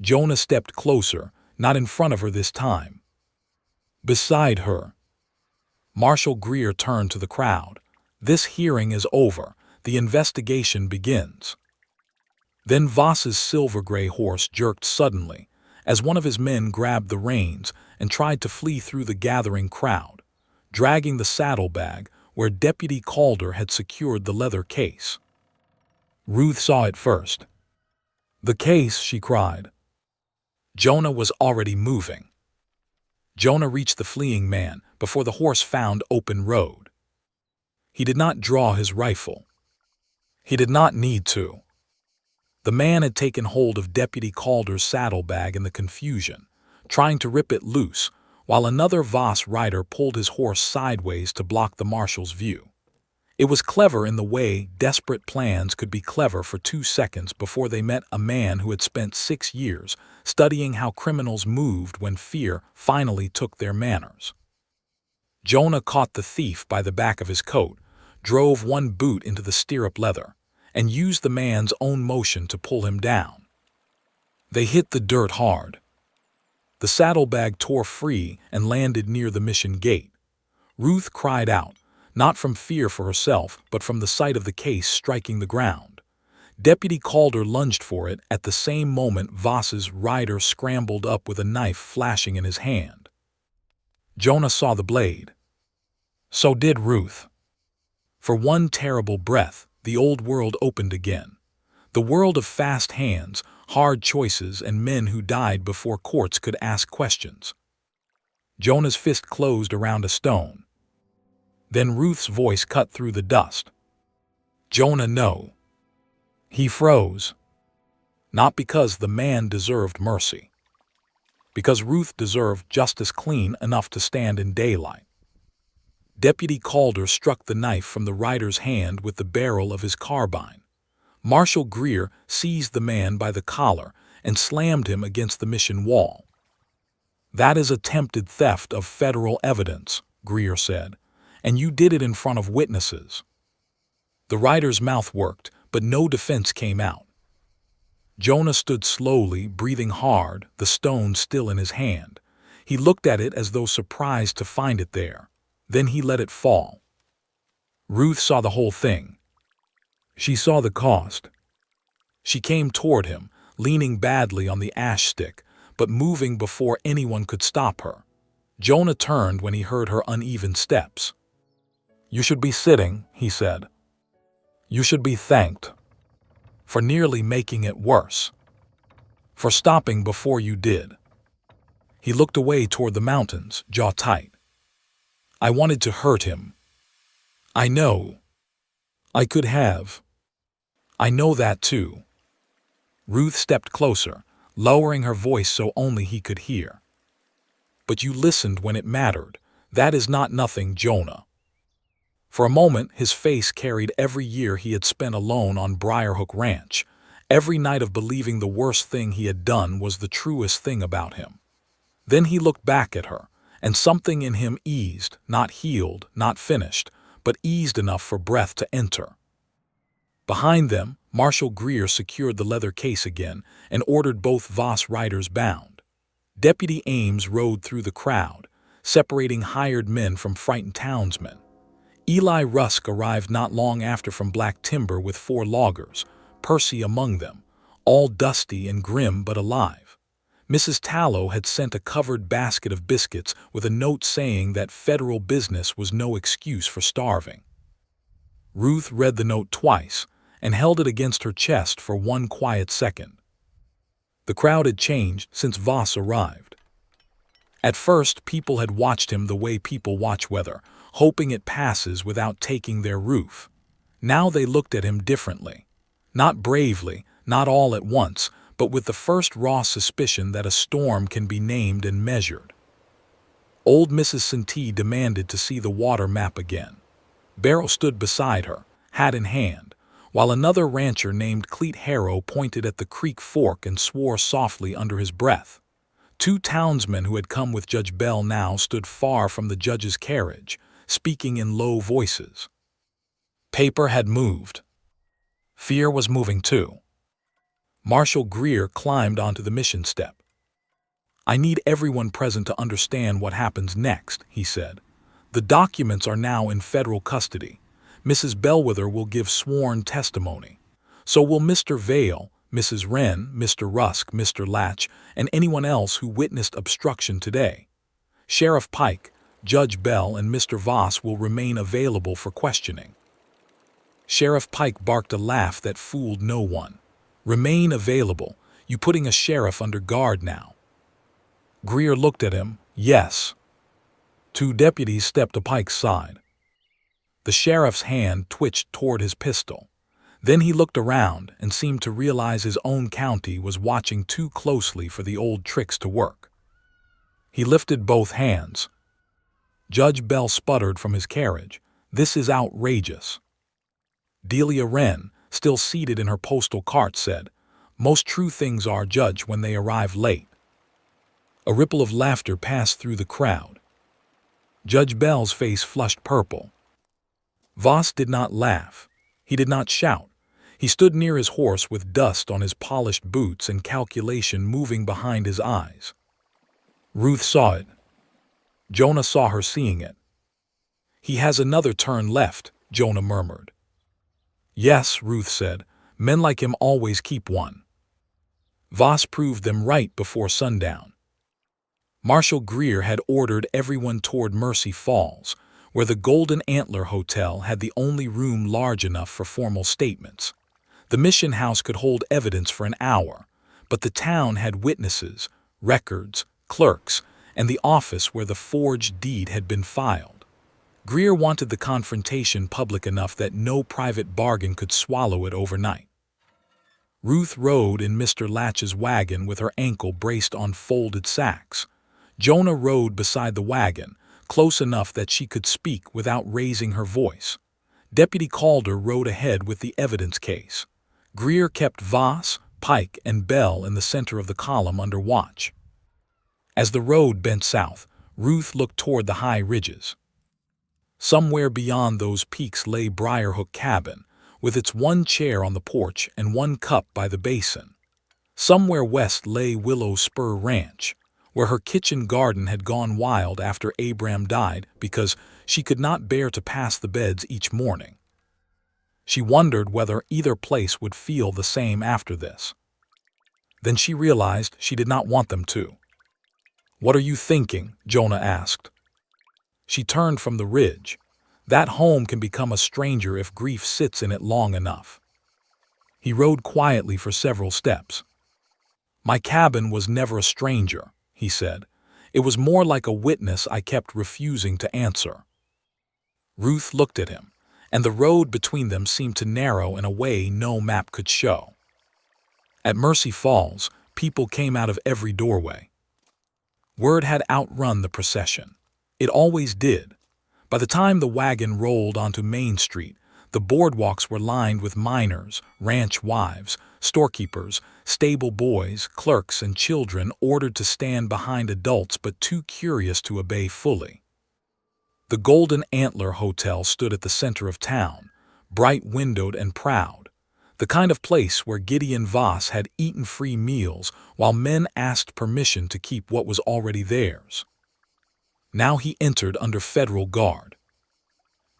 Jonah stepped closer, not in front of her this time. Beside her. Marshal Greer turned to the crowd. "This hearing is over. The investigation begins." Then Voss's silver-gray horse jerked suddenly, as one of his men grabbed the reins and tried to flee through the gathering crowd, dragging the saddlebag where Deputy Calder had secured the leather case. Ruth saw it first. "The case," she cried. Jonah was already moving. Jonah reached the fleeing man before the horse found open road. He did not draw his rifle. He did not need to. The man had taken hold of Deputy Calder's saddlebag in the confusion, trying to rip it loose, while another Voss rider pulled his horse sideways to block the marshal's view. It was clever in the way desperate plans could be clever for 2 seconds before they met a man who had spent 6 years studying how criminals moved when fear finally took their manners. Jonah caught the thief by the back of his coat, drove one boot into the stirrup leather, and used the man's own motion to pull him down. They hit the dirt hard. The saddlebag tore free and landed near the mission gate. Ruth cried out, not from fear for herself, but from the sight of the case striking the ground. Deputy Calder lunged for it at the same moment Voss's rider scrambled up with a knife flashing in his hand. Jonah saw the blade. So did Ruth. For one terrible breath, the old world opened again. The world of fast hands, hard choices, and men who died before courts could ask questions. Jonah's fist closed around a stone. Then Ruth's voice cut through the dust. "Jonah, no." He froze. Not because the man deserved mercy. Because Ruth deserved justice clean enough to stand in daylight. Deputy Calder struck the knife from the rider's hand with the barrel of his carbine. Marshal Greer seized the man by the collar and slammed him against the mission wall. "That is attempted theft of federal evidence," Greer said, "and you did it in front of witnesses." The rider's mouth worked, but no defense came out. Jonah stood slowly, breathing hard, the stone still in his hand. He looked at it as though surprised to find it there. Then he let it fall. Ruth saw the whole thing. She saw the cost. She came toward him, leaning badly on the ash stick, but moving before anyone could stop her. Jonah turned when he heard her uneven steps. "You should be sitting," he said. "You should be thanked. For nearly making it worse. For stopping before you did." He looked away toward the mountains, jaw tight. "I wanted to hurt him. I know. I could have. I know that too." Ruth stepped closer, lowering her voice so only he could hear. "But you listened when it mattered. That is not nothing, Jonah." For a moment his face carried every year he had spent alone on Briarhook Ranch, every night of believing the worst thing he had done was the truest thing about him. Then he looked back at her, and something in him eased, not healed, not finished, but eased enough for breath to enter. Behind them, Marshal Greer secured the leather case again and ordered both Voss riders bound. Deputy Ames rode through the crowd, separating hired men from frightened townsmen. Eli Rusk arrived not long after from Black Timber with 4 loggers, Percy among them, all dusty and grim but alive. Mrs. Tallow had sent a covered basket of biscuits with a note saying that federal business was no excuse for starving. Ruth read the note twice and held it against her chest for one quiet second. The crowd had changed since Voss arrived. At first, people had watched him the way people watch weather, hoping it passes without taking their roof. Now they looked at him differently. Not bravely, not all at once, but with the first raw suspicion that a storm can be named and measured. Old Mrs. Santee demanded to see the water map again. Barrow stood beside her, hat in hand, while another rancher named Cleet Harrow pointed at the creek fork and swore softly under his breath. 2 townsmen who had come with Judge Bell now stood far from the judge's carriage, speaking in low voices. Paper had moved. Fear was moving too. Marshal Greer climbed onto the mission step. "I need everyone present to understand what happens next," he said. "The documents are now in federal custody. Mrs. Bellweather will give sworn testimony. So will Mr. Vale, Mrs. Wren, Mr. Rusk, Mr. Latch, and anyone else who witnessed obstruction today. Sheriff Pike, Judge Bell, and Mr. Voss will remain available for questioning." Sheriff Pike barked a laugh that fooled no one. "Remain available? You putting a sheriff under guard now?" Greer looked at him. "Yes." 2 deputies stepped to Pike's side. The sheriff's hand twitched toward his pistol. Then he looked around and seemed to realize his own county was watching too closely for the old tricks to work. He lifted both hands. Judge Bell sputtered from his carriage, "This is outrageous." Delia Wren, still seated in her postal cart, said, "Most true things are, Judge, when they arrive late." A ripple of laughter passed through the crowd. Judge Bell's face flushed purple. Voss did not laugh. He did not shout. He stood near his horse with dust on his polished boots and calculation moving behind his eyes. Ruth saw it. Jonah saw her seeing it. "He has another turn left," Jonah murmured. "Yes," Ruth said, "men like him always keep one." Voss proved them right before sundown. Marshal Greer had ordered everyone toward Mercy Falls, where the Golden Antler Hotel had the only room large enough for formal statements. The mission house could hold evidence for an hour, but the town had witnesses, records, clerks, and the office where the forged deed had been filed. Greer wanted the confrontation public enough that no private bargain could swallow it overnight. Ruth rode in Mr. Latch's wagon with her ankle braced on folded sacks. Jonah rode beside the wagon, close enough that she could speak without raising her voice. Deputy Calder rode ahead with the evidence case. Greer kept Voss, Pike, and Bell in the center of the column under watch. As the road bent south, Ruth looked toward the high ridges. Somewhere beyond those peaks lay Briarhook Cabin, with its 1 chair on the porch and 1 cup by the basin. Somewhere west lay Willow Spur Ranch, where her kitchen garden had gone wild after Abram died because she could not bear to pass the beds each morning. She wondered whether either place would feel the same after this. Then she realized she did not want them to. "What are you thinking?" Jonah asked. She turned from the ridge. That home can become a stranger if grief sits in it long enough. He rode quietly for several steps. "My cabin was never a stranger," he said. "It was more like a witness I kept refusing to answer." Ruth looked at him, and the road between them seemed to narrow in a way no map could show. At Mercy Falls, people came out of every doorway. Word had outrun the procession. It always did. By the time the wagon rolled onto Main Street, the boardwalks were lined with miners, ranch wives, storekeepers, stable boys, clerks, and children ordered to stand behind adults but too curious to obey fully. The Golden Antler Hotel stood at the center of town, bright-windowed and proud, the kind of place where Gideon Voss had eaten free meals while men asked permission to keep what was already theirs. Now he entered under federal guard.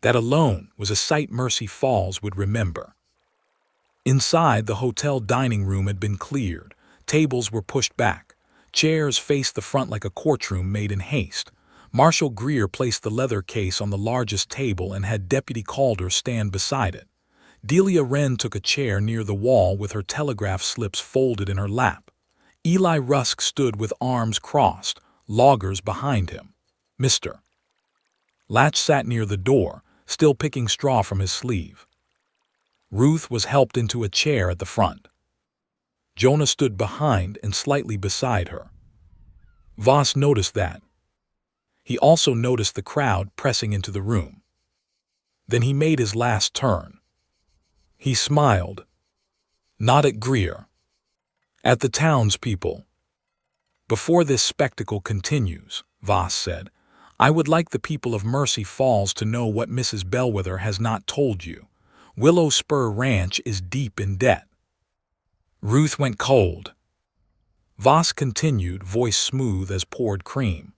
That alone was a sight Mercy Falls would remember. Inside, the hotel dining room had been cleared. Tables were pushed back. Chairs faced the front like a courtroom made in haste. Marshal Greer placed the leather case on the largest table and had Deputy Calder stand beside it. Delia Wren took a chair near the wall with her telegraph slips folded in her lap. Eli Rusk stood with arms crossed, loggers behind him. Mr. Latch sat near the door, still picking straw from his sleeve. Ruth was helped into a chair at the front. Jonah stood behind and slightly beside her. Voss noticed that. He also noticed the crowd pressing into the room. Then he made his last turn. He smiled. Not at Greer. At the townspeople. Before this spectacle continues, Voss said, I would like the people of Mercy Falls to know what Mrs. Bellweather has not told you. Willow Spur Ranch is deep in debt. Ruth went cold. Voss continued, voice smooth as poured cream.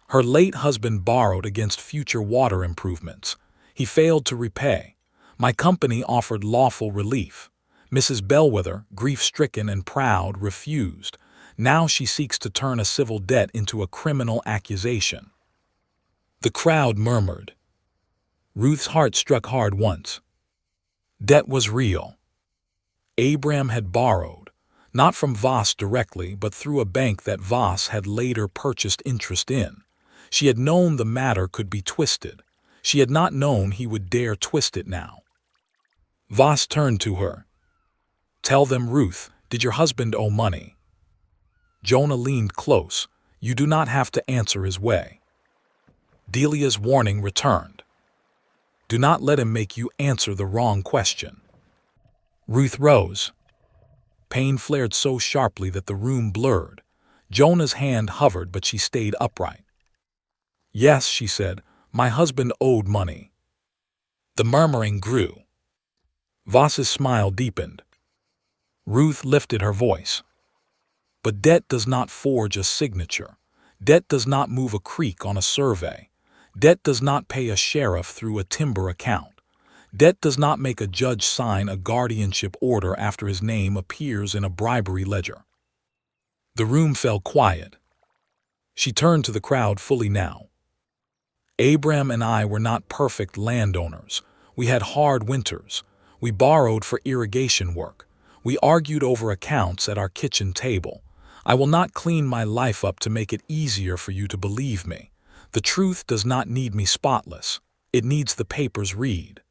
Her late husband borrowed against future water improvements. He failed to repay. My company offered lawful relief. Mrs. Bellweather, grief-stricken and proud, refused. Now she seeks to turn a civil debt into a criminal accusation. The crowd murmured. Ruth's heart struck hard once. Debt was real. Abram had borrowed, not from Voss directly, but through a bank that Voss had later purchased interest in. She had known the matter could be twisted. She had not known he would dare twist it now. Voss turned to her. Tell them, Ruth, did your husband owe money? Jonah leaned close. You do not have to answer his way. Delia's warning returned. Do not let him make you answer the wrong question. Ruth rose. Pain flared so sharply that the room blurred. Jonah's hand hovered, but she stayed upright. Yes, she said, my husband owed money. The murmuring grew. Voss's smile deepened. Ruth lifted her voice. But debt does not forge a signature. Debt does not move a creek on a survey. Debt does not pay a sheriff through a timber account. Debt does not make a judge sign a guardianship order after his name appears in a bribery ledger. The room fell quiet. She turned to the crowd fully now. Abram and I were not perfect landowners. We had hard winters. We borrowed for irrigation work. We argued over accounts at our kitchen table. I will not clean my life up to make it easier for you to believe me. The truth does not need me spotless. It needs the papers read.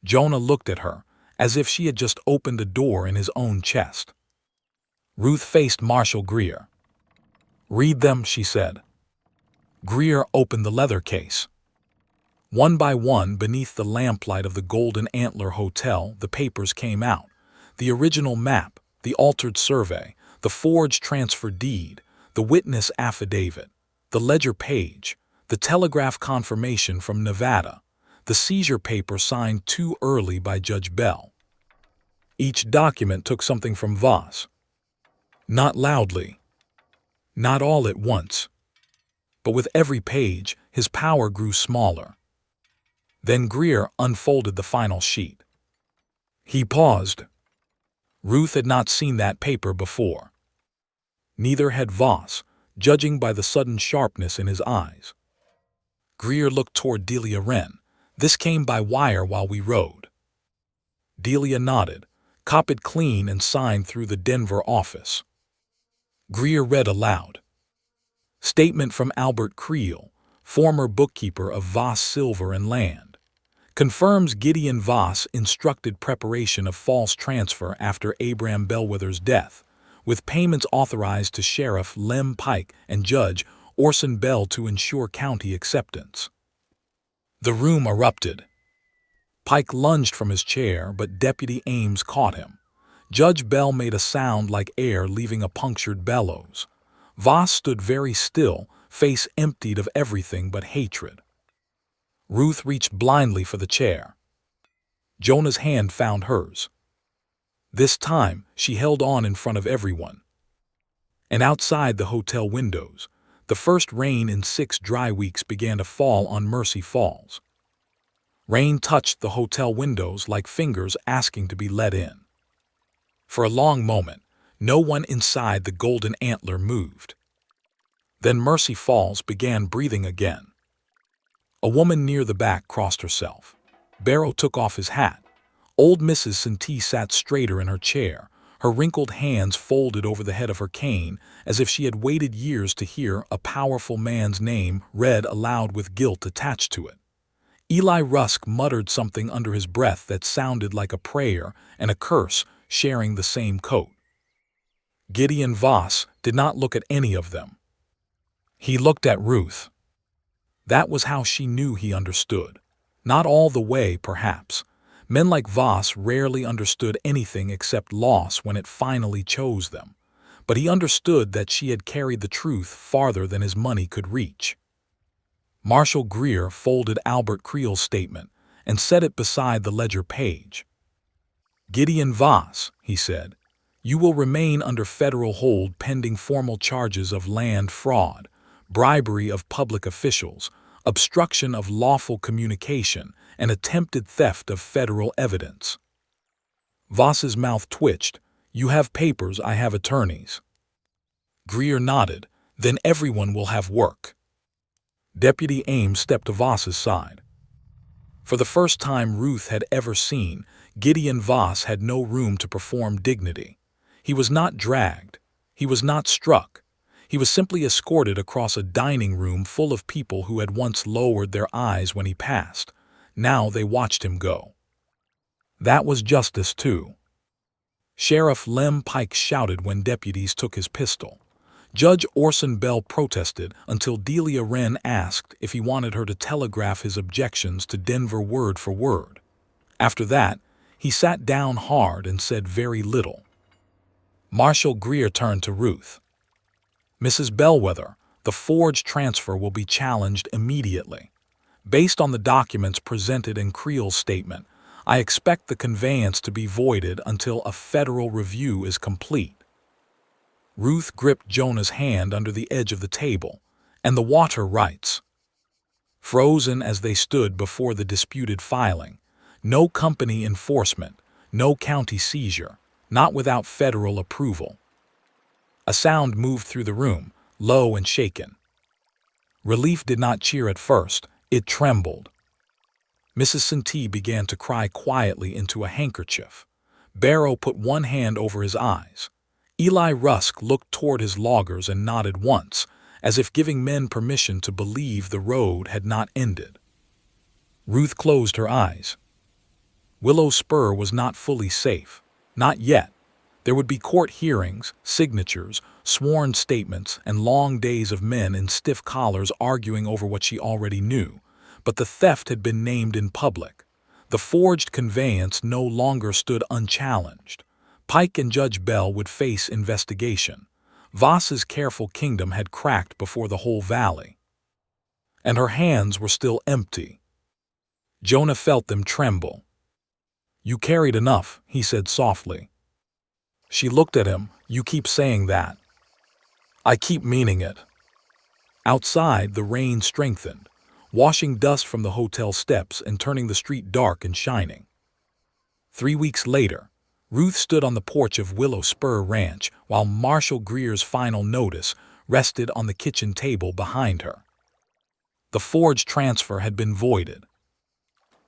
Jonah looked at her, as if she had just opened a door in his own chest. Ruth faced Marshal Greer. Read them, she said. Greer opened the leather case. One by one, beneath the lamplight of the Golden Antler Hotel, the papers came out. The original map, the altered survey, the forged transfer deed, the witness affidavit, the ledger page, the telegraph confirmation from Nevada, the seizure paper signed too early by Judge Bell. Each document took something from Voss. Not loudly. Not all at once. But with every page, his power grew smaller. Then Greer unfolded the final sheet. He paused. Ruth had not seen that paper before. Neither had Voss, judging by the sudden sharpness in his eyes. Greer looked toward Delia Wren. This came by wire while we rode. Delia nodded, copied clean and signed through the Denver office. Greer read aloud. Statement from Albert Creel, former bookkeeper of Voss Silver and Land. Confirms Gideon Voss instructed preparation of false transfer after Abram Bellweather's death, with payments authorized to Sheriff Lem Pike and Judge Orson Bell to ensure county acceptance. The room erupted. Pike lunged from his chair, but Deputy Ames caught him. Judge Bell made a sound like air leaving a punctured bellows. Voss stood very still, face emptied of everything but hatred. Ruth reached blindly for the chair. Jonah's hand found hers. This time, she held on in front of everyone. And outside the hotel windows, The first rain in 6 dry weeks began to fall on Mercy Falls. Rain touched the hotel windows like fingers asking to be let in. For a long moment, no one inside the Golden Antler moved. Then Mercy Falls began breathing again. A woman near the back crossed herself. Barrow took off his hat. Old Mrs. Santee sat straighter in her chair, her wrinkled hands folded over the head of her cane, as if she had waited years to hear a powerful man's name read aloud with guilt attached to it. Eli Rusk muttered something under his breath that sounded like a prayer and a curse sharing the same coat. Gideon Voss did not look at any of them. He looked at Ruth. That was how she knew he understood. Not all the way, perhaps. Men like Voss rarely understood anything except loss when it finally chose them. But he understood that she had carried the truth farther than his money could reach. Marshall Greer folded Albert Creel's statement and set it beside the ledger page. "Gideon Voss," he said, "you will remain under federal hold pending formal charges of land fraud, bribery of public officials, obstruction of lawful communication, and attempted theft of federal evidence." Voss's mouth twitched. "You have papers, I have attorneys." Greer nodded. "Then everyone will have work." Deputy Ames stepped to Voss's side. For the first time Ruth had ever seen, Gideon Voss had no room to perform dignity. He was not dragged. He was not struck. He was simply escorted across a dining room full of people who had once lowered their eyes when he passed. Now they watched him go. That was justice, too. Sheriff Lem Pike shouted when deputies took his pistol. Judge Orson Bell protested until Delia Wren asked if he wanted her to telegraph his objections to Denver word for word. After that, he sat down hard and said very little. Marshall Greer turned to Ruth. "Mrs. Bellweather, the forged transfer will be challenged immediately. Based on the documents presented in Creel's statement, I expect the conveyance to be voided until a federal review is complete." Ruth gripped Jonah's hand under the edge of the table, and the water rights. Frozen as they stood before the disputed filing, no company enforcement, no county seizure, not without federal approval. A sound moved through the room, low and shaken. Relief did not cheer at first, it trembled. Mrs. Santee began to cry quietly into a handkerchief. Barrow put one hand over his eyes. Eli Rusk looked toward his loggers and nodded once, as if giving men permission to believe the road had not ended. Ruth closed her eyes. Willow Spur was not fully safe. Not yet. There would be court hearings, signatures, sworn statements, and long days of men in stiff collars arguing over what she already knew. But the theft had been named in public. The forged conveyance no longer stood unchallenged. Pike and Judge Bell would face investigation. Voss's careful kingdom had cracked before the whole valley. And her hands were still empty. Jonah felt them tremble. "You carried enough," he said softly. She looked at him. "You keep saying that." "I keep meaning it." Outside, the rain strengthened, washing dust from the hotel steps and turning the street dark and shining. 3 weeks later, Ruth stood on the porch of Willow Spur Ranch while Marshall Greer's final notice rested on the kitchen table behind her. The forged transfer had been voided.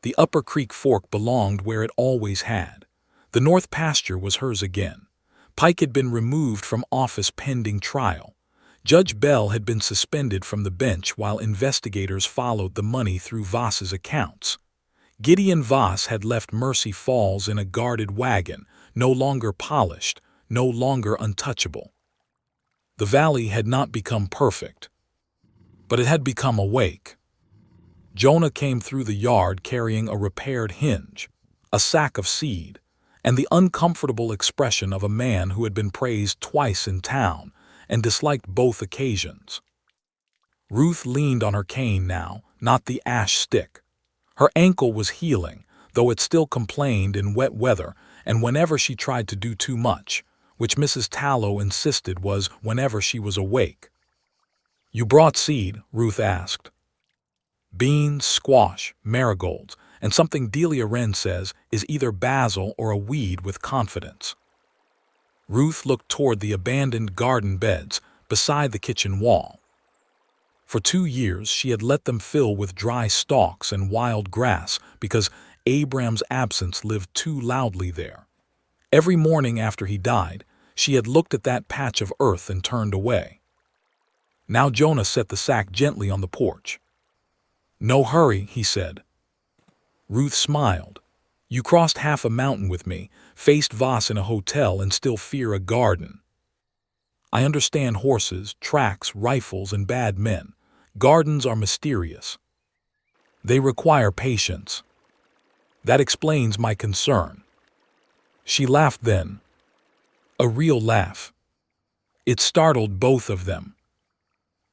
The Upper Creek Fork belonged where it always had. The North Pasture was hers again. Pike had been removed from office pending trial. Judge Bell had been suspended from the bench while investigators followed the money through Voss's accounts. Gideon Voss had left Mercy Falls in a guarded wagon, no longer polished, no longer untouchable. The valley had not become perfect, but it had become awake. Jonah came through the yard carrying a repaired hinge, a sack of seed, and the uncomfortable expression of a man who had been praised twice in town and disliked both occasions. Ruth leaned on her cane now, not the ash stick. Her ankle was healing, though it still complained in wet weather and whenever she tried to do too much, which Mrs. Tallow insisted was whenever she was awake. You brought seed, Ruth asked. Beans, squash, marigolds, and something Delia Wren says is either basil or a weed with confidence. Ruth looked toward the abandoned garden beds beside the kitchen wall. For 2 years she had let them fill with dry stalks and wild grass because Abram's absence lived too loudly there. Every morning after he died, she had looked at that patch of earth and turned away. Now Jonah set the sack gently on the porch. "No hurry," he said. Ruth smiled. "You crossed half a mountain with me, faced Voss in a hotel, and still fear a garden. I understand horses, tracks, rifles, and bad men. Gardens are mysterious. They require patience. That explains my concern." She laughed then. A real laugh. It startled both of them.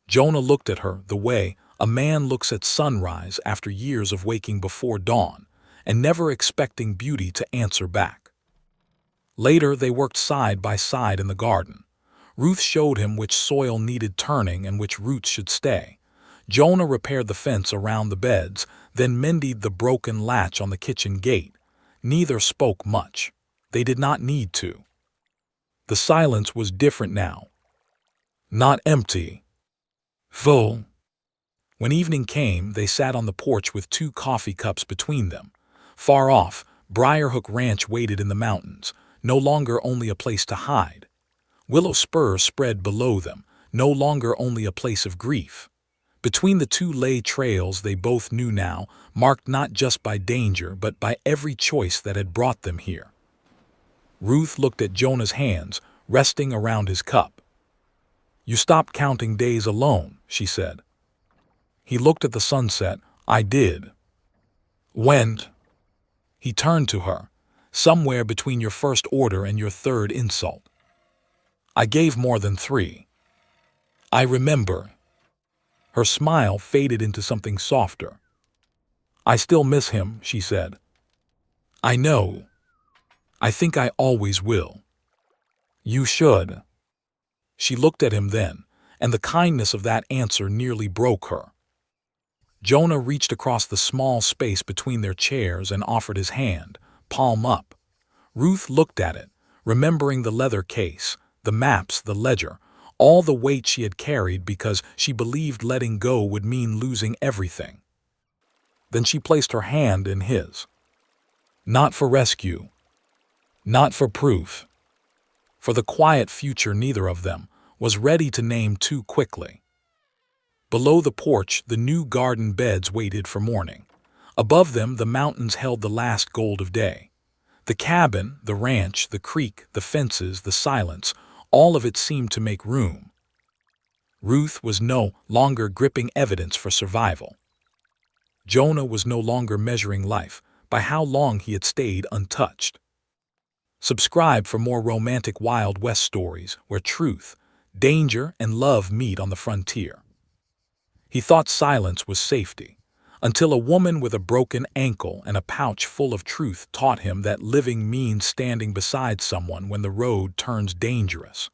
Jonah looked at her the way a man looks at sunrise after years of waking before dawn and never expecting beauty to answer back. Later they worked side by side in the garden. Ruth showed him which soil needed turning and which roots should stay. Jonah repaired the fence around the beds, then mended the broken latch on the kitchen gate. Neither spoke much. They did not need to. The silence was different now. Not empty. Full. When evening came, they sat on the porch with 2 coffee cups between them. Far off, Briarhook Ranch waited in the mountains, no longer only a place to hide. Willow Spur spread below them, no longer only a place of grief. Between the 2 lay trails they both knew now, marked not just by danger but by every choice that had brought them here. Ruth looked at Jonah's hands, resting around his cup. "You stopped counting days alone," she said. He looked at the sunset. "I did." "When?" He turned to her. "Somewhere between your first order and your 3rd insult." "I gave more than 3. I remember." Her smile faded into something softer. "I still miss him," she said. "I know. I think I always will." "You should." She looked at him then, and the kindness of that answer nearly broke her. Jonah reached across the small space between their chairs and offered his hand, palm up. Ruth looked at it, remembering the leather case, the maps, the ledger, all the weight she had carried because she believed letting go would mean losing everything. Then she placed her hand in his. Not for rescue. Not for proof. For the quiet future neither of them was ready to name too quickly. Below the porch, the new garden beds waited for morning. Above them, the mountains held the last gold of day. The cabin, the ranch, the creek, the fences, the silence, all of it seemed to make room. Ruth was no longer gripping evidence for survival. Jonah was no longer measuring life by how long he had stayed untouched. Subscribe for more romantic Wild West stories where truth, danger, and love meet on the frontier. He thought silence was safety, until a woman with a broken ankle and a pouch full of truth taught him that living means standing beside someone when the road turns dangerous.